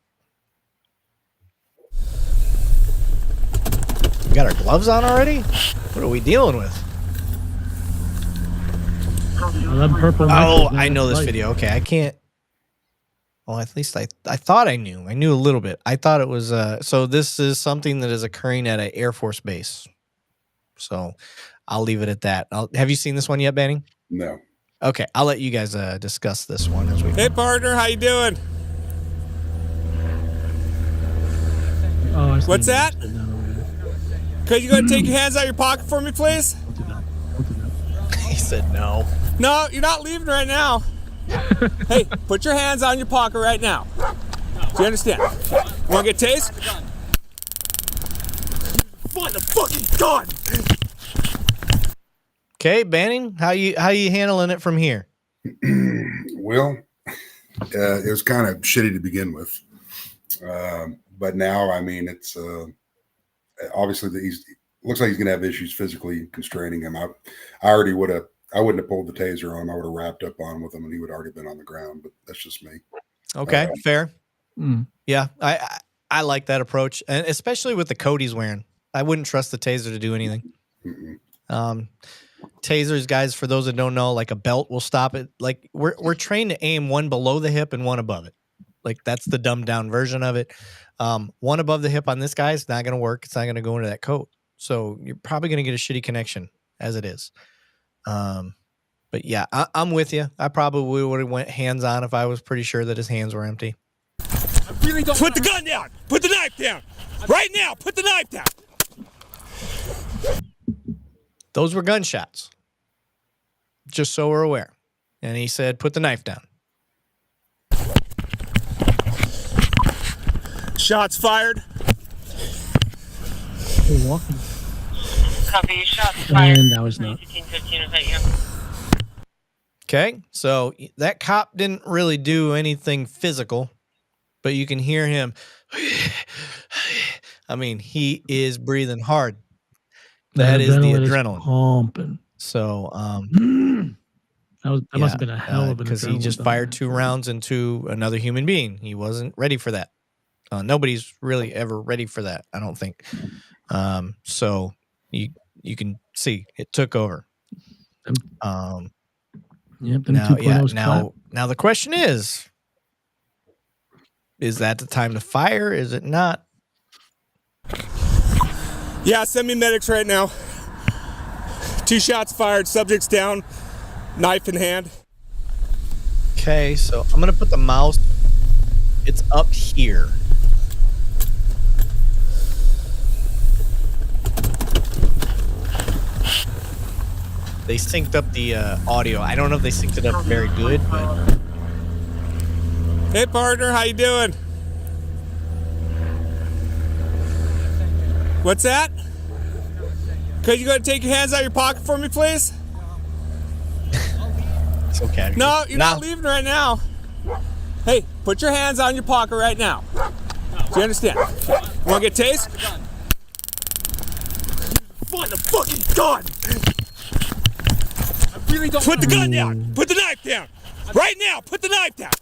We got our gloves on already? What are we dealing with? I know this video. Okay, I can't. Well, at least I thought I knew. I knew a little bit. I thought it was so this is something that is occurring at an Air Force base. So I'll leave it at that. Have you seen this one yet, Banning? No. Okay, I'll let you guys discuss this one as we. Hey, partner, how you doing? What's that? Could you go take your hands out of your pocket for me, please? He said no. No, you're not leaving right now. Hey, put your hands on your pocket right now. Do you understand? You want to get tased? Find the fucking gun! Okay, Banning, how you handling it from here? Well, it was kind of shitty to begin with, but now, I mean, it's obviously looks like he's gonna have issues physically constraining him. I wouldn't have pulled the taser on him. I would have wrapped up on him with him, and he would have already been on the ground. But that's just me. Okay, fair. Yeah, I like that approach, and especially with the coat he's wearing. I wouldn't trust the taser to do anything. Tasers, guys, for those that don't know, like a belt will stop it. Like we're trained to aim one below the hip and one above it. Like that's the dumbed down version of it. One above the hip on this guy is not going to work. It's not going to go into that coat. So you're probably going to get a shitty connection as it is. But yeah, I'm with you. I probably would have went hands on if I was pretty sure that his hands were empty. I really don't put the gun down. Put the knife down. Right now, put the knife down. Those were gunshots. Just so we're aware. And he said, put the knife down. Shots fired. We're walking. Copy, shots fired. And that was not. 15, is that you? Okay, so that cop didn't really do anything physical, but you can hear him. I mean, he is breathing hard. That is the adrenaline. Pumping. So, that must have been a hell of an because he just fired 2 rounds into another human being. He wasn't ready for that. Nobody's really ever ready for that, I don't think. So you can see it took over. Now the question is that the time to fire? Is it not? Yeah, send me medics right now. 2 shots fired, subject's down, knife in hand. Okay, so I'm gonna put the mouse. It's up here. They synced up the audio. I don't know if they synced it up very good, but. Hey, partner, how you doing? What's that? Could you go take your hands out of your pocket for me, please? It's okay. No, you're not leaving right now. Hey, put your hands on your pocket right now. Do you understand? You want to get tased? Find the fucking gun! I really don't. Put the gun down! Put the knife down! Right now! Put the knife down!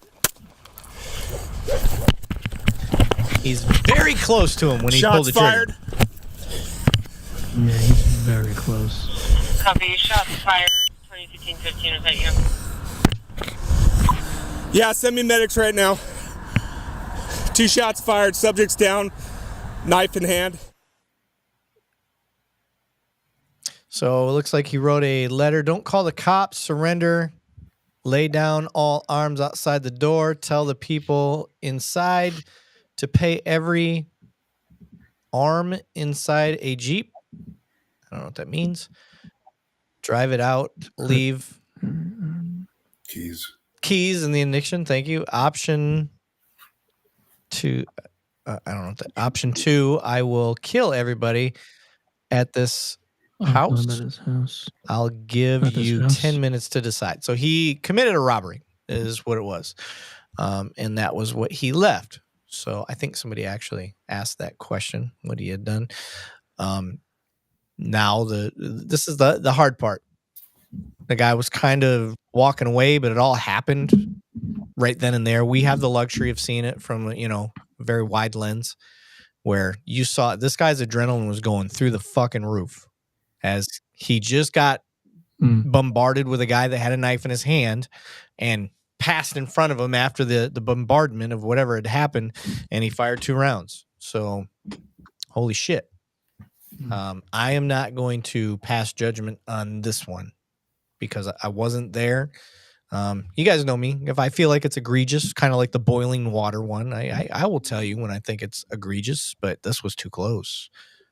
He's very close to him when he pulled the trigger. Shots fired. Yeah, he's very close. Copy, shots fired. 1515, is that you? Yeah, send me medics right now. 2 shots fired, subject's down, knife in hand. So it looks like he wrote a letter. Don't call the cops, surrender, lay down all arms outside the door, tell the people inside to pay every arm inside a Jeep. I don't know what that means. Drive it out, leave. Keys in the ignition. Thank you. Option 2. I don't know. Option 2. I will kill everybody at this house. I'll give you 10 minutes to decide. So he committed a robbery, is what it was. And that was what he left. So I think somebody actually asked that question, what he had done. Now this is the hard part. The guy was kind of walking away, but it all happened right then and there. We have the luxury of seeing it from, a very wide lens where you saw this guy's adrenaline was going through the fucking roof as he just got bombarded with a guy that had a knife in his hand and passed in front of him after the bombardment of whatever had happened, and he fired 2 rounds. So, holy shit. I am not going to pass judgment on this one because I wasn't there. You guys know me. If I feel like it's egregious, kind of like the boiling water one, I will tell you when I think it's egregious, but this was too close.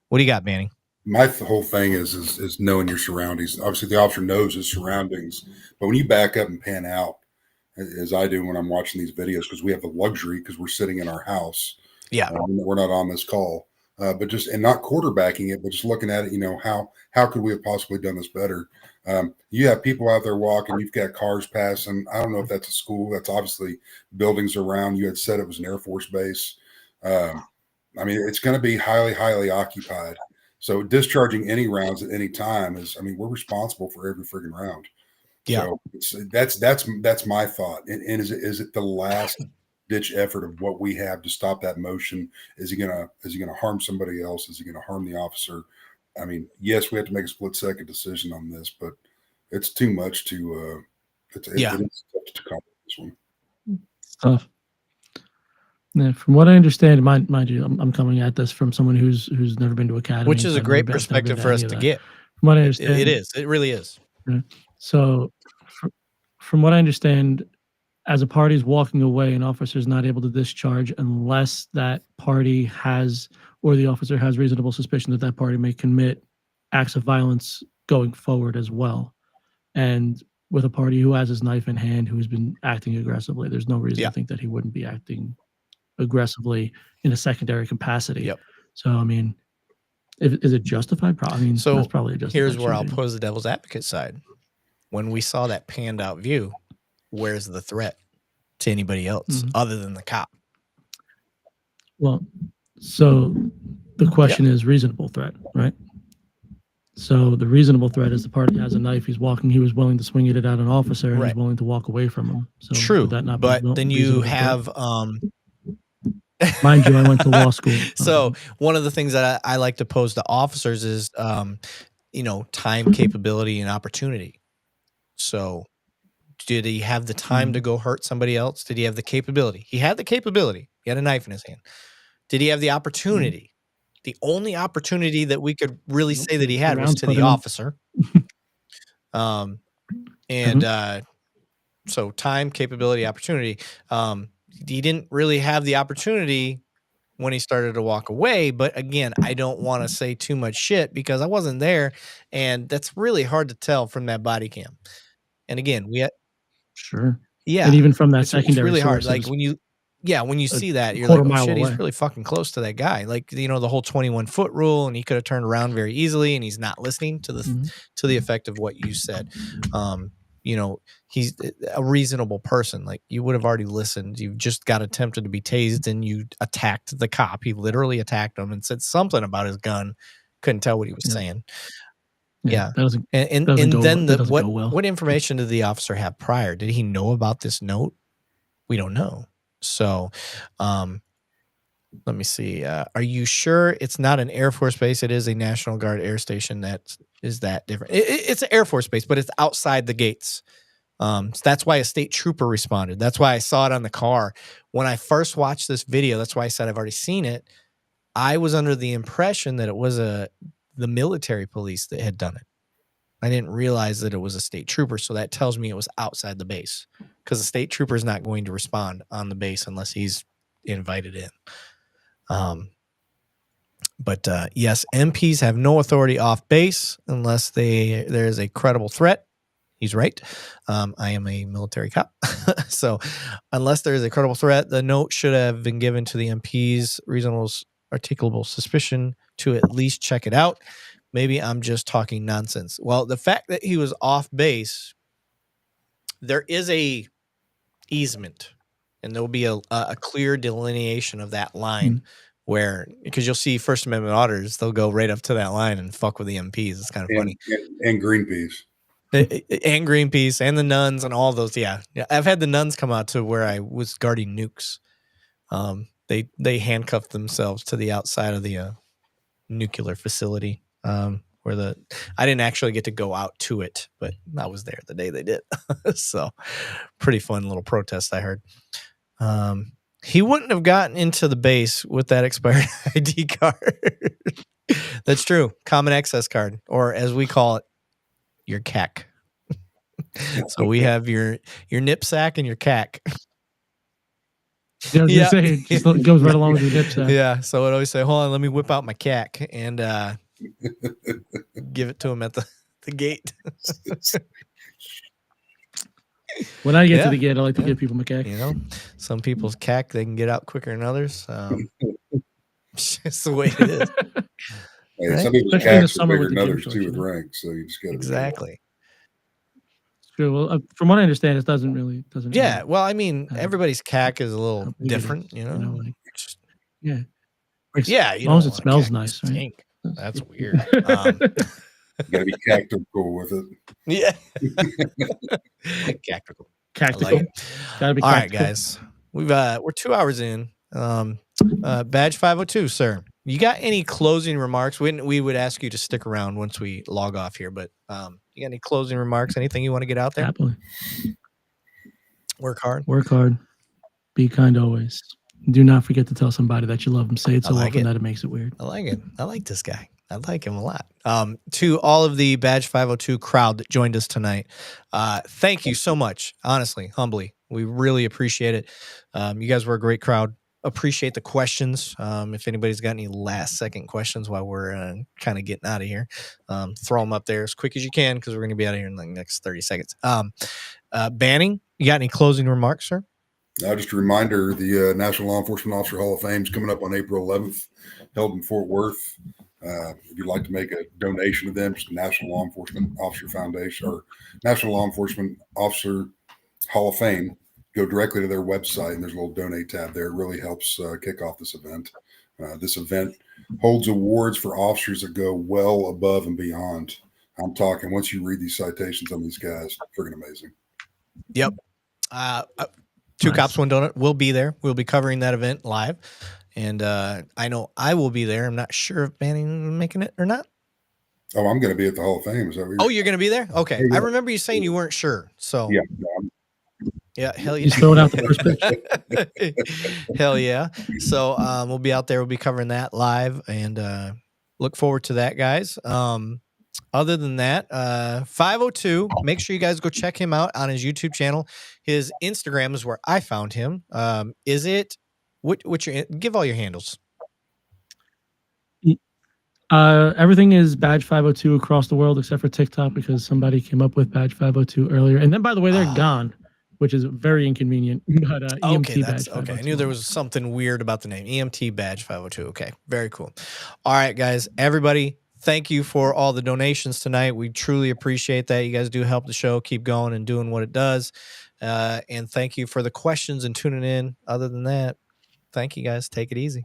What do you got, Banning? My whole thing is knowing your surroundings. Obviously, the officer knows his surroundings, but when you back up and pan out, as I do when I'm watching these videos, because we have the luxury because we're sitting in our house. Yeah, we're not on this call, but just and not quarterbacking it, but just looking at it. How could we have possibly done this better? You have people out there walking. You've got cars passing. I don't know if that's a school. That's obviously buildings around. You had said it was an Air Force base. I mean, it's going to be highly, highly occupied. So discharging any rounds at any time we're responsible for every friggin' round. Yeah. So that's my thought. And is it the last ditch effort of what we have to stop that motion? Is he gonna harm somebody else? Is he gonna harm the officer? I mean, yes, we have to make a split second decision on this, but it's too much to it is tough to come this one. It's tough. Yeah, from what I understand, mind you, I'm coming at this from someone who's never been to academy, which is a great perspective for us to get. From what I understand, it is. It really is. Yeah. So, from what I understand, as a party is walking away, an officer is not able to discharge unless that party has, or the officer has reasonable suspicion that that party may commit acts of violence going forward as well. And with a party who has his knife in hand, who has been acting aggressively, there's no reason to think that he wouldn't be acting aggressively in a secondary capacity. Yep. So, I mean, is it justified? So that's probably a justified here's where shooting. I'll pose the devil's advocate side. When we saw that panned out view, where's the threat to anybody else other than the cop? Well, so the question is reasonable threat, right? So the reasonable threat is the party has a knife. He was willing to swing it at an officer, and he's willing to walk away from him. So true, would that not but be then you have mind you, I went to law school. So one of the things that I like to pose to officers is, time, capability, and opportunity. So did he have the time to go hurt somebody else? Did he have the capability? He had the capability. He had a knife in his hand. Did he have the opportunity? The only opportunity that we could really say that he had was to the officer. So time, capability, opportunity. He didn't really have the opportunity when he started to walk away. But again, I don't want to say too much shit because I wasn't there, and that's really hard to tell from that body cam. And again, sure, yeah, and even from that secondary, it's really hard. sources, Like when you see that, you're like, oh shit, he's really fucking close to that guy. Like the whole 21-foot rule, and he could have turned around very easily, and he's not listening to the effect of what you said. He's a reasonable person. Like you would have already listened. You just got attempted to be tased, and you attacked the cop. He literally attacked him and said something about his gun. Couldn't tell what he was saying. Yeah. What information did the officer have prior? Did he know about this note? We don't know. So, Let me see. Are you sure it's not an Air Force base? It is a National Guard air station. That is that different. It's an Air Force base, but it's outside the gates. So that's why a state trooper responded. That's why I saw it on the car. When I first watched this video, that's why I said I've already seen it. I was under the impression that it was the military police that had done it. I didn't realize that it was a state trooper. So that tells me it was outside the base, because the state trooper is not going to respond on the base unless he's invited in. But yes, MPs have no authority off base unless there is a credible threat. He's right. I am a military cop. So unless there is a credible threat, the note should have been given to the MPs, reasonable articulable suspicion to at least check it out. Maybe I'm just talking nonsense. Well, the fact that he was off base, there is a easement, and there will be a clear delineation of that line where, because you'll see First Amendment auditors, they'll go right up to that line and fuck with the MPs. It's kind of funny. And Greenpeace. And Greenpeace and the nuns and all those. Yeah. I've had the nuns come out to where I was guarding nukes. They handcuffed themselves to the outside of the nuclear facility. Where I didn't actually get to go out to it, but I was there the day they did. So pretty fun little protest, I heard. He wouldn't have gotten into the base with that expired ID card. That's true. Common access card, or as we call it, your CAC. So we have your nip sack and your CAC. Yeah, I was gonna say, it just goes right along with your nip sack. Yeah. So I'd always say, hold on, let me whip out my CAC and give it to him at the gate. When I get to the gate, I like to give people my CAC. You know, some people's CAC, they can get out quicker than others. It's just the way it is. Hey, right? Some people's CACs are bigger than others too with ranks, so you just got to exactly. True. Well, from what I understand, it doesn't really. Yeah. Well, I mean, everybody's CAC is a little different, you know. Yeah. Yeah. As long as it smells nice, right? That's weird. You gotta be cactical with it. Yeah. Cactical. Like gotta be all right, guys. We're 2 hours in. Badge 502, sir. You got any closing remarks? We would ask you to stick around once we log off here, but you got any closing remarks? Anything you want to get out there? Happily. Work hard. Work hard. Be kind always. Do not forget to tell somebody that you love them. Say it so often that it makes it weird. I like it. I like this guy. I like him a lot. To all of the Badge 502 crowd that joined us tonight, thank you so much. Honestly, humbly, we really appreciate it. You guys were a great crowd. Appreciate the questions. If anybody's got any last second questions while we're kind of getting out of here, throw them up there as quick as you can, because we're going to be out of here in the next 30 seconds. Banning, you got any closing remarks, sir? Just a reminder, the National Law Enforcement Officer Hall of Fame is coming up on April 11th, held in Fort Worth. If you'd like to make a donation to them, just National Law Enforcement Officer Foundation or National Law Enforcement Officer Hall of Fame, go directly to their website, and there's a little donate tab there. It really helps kick off this event. This event holds awards for officers that go well above and beyond. I'm talking, once you read these citations on these guys, friggin' amazing. Yep. Two Cops, One Donut will be there. We'll be covering that event live. And I know I will be there. I'm not sure if Banning is making it or not. Oh, I'm going to be at the Hall of Fame. Is that what you're going to be there? Okay. I remember you saying you weren't sure. So yeah, hell yeah. He's throwing out the first pitch. Hell yeah. So we'll be out there. We'll be covering that live, and look forward to that, guys. Other than that, 502, make sure you guys go check him out on his YouTube channel. His Instagram is where I found him. Is it, what's your, give all your handles. Everything is Badge 502 across the world except for TikTok, because somebody came up with Badge 502 earlier. And then, by the way, they're gone, which is very inconvenient. But EMT Badge 502. Okay, I knew there was something weird about the name. EMT Badge 502. Okay, very cool. All right, guys, everybody, thank you for all the donations tonight. We truly appreciate that. You guys do help the show keep going and doing what it does. And thank you for the questions and tuning in. Other than that, thank you, guys. Take it easy.